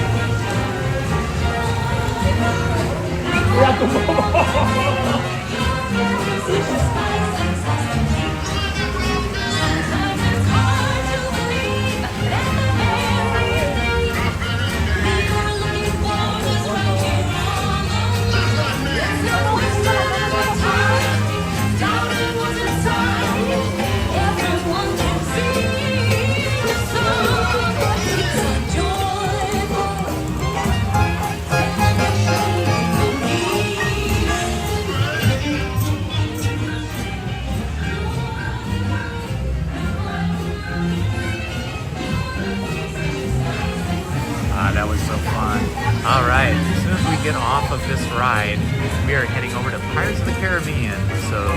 That was so fun. All right, as soon as we get off of this ride, we are heading over to Pirates of the Caribbean. So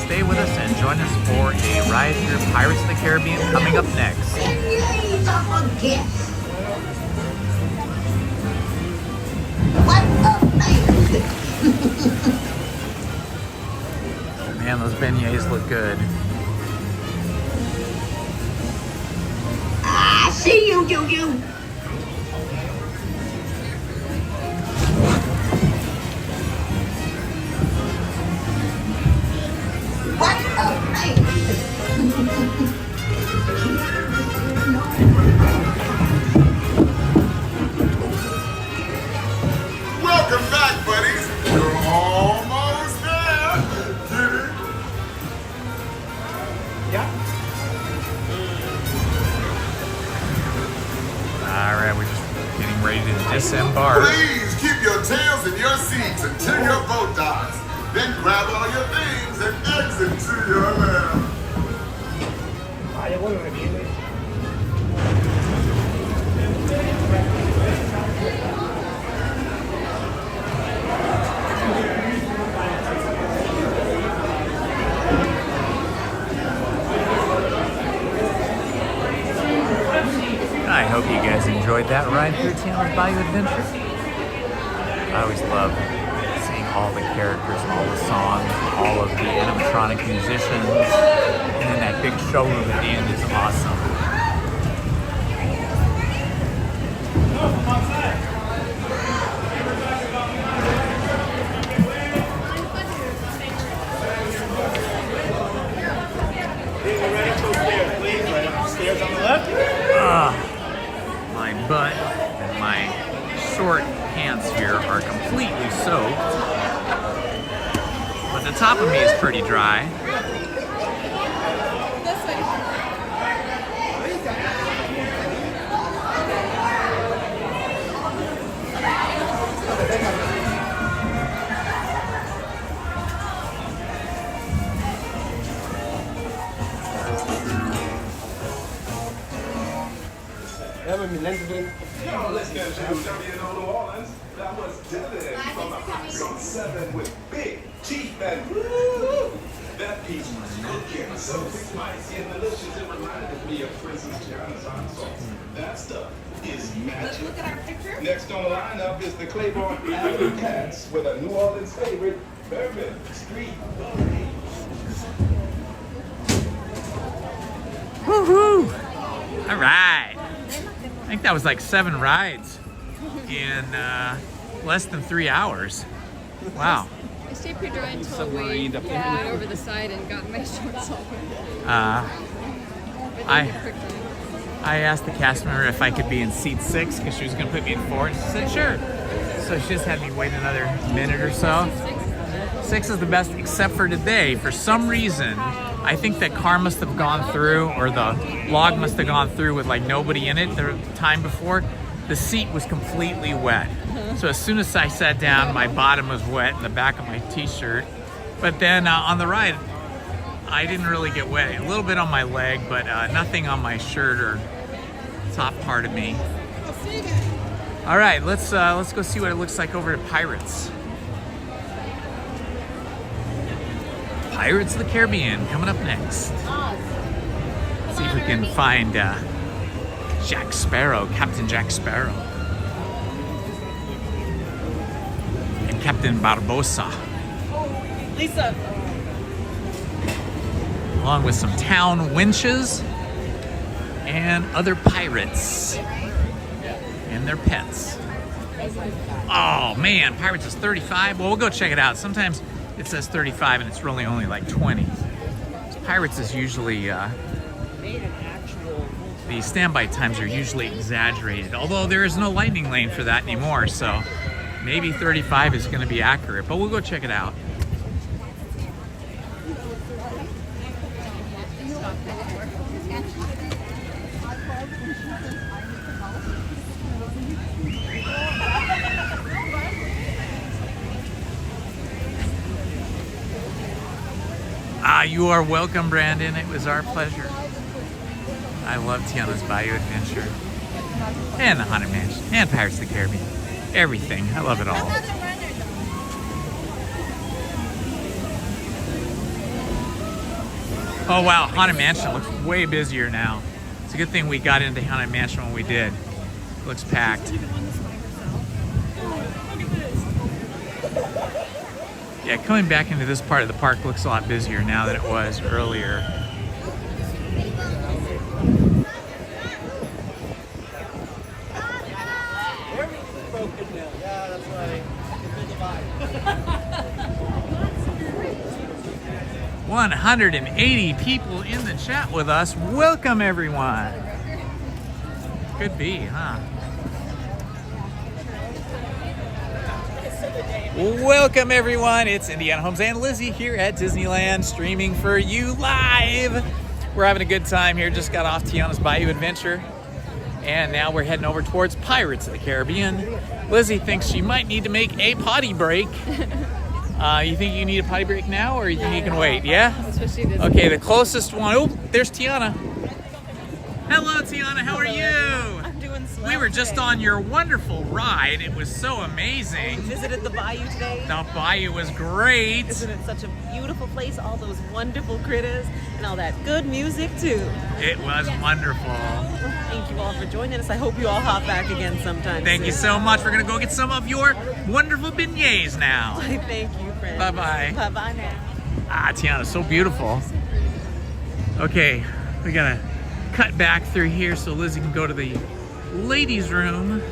stay with us and join us for a ride through Pirates of the Caribbean coming up next. Man, those beignets look good. I see you, Juju. What a night! Welcome back, buddies. You're almost there. Get it? Yeah. All right, we're just getting ready to disembark. Please keep your tails in your seats until your boat docks. Then grab all your things and exit to your left. Vaya, bueno, me viene. I hope you guys enjoyed that ride through Tiana's Bayou Adventure. I always love seeing all the characters, all the songs, all of the animatronic musicians, and then that big showroom at the end is awesome. Stairs on the left. My butt and my short pants here are completely soaked, but the top of me is pretty dry. Let's get you in New Orleans. That was Dylan from the Hot Zone 7 with big teeth and woo. That piece was cooking. So spicy and delicious. It reminded me of Princess Tiana's hot sauce. That stuff is magic. Look at our picture. Next on the lineup is the Claiborne Avenue Cats with a New Orleans favorite, Bourbon Street. Woohoo! All right. I think that was like 7 rides in less than 3 hours. Wow. I stayed pretty dry until we went over the side and got my shorts all I asked the cast member if I could be in seat 6 because she was going to put me in 4, and she said sure. So she just had me wait another minute or so. 6 is the best except for today. For some reason, I think that car must have gone through, or the log must have gone through with like nobody in it the time before. The seat was completely wet. So as soon as I sat down, my bottom was wet and the back of my t-shirt. But then on the ride, I didn't really get wet. A little bit on my leg, but nothing on my shirt or top part of me. All right, let's go see what it looks like over at Pirates. Pirates of the Caribbean coming up next. Let's see if we can find Jack Sparrow, Captain Jack Sparrow. And Captain Barbossa. Lisa. Along with some town winches and other pirates and their pets. Oh man, Pirates is 35. Well, we'll go check it out. Sometimes it says 35 and it's really only like 20. Pirates is usually, the standby times are usually exaggerated, although there is no lightning lane for that anymore, so maybe 35 is going to be accurate, but we'll go check it out. You are welcome, Brandon. It was our pleasure. I love Tiana's Bayou Adventure. And the Haunted Mansion. And Pirates of the Caribbean. Everything. I love it all. Oh wow, Haunted Mansion looks way busier now. It's a good thing we got into Haunted Mansion when we did. It looks packed. Yeah, coming back into this part of the park looks a lot busier now than it was earlier. Yeah, 180 people in the chat with us. Welcome, everyone. Could be, huh? Welcome everyone, it's Indiana Holmes and Lizzie here at Disneyland, streaming for you live. We're having a good time here, just got off Tiana's Bayou Adventure, and now we're heading over towards Pirates of the Caribbean. Lizzie thinks she might need to make a potty break. You think you need a potty break now, or you think you can wait? Yeah? Okay, the closest one, oh, there's Tiana. Hello Tiana, how are you? We were just on your wonderful ride. It was so amazing. We visited the Bayou today. The Bayou was great. Isn't it such a beautiful place? All those wonderful critters and all that good music too. It was wonderful. Thank you all for joining us. I hope you all hop back again sometime. Thank you so much. We're gonna go get some of your wonderful beignets now. Thank you, friend. Bye-bye. Bye-bye now. Ah, Tiana, so beautiful. Okay, we gotta cut back through here so Lizzie can go to the ladies' room.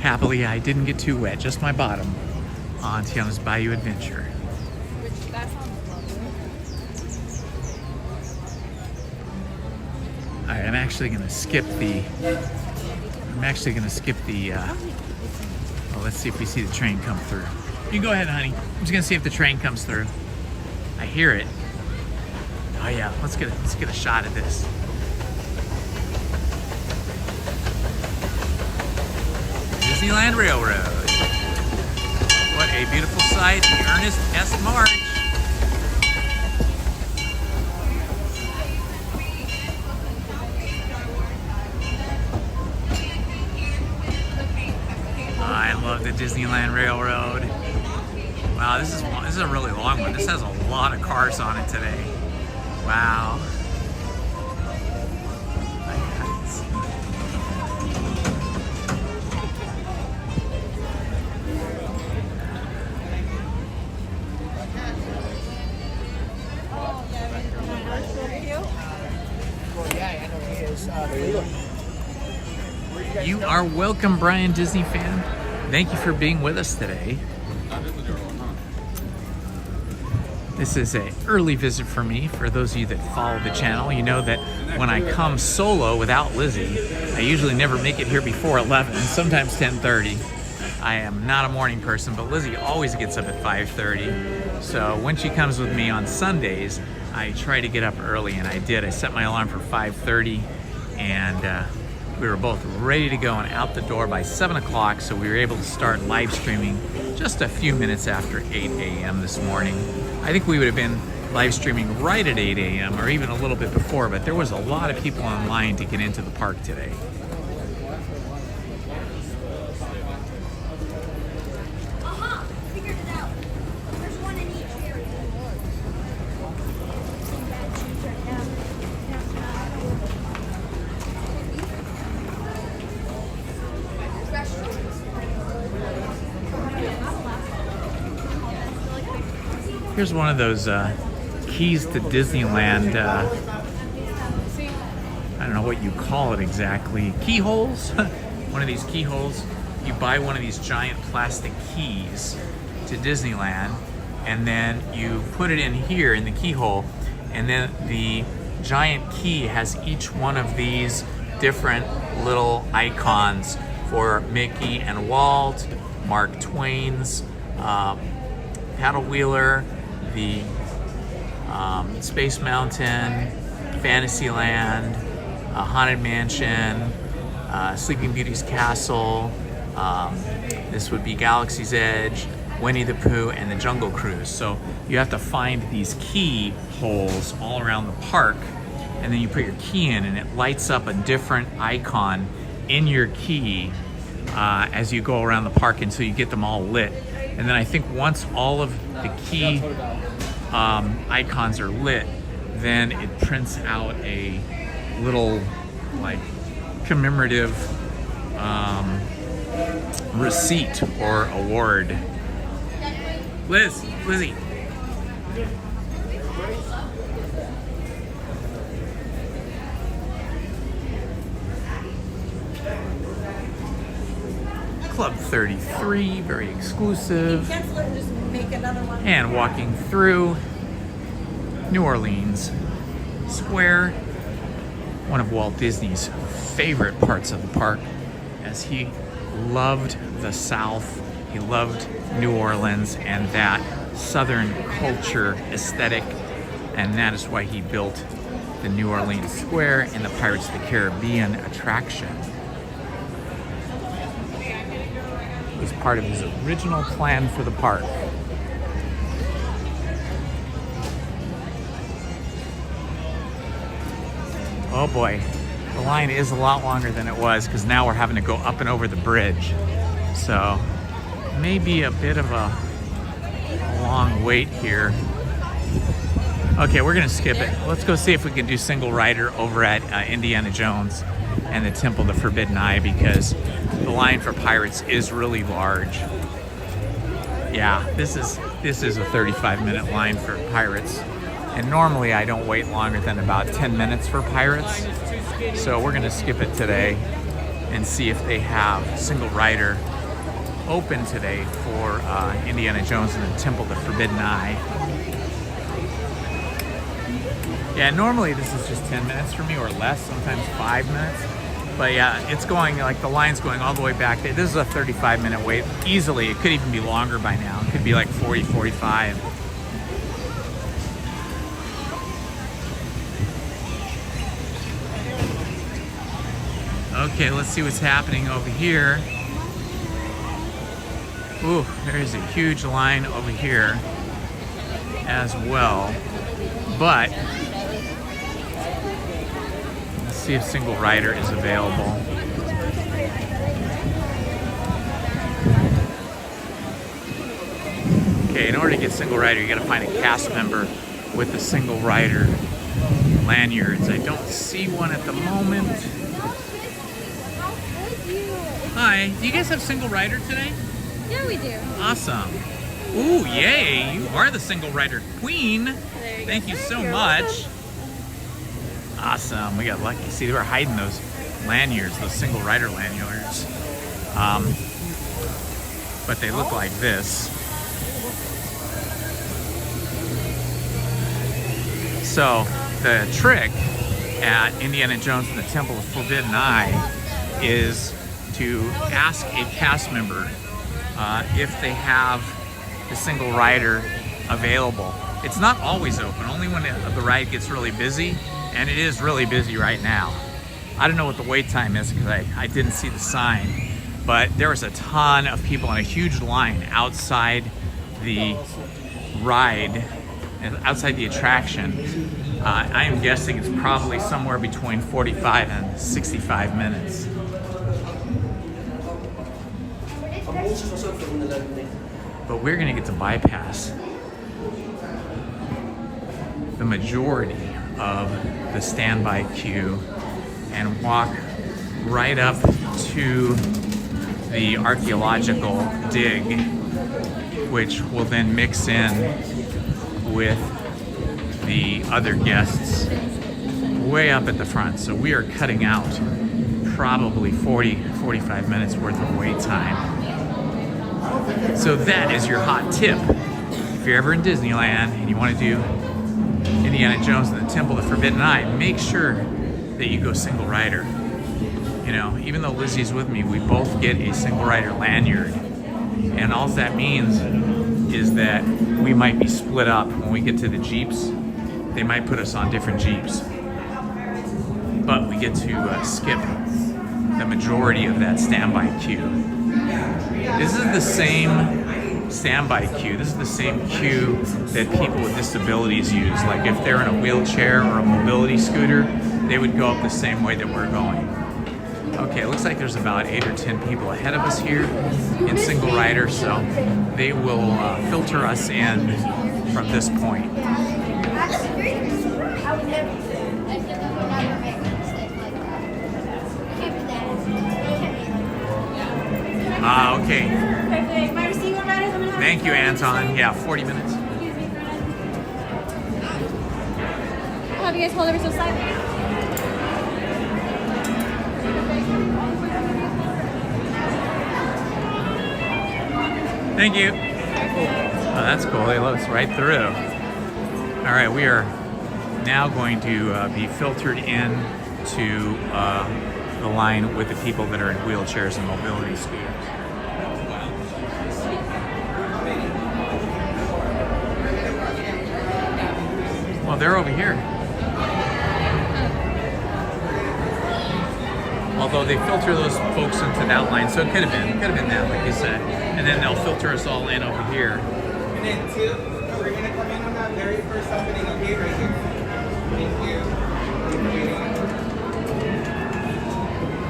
Happily, I didn't get too wet, just my bottom on Tiana's Bayou Adventure. All right, I'm actually gonna skip the well, let's see if we see the train come through. You go ahead, honey. I'm just gonna see if the train comes through. I hear it. Oh yeah, let's get a shot of this. Disneyland Railroad. What a beautiful sight. The Ernest S. March. I love the Disneyland Railroad. Wow, this is a really long one. This has a lot of cars on it today. Wow. You are welcome, Brian Disney fan. Thank you for being with us today. This is an early visit for me. For those of you that follow the channel, you know that when I come solo without Lizzie, I usually never make it here before 11, sometimes 10:30. I am not a morning person, but Lizzie always gets up at 5:30. So when she comes with me on Sundays, I try to get up early, and I did. I set my alarm for 5:30, and we were both ready to go and out the door by 7 o'clock, so we were able to start live streaming just a few minutes after 8 a.m. this morning. I think we would have been live streaming right at 8 a.m. or even a little bit before, but there was a lot of people online to get into the park today. Figured it out. There's one in each area. Here's one of those keys to Disneyland. I don't know what you call it exactly. Keyholes? One of these keyholes. You buy one of these giant plastic keys to Disneyland, and then you put it in here in the keyhole, and then the giant key has each one of these different little icons for Mickey and Walt, Mark Twain's paddle wheeler, the Space Mountain, Fantasyland, Haunted Mansion, Sleeping Beauty's Castle, this would be Galaxy's Edge, Winnie the Pooh, and the Jungle Cruise. So you have to find these key holes all around the park, and then you put your key in, and it lights up a different icon in your key as you go around the park until you get them all lit. And then I think once all of the key icons are lit, then it prints out a little like commemorative receipt or award. Lizzie. Club 33, very exclusive. And walking through New Orleans Square, one of Walt Disney's favorite parts of the park, as he loved the South, he loved New Orleans and that Southern culture aesthetic, and that is why he built the New Orleans Square and the Pirates of the Caribbean attraction. It was part of his original plan for the park. Oh boy, the line is a lot longer than it was because now we're having to go up and over the bridge. So maybe a bit of a long wait here. Okay, we're gonna skip it. Let's go see if we can do single rider over at Indiana Jones and the Temple of the Forbidden Eye, because the line for Pirates is really large. Yeah, this is a 35-minute line for Pirates. And normally I don't wait longer than about 10 minutes for Pirates. So we're gonna skip it today and see if they have single rider open today for Indiana Jones and the Temple of the Forbidden Eye. Yeah, normally this is just 10 minutes for me or less, sometimes 5 minutes. But yeah, it's going, like the line's going all the way back there. This is a 35-minute wait. Easily, it could even be longer by now. It could be like 40, 45. Okay, let's see what's happening over here. Ooh, there's a huge line over here as well. But let's see if single rider is available. Okay, in order to get single rider, you gotta find a cast member with the single rider lanyards. I don't see one at the moment. Hi, do you guys have single rider today? Yeah, we do. Awesome. Ooh, yay, you are the single rider queen. Thank you so much. Awesome, we got lucky. See, they were hiding those lanyards, those single rider lanyards. But they look like this. So the trick at Indiana Jones and the Temple of Forbidden Eye is to ask a cast member if they have the single rider available. It's not always open, only when the ride gets really busy, and it is really busy right now. I don't know what the wait time is because I didn't see the sign, but there was a ton of people in a huge line outside the ride, outside the attraction. I am guessing it's probably somewhere between 45 and 65 minutes. But we're gonna get to bypass the majority of the standby queue and walk right up to the archaeological dig, which will then mix in with the other guests way up at the front. So we are cutting out probably 45 minutes worth of wait time. So that is your hot tip. If you're ever in Disneyland and you want to do Indiana Jones and the Temple of the Forbidden Eye, make sure that you go single rider. You know, even though Lizzie's with me, we both get a single rider lanyard. And all that means is that we might be split up when we get to the Jeeps. They might put us on different Jeeps. But we get to skip the majority of that standby queue. This is the same standby queue. This is the same queue that people with disabilities use. Like if they're in a wheelchair or a mobility scooter, they would go up the same way that we're going. Okay, it looks like there's about 8 or 10 people ahead of us here in single rider, so they will filter us in from this point. Okay. Thank you, Anton. Yeah, 40 minutes. I'll have you guys hold ever so slightly. Thank you. Oh, that's cool. They let us right through. All right, we are now going to be filtered in to the line with the people that are in wheelchairs and mobility scooters. Well, they're over here. Although they filter those folks into that line, so it could have been that, like you said. And then they'll filter us all in over here. And then 2, we're gonna come in on that very first opening, okay, right here. Thank you.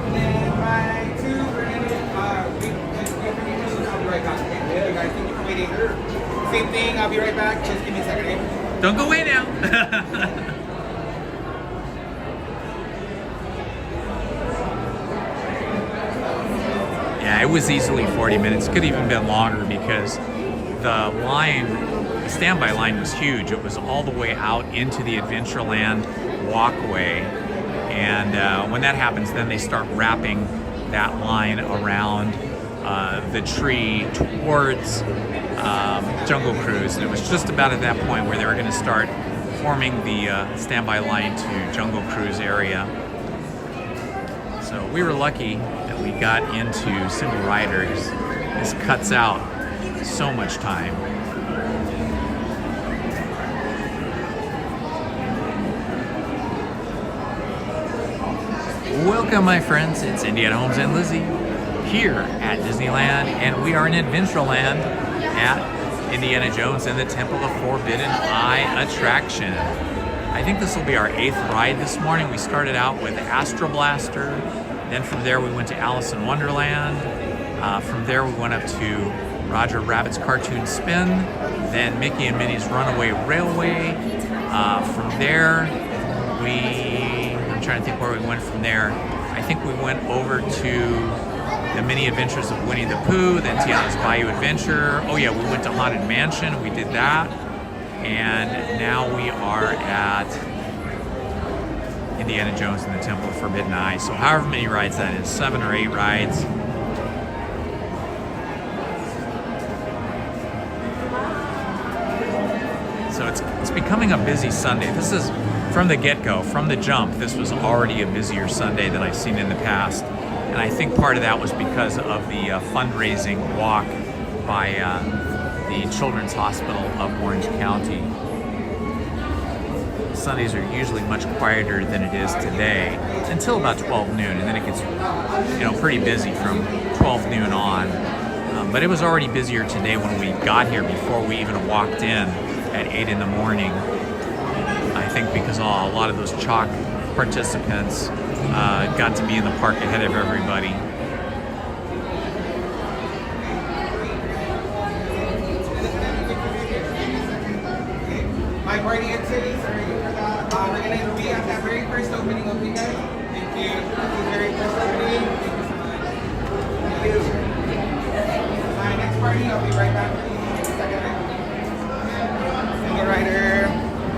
And then by 2, we're gonna I'll be right back. Okay, guys, thank you for waiting. Same thing, I'll be right back. Just give me a second, okay? Don't go away now. Yeah, it was easily 40 minutes. Could have even been longer because the standby line was huge. It was all the way out into the Adventureland walkway. And when that happens, then they start wrapping that line around the tree towards Jungle Cruise. And it was just about at that point where they were going to start forming the standby line to Jungle Cruise area. So we were lucky that we got into single riders. This cuts out so much time. Welcome, my friends. It's Indiana, Holmes, and Lizzie here at Disneyland, and we are in Adventureland at Indiana Jones and the Temple of Forbidden Eye attraction. I think this will be our 8th ride this morning. We started out with Astro Blaster, then from there we went to Alice in Wonderland. From there we went up to Roger Rabbit's Cartoon Spin, then Mickey and Minnie's Runaway Railway. From there I'm trying to think where we went from there. I think we went over to the Mini Adventures of Winnie the Pooh, then Tiana's Bayou Adventure. Oh yeah, we went to Haunted Mansion, we did that. And now we are at Indiana Jones and the Temple of Forbidden Eye. So however many rides that is, 7 or 8 rides. So it's becoming a busy Sunday. This is from the get-go, from the jump. This was already a busier Sunday than I've seen in the past. And I think part of that was because of the fundraising walk by the Children's Hospital of Orange County. Sundays are usually much quieter than it is today until about 12 noon, and then it gets, pretty busy from 12 noon on. But it was already busier today when we got here before we even walked in at 8 in the morning. I think because a lot of those chalk participants got to be in the park ahead of everybody. My party activities are ready for that. We're going to be at that very first opening, okay guys? Thank you. This is the very first opening. Thank you so much. Thank you. My next party, I'll be right back for you in a second. Single rider.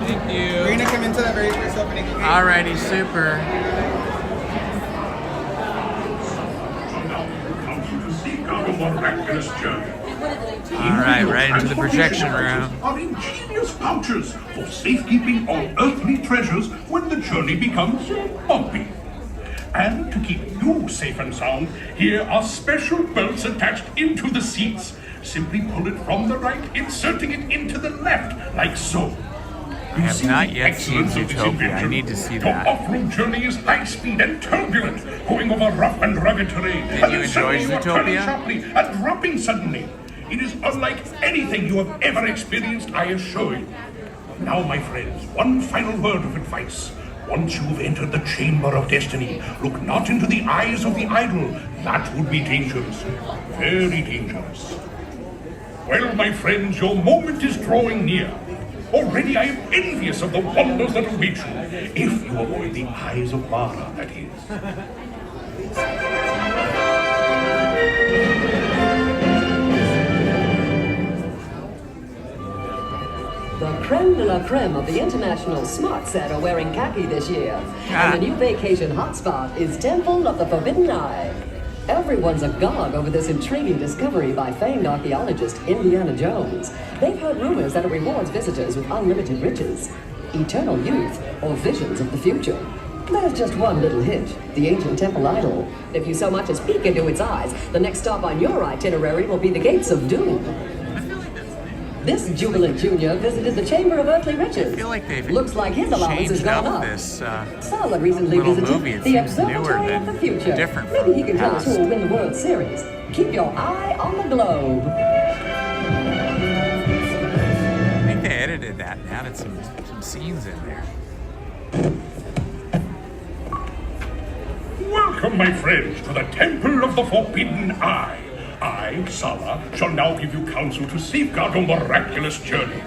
Thank you. We're going to come into the very first opening, okay? Alrighty, super. Miraculous journey. Alright, right into the projection room. Are ingenious vouchers for safekeeping all earthly treasures when the journey becomes bumpy. And to keep you safe and sound, here are special belts attached into the seats. Simply pull it from the right, inserting it into the left, like so. I have not yet seen Zootopia. I need to see that. Your off-road journey is high-speed and turbulent, going over rough and rugged terrain. Did you enjoy You are turning Zootopia? sharply and dropping suddenly. It is unlike anything you have ever experienced, I assure you. Now, my friends, one final word of advice. Once you've entered the chamber of destiny, look not into the eyes of the idol. That would be dangerous. Very dangerous. Well, my friends, your moment is drawing near. Already I am envious of the wonders that await you, if you avoid the eyes of Mara, that is. The creme de la creme of the international smart set are wearing khaki this year. And the new vacation hotspot is Temple of the Forbidden Eye. Everyone's agog over this intriguing discovery by famed archaeologist Indiana Jones. They've heard rumors that it rewards visitors with unlimited riches, eternal youth, or visions of the future. There's just one little hitch, the ancient temple idol. If you so much as peek into its eyes, the next stop on your itinerary will be the Gates of Doom. This jubilant junior visited the Chamber of Earthly Riches. I feel like they've Looks like his allowance has changed gone up up. this Sala recently little visited movie. It the seems newer Observatory of than the Future. different Maybe from he can the tell us who past. will win the World Series. Keep your eye on the globe. I think they edited that and added some scenes in there. Welcome, my friends, to the Temple of the Forbidden Eye. I, Sala, shall now give you counsel to safeguard your miraculous journey.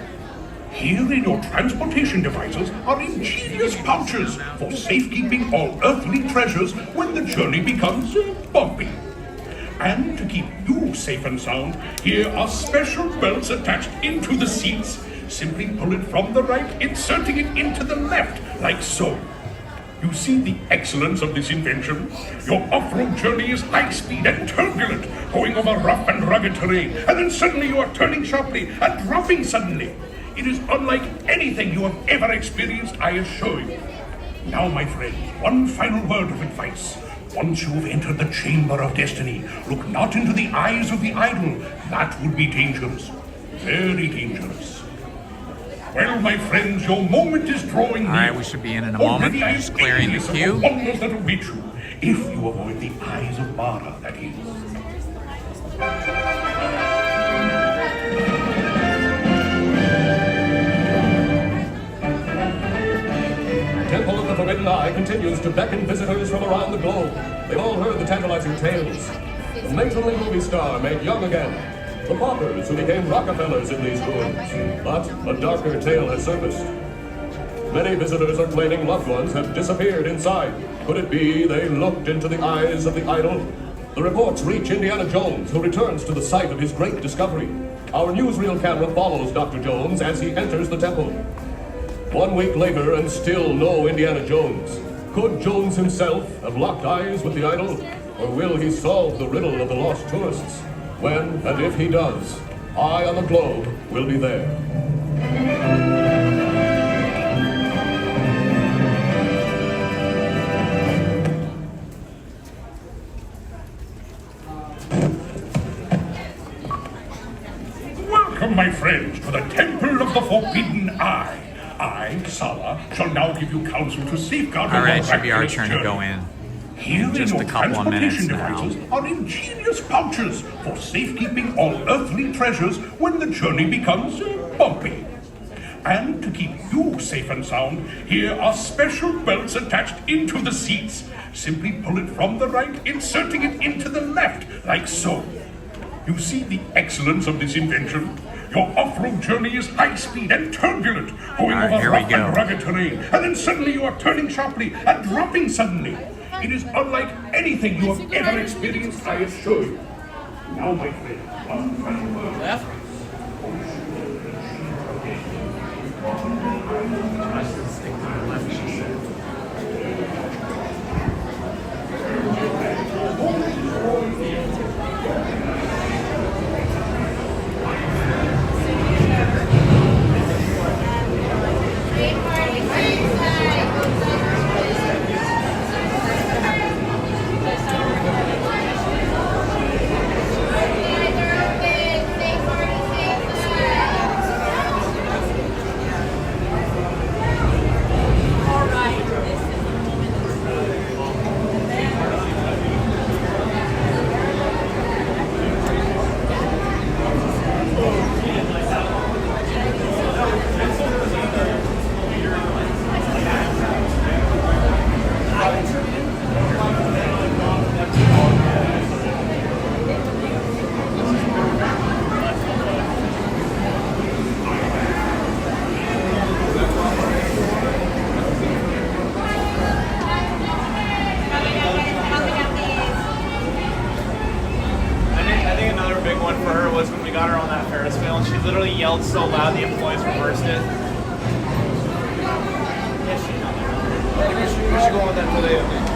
Here in your transportation devices are ingenious pouches for safekeeping all earthly treasures when the journey becomes bumpy. And to keep you safe and sound, here are special belts attached into the seats. Simply pull it from the right, inserting it into the left, like so. You see the excellence of this invention? Your off-road journey is high-speed and turbulent, going over rough and rugged terrain, and then suddenly you are turning sharply and dropping suddenly. It is unlike anything you have ever experienced, I assure you. Now, my friends, one final word of advice. Once you've entered the Chamber of Destiny, look not into the eyes of the idol. That would be dangerous. Very dangerous. Well, my friends, your moment is drawing near. All right, we should be in a moment. Already I am Just clearing the envious of queue. wonders that await you, if you avoid the eyes of Mara, that is. Temple of the Forbidden Eye continues to beckon visitors from around the globe. They've all heard the tantalizing tales. The matronly movie star made young again. The paupers who became Rockefellers in these ruins. But a darker tale has surfaced. Many visitors are claiming loved ones have disappeared inside. Could it be they looked into the eyes of the idol? The reports reach Indiana Jones, who returns to the site of his great discovery. Our newsreel camera follows Dr. Jones as he enters the temple. 1 week later, and still no Indiana Jones. Could Jones himself have locked eyes with the idol? Or will he solve the riddle of the lost tourists? When and if he does, Eye on the Globe will be there. Sala shall now give you counsel to safeguard the All right, should be our miraculous turn to journey. go in. Here in Just your a couple of minutes transportation now. devices are ingenious pouches for safekeeping all earthly treasures when the journey becomes bumpy. And to keep you safe and sound, here are special belts attached into the seats. Simply pull it from the right, inserting it into the left, like so. You see the excellence of this invention? Your off-road journey is high-speed and turbulent, going All right, over here we rough go. and rugged terrain, and then suddenly you are turning sharply and dropping suddenly. It is unlike anything you have ever experienced, I assure you. Now, my friend, one final word. Left. I think another big one for her was when we got her on that Ferris wheel and she literally yelled so loud the employees reversed it. We should go on that today.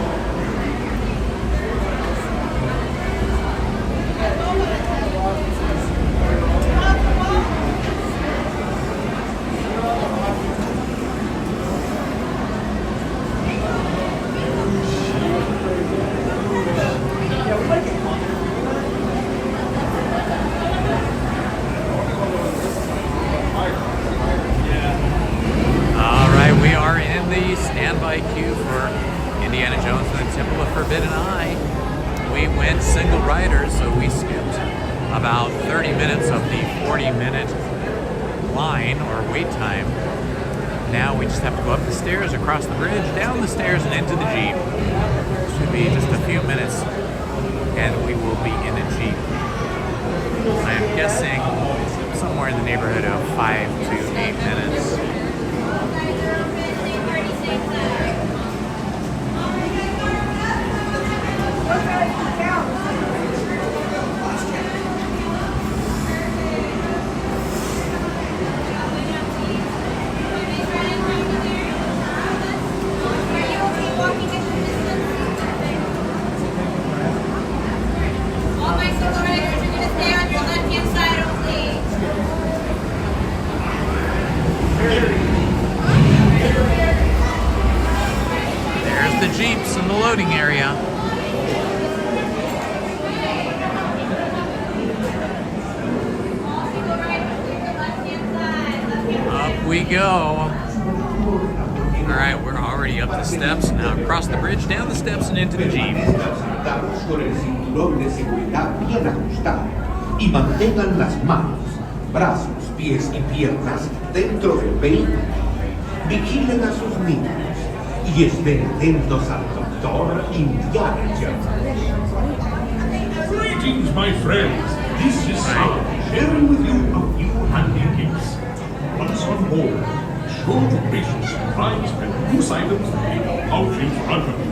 All right, we are in the standby queue for Indiana Jones and the Temple of Forbidden Eye. We went single rider, so we skipped about 30 minutes of the 40-minute line or wait time. Now we just have to go up the stairs, across the bridge, down the stairs, and into the Jeep. Should be just a few minutes, and we will be in a Jeep. I'm guessing somewhere in the neighborhood of 5 to 8 minutes. There's the Jeeps in the loading area. Up we go. All right, we're already up the steps. Now across the bridge, down the steps, and into the Jeep. Con el cinturón de seguridad bien ajustado y mantengan las manos, brazos, pies y piernas dentro del vehículo. Vigilen a sus niños y estén atentos al doctor Indiana Jones. Greetings, my friends. This is Sal, sharing with you a few handy tips. Once on board, be sure to place your supplies and loose items in the pouch in front of you.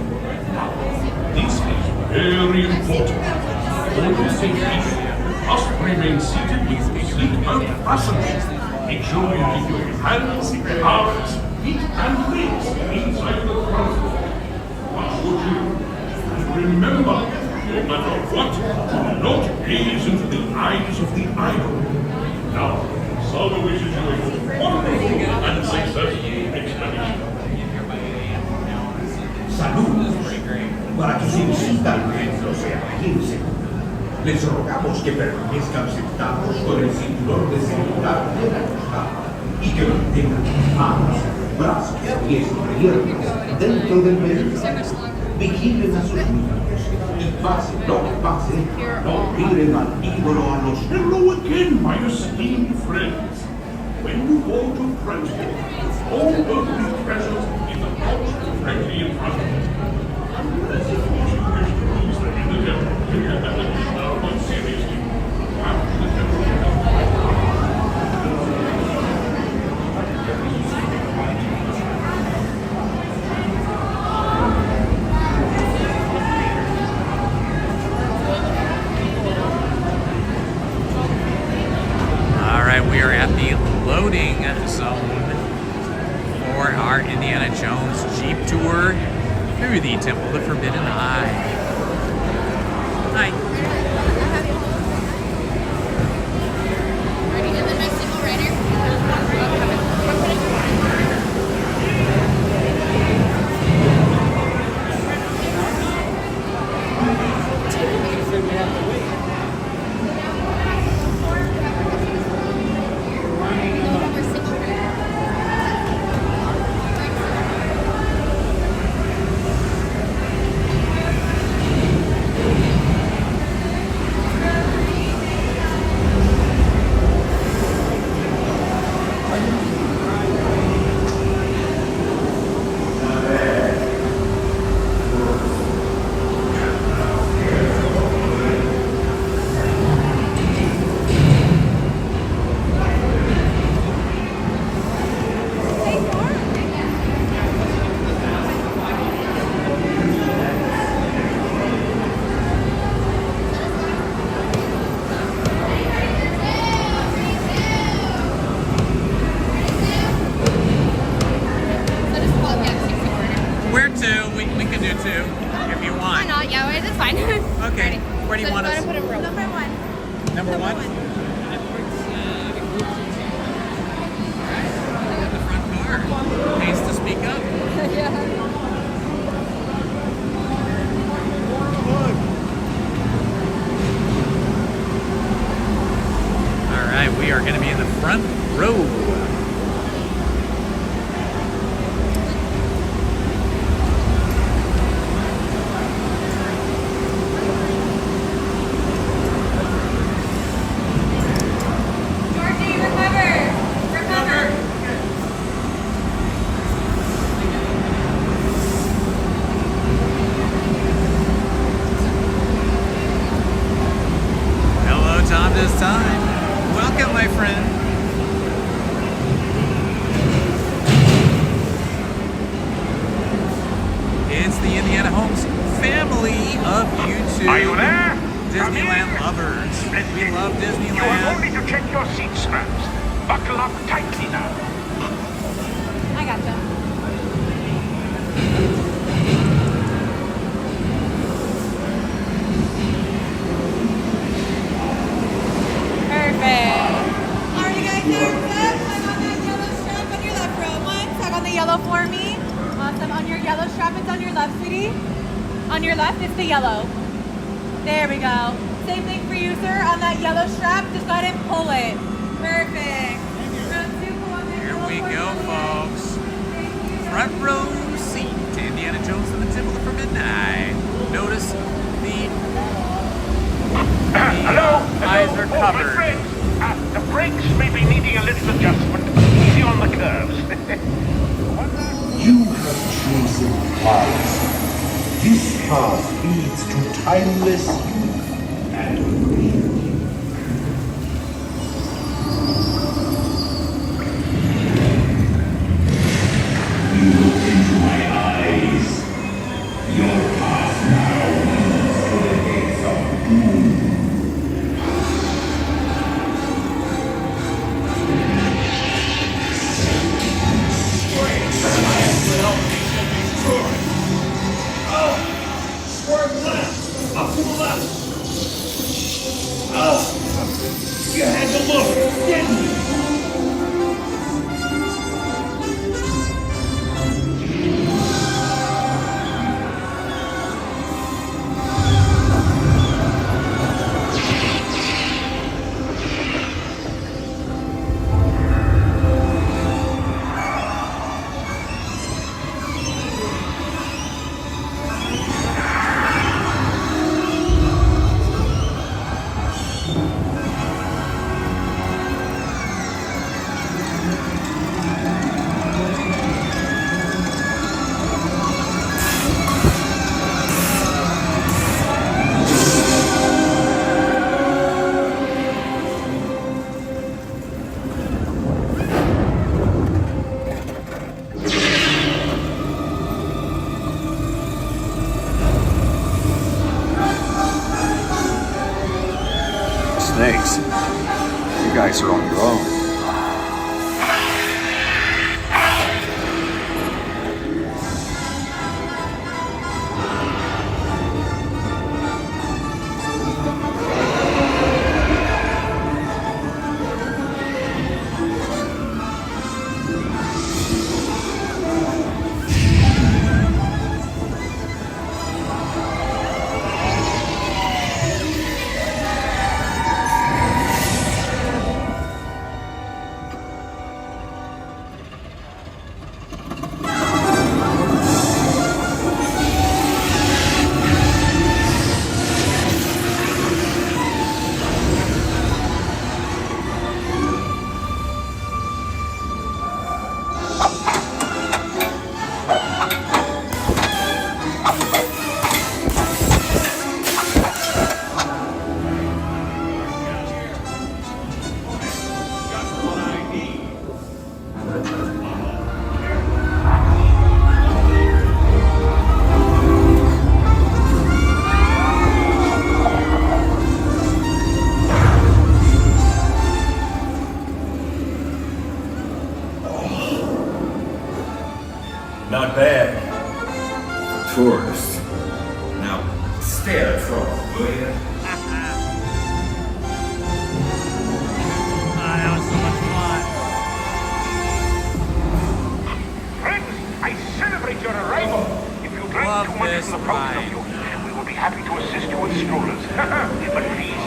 This is very important. For your safety, you must remain seated with your seatbelt fastened. Make sure you keep your hands, arms, feet, and legs inside the console. Watch your children. And remember, no matter what, do not gaze into the eyes of the idol. Now, Salva wishes you a wonderful and successful expedition. Salud. Para que su visita al templo sea bien segura, les rogamos que permanezcan sentados con el cinturón de seguridad bien ajustado y que mantengan las manos, brazos, pies y piernas dentro del vehículo. Vigilen a sus niños y pase lo que pase, no tiren al ídolo a los... Hello again, my esteemed friends. When you go to Friendship, all earthly treasures in the pouch directly in front of you. Unless, of course, you wish to lose them in the devil. Now, but seriously, after the devil... We are at the loading zone for our Indiana Jones Jeep tour through the Temple of the Forbidden Eye. Hi. We are going to be in the front row. Are you there? Disneyland lovers. We love Disneyland. You have only to check your seat straps. Buckle up tightly now. I gotcha. Perfect. Are you guys there? Good. Tug on that yellow strap on your left row. One. Tug on the yellow for me. Awesome. On your yellow strap, it's on your left, sweetie. On your left, it's the yellow. There we go. Same thing for you, sir. On that yellow strap, just go ahead and pull it. Perfect. Here we go, folks. Front row seat to Indiana Jones and the Temple of the Forbidden Eye. Notice the eyes are covered. My friends, the brakes may be needing a little adjustment. Easy on the curves. You have chosen paths. This path leads to timeless youth and freedom. You look into my eyes. Your path now leads to the gates of doom. Swerve left! Up to the left! answer on your own. Not bad. Tourist. Now, stay out of trouble, will you? That was so much fun. Friends, I celebrate your arrival. If you drink too much from the fountain of youth, we will be happy to assist you with strollers. But please,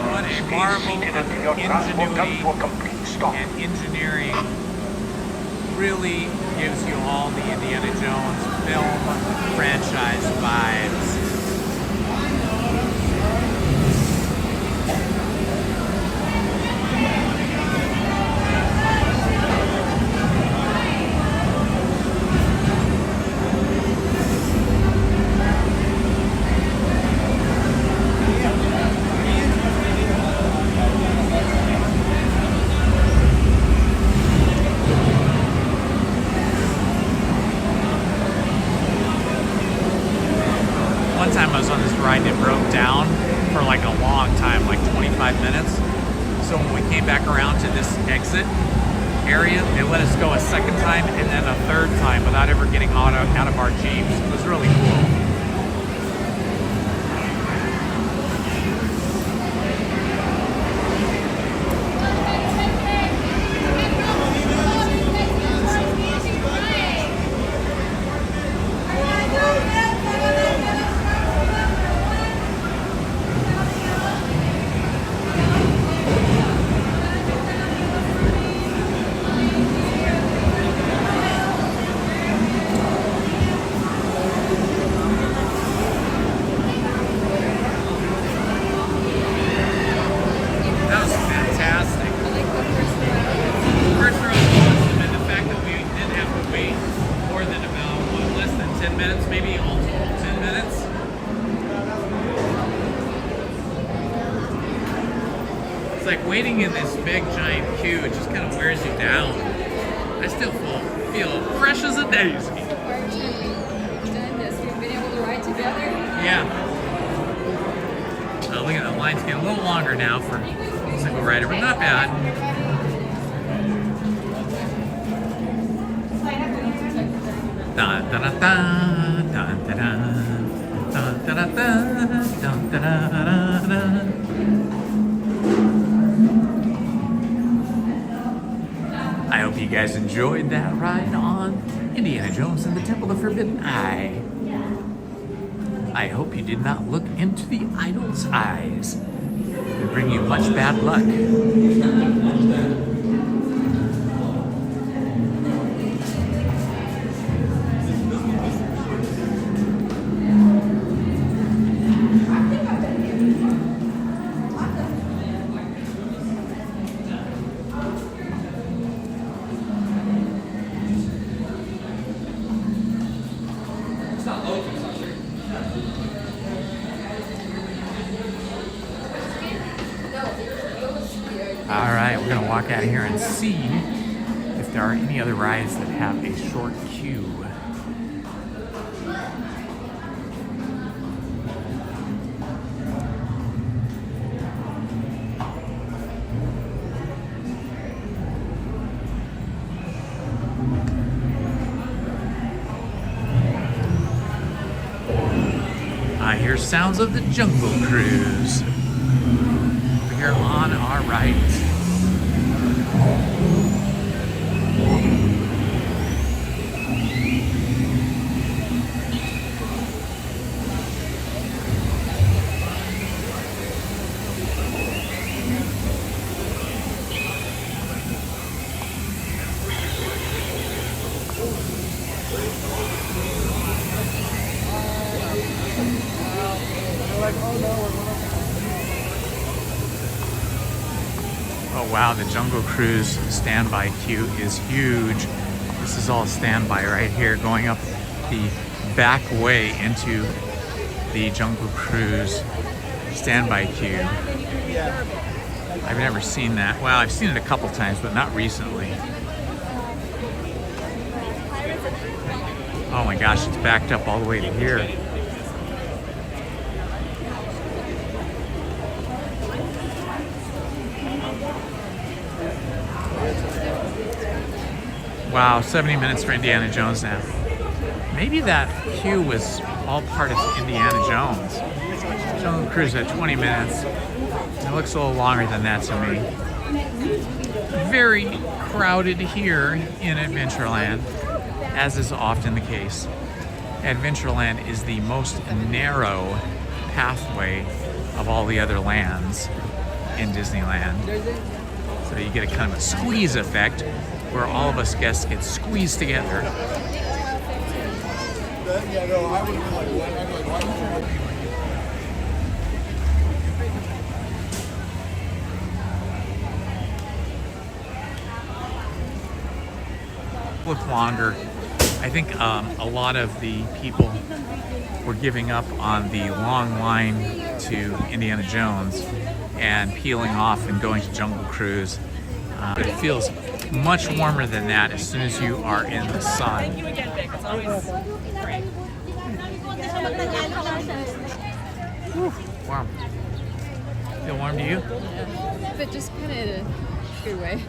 stay seated until your transport comes to a complete stop. And engineering really gives you all the Indiana Jones film franchise vibes. One time I was on this ride, it broke down for like a long time, like 25 minutes. So when we came back around to this exit area, they let us go a second time and then a third time without ever getting out of our Jeeps. It was really cool. Waiting in this big giant queue, it just kind of wears you down. I still feel fresh as a daisy. We've been able to ride together. Yeah. Look at the line's getting a little longer now for a single rider, but not bad. Da da da da da da da da da da da da. I hope you guys enjoyed that ride on Indiana Jones and the Temple of Forbidden Eye. I hope you did not look into the idol's eyes. It would bring you much bad luck. Alright, we're going to walk out of here and see if there are any other rides that have a short queue. I hear sounds of the Jungle Cruise. Over here on our right. Oh wow, the Jungle Cruise standby queue is huge. This is all standby right here, going up the back way into the Jungle Cruise standby queue. I've never seen that. Well, I've seen it a couple times, but not recently. Oh my gosh, it's backed up all the way to here. Wow, 70 minutes for Indiana Jones now. Maybe that queue was all part of Indiana Jones. Jungle Cruise at 20 minutes. It looks a little longer than that to me. Very crowded here in Adventureland, as is often the case. Adventureland is the most narrow pathway of all the other lands in Disneyland. So you get a kind of a squeeze effect where all of us guests get squeezed together. Look longer. I think a lot of the people were giving up on the long line to Indiana Jones and peeling off and going to Jungle Cruise. But it feels much warmer than that as soon as you are in the sun. Whew, wow. Feel warm to you? Yeah, but just kind of in a good way.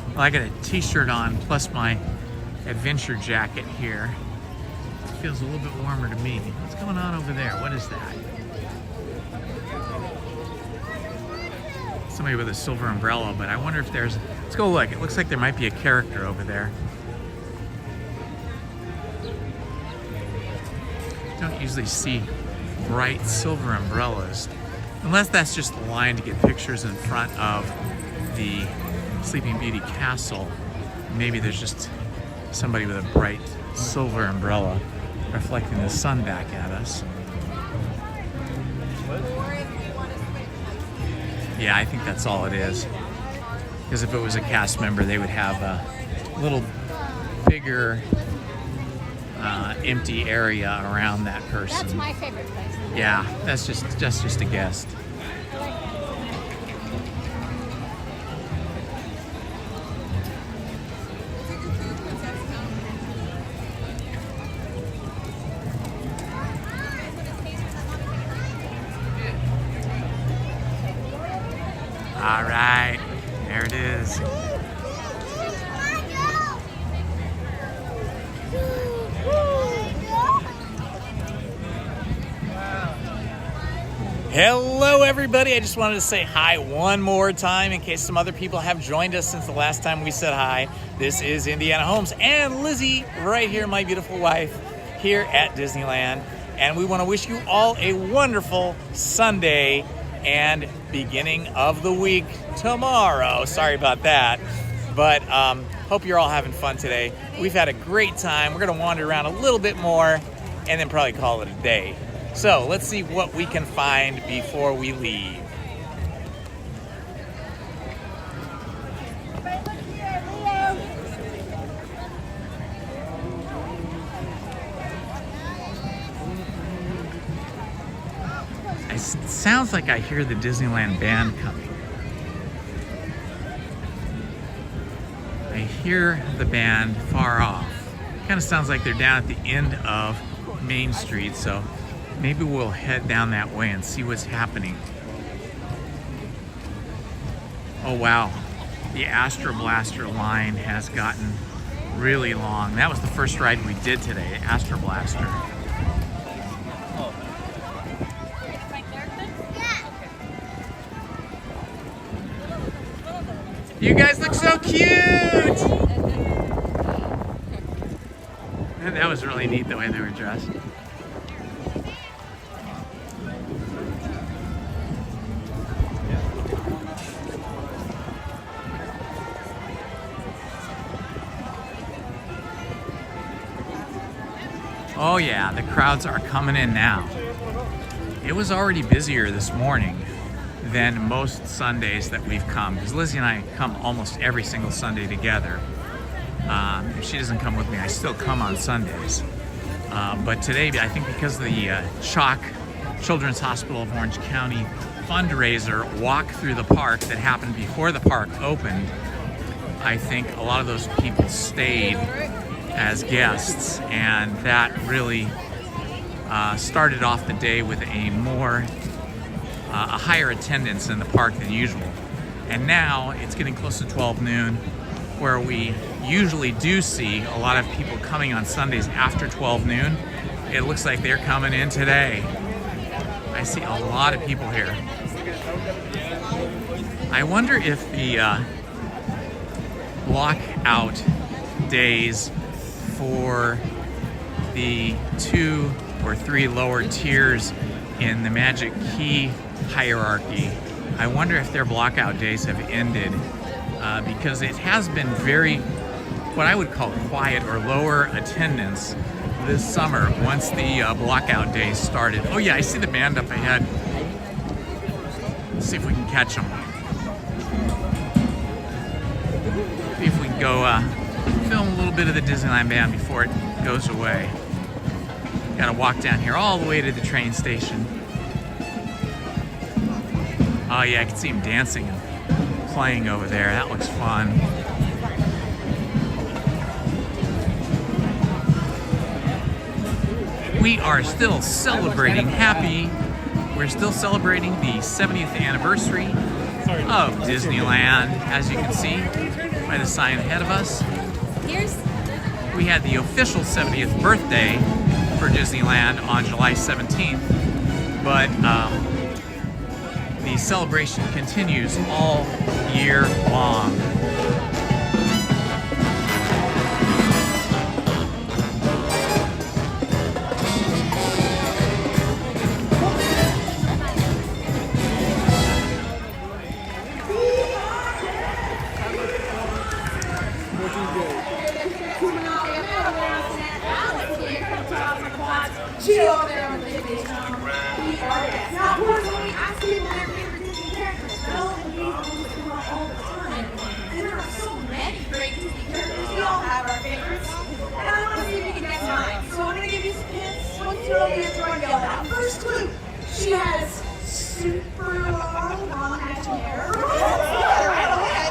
Well, I got a t-shirt on plus my adventure jacket here. It feels a little bit warmer to me. What's going on over there? What is that? Somebody with a silver umbrella, but I wonder if there's... Let's go look. It looks like there might be a character over there. Don't usually see bright silver umbrellas. Unless that's just the line to get pictures in front of the Sleeping Beauty castle. Maybe there's just somebody with a bright silver umbrella reflecting the sun back at us. Yeah, I think that's all it is. Because if it was a cast member, they would have a little bigger empty area around that person. That's my favorite place. Yeah, that's just a guest. All right, there it is. Hello everybody, I just wanted to say hi one more time in case some other people have joined us since the last time we said hi. This is Indiana Holmes and Lizzie right here, my beautiful wife, here at Disneyland. And we want to wish you all a wonderful Sunday and beginning of the week tomorrow. Sorry about that, but hope you're all having fun today. We've had a great time. We're gonna wander around a little bit more and then probably call it a day. So let's see what we can find before we leave. It sounds like I hear the Disneyland Band coming. I hear the band far off. Kind of sounds like they're down at the end of Main Street, so maybe we'll head down that way and see what's happening. Oh wow, the Astro Blaster line has gotten really long. That was the first ride we did today, Astro Blaster. You guys look so cute! That was really neat the way they were dressed. Oh yeah, the crowds are coming in now. It was already busier this morning than most Sundays that we've come, because Lizzie and I come almost every single Sunday together. If she doesn't come with me, I still come on Sundays. But today, I think because of the CHOC, Children's Hospital of Orange County fundraiser walk through the park that happened before the park opened, I think a lot of those people stayed as guests, and that really started off the day with a higher attendance in the park than usual. And now it's getting close to 12 noon, where we usually do see a lot of people coming on Sundays after 12 noon. It looks like they're coming in today. I see a lot of people here. I wonder if the blockout days for the 2 or 3 lower tiers in the Magic Key hierarchy, I wonder if their blockout days have ended, because it has been very, what I would call quiet or lower attendance this summer once the blockout days started. Oh yeah, I see the band up ahead. Let's see if we can catch them. See if we can go film a little bit of the Disneyland Band before it goes away. Gotta walk down here all the way to the train station. Oh yeah, I can see them dancing and playing over there. That looks fun. We are still celebrating we're still celebrating the 70th anniversary of Disneyland, as you can see by the sign ahead of us. We had the official 70th birthday for Disneyland on July 17th, but the celebration continues all year long. First clue, she has super long hair.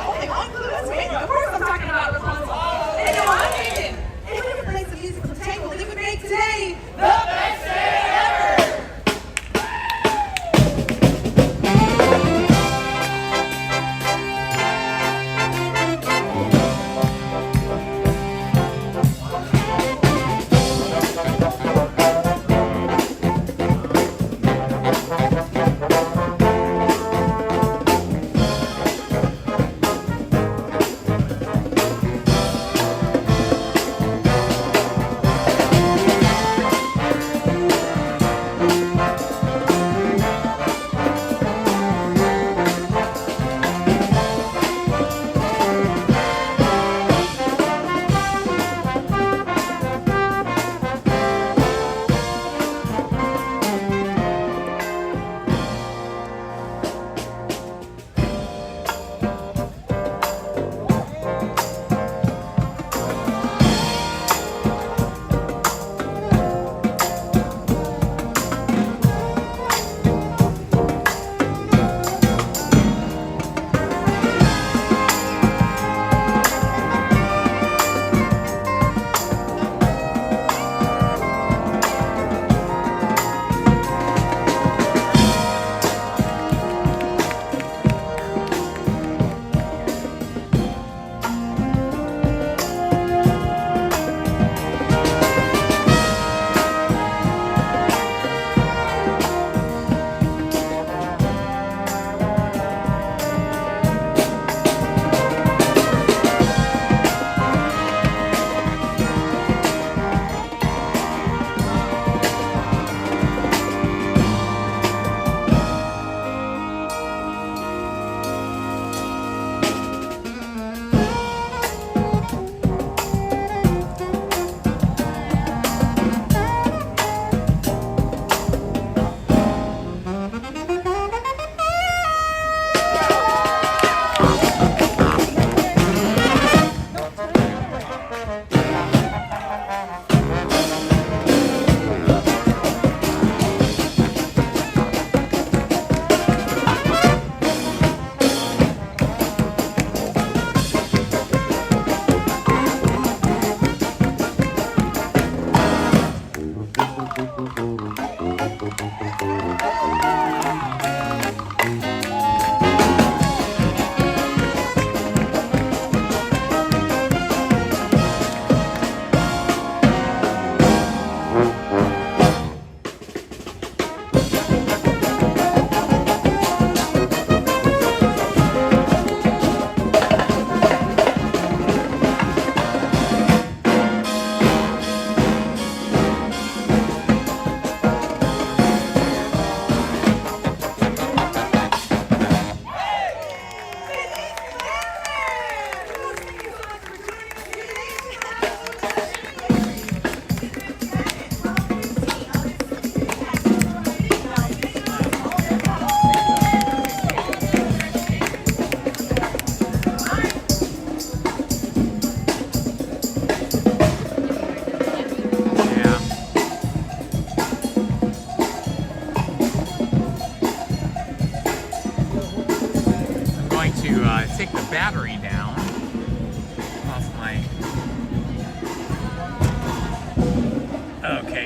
Only one clue, that's amazing. Of course I'm talking about Rapunzel. And no, I'm amazing. If we could play some musical tangle, it would make today the best day ever.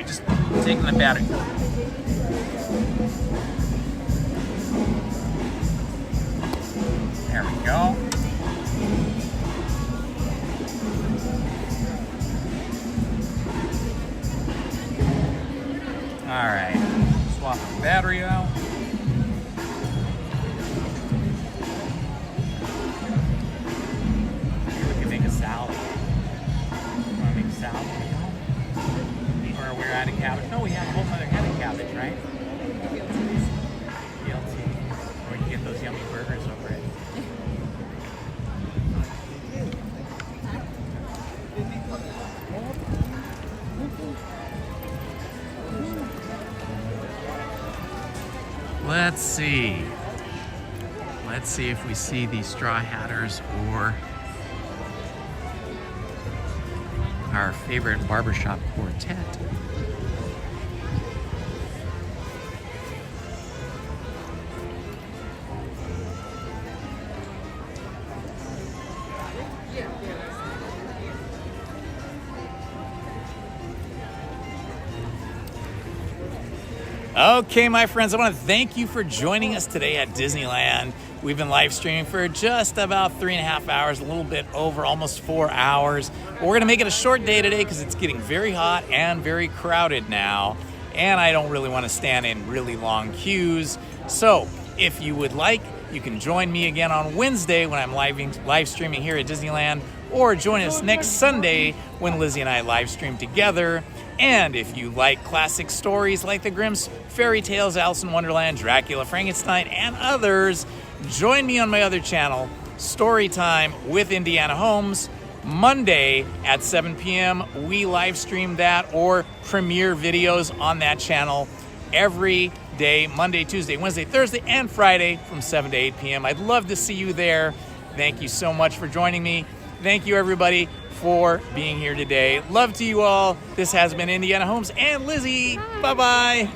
battery. Just taking the battery. There we go. All right, swap the battery out. Maybe we can make a salad. Want to make a salad? Or we're out of cabbage? No, we have a whole other head of cabbage, right? BLT. Or you get those yummy burgers over it. Let's see. Let's see if we see the Straw Hatters or our favorite barbershop quartet. Okay, my friends, I want to thank you for joining us today at Disneyland. We've been live streaming for just about 3.5 hours, a little bit over, almost 4 hours. But we're going to make it a short day today because it's getting very hot and very crowded now. And I don't really want to stand in really long queues. So if you would like, you can join me again on Wednesday when I'm live streaming here at Disneyland, or join us next Sunday when Lizzie and I live stream together. And if you like classic stories like the Grimm's Fairy Tales, Alice in Wonderland, Dracula, Frankenstein, and others, join me on my other channel, Storytime with Indiana Holmes. Monday at 7 p.m. we live stream that or premiere videos on that channel every day, Monday, Tuesday, Wednesday, Thursday, and Friday from 7 to 8 p.m. I'd love to see you there. Thank you so much for joining me. Thank you, everybody, for being here today. Love to you all. This has been Indiana Holmes and Lizzie. Bye-bye.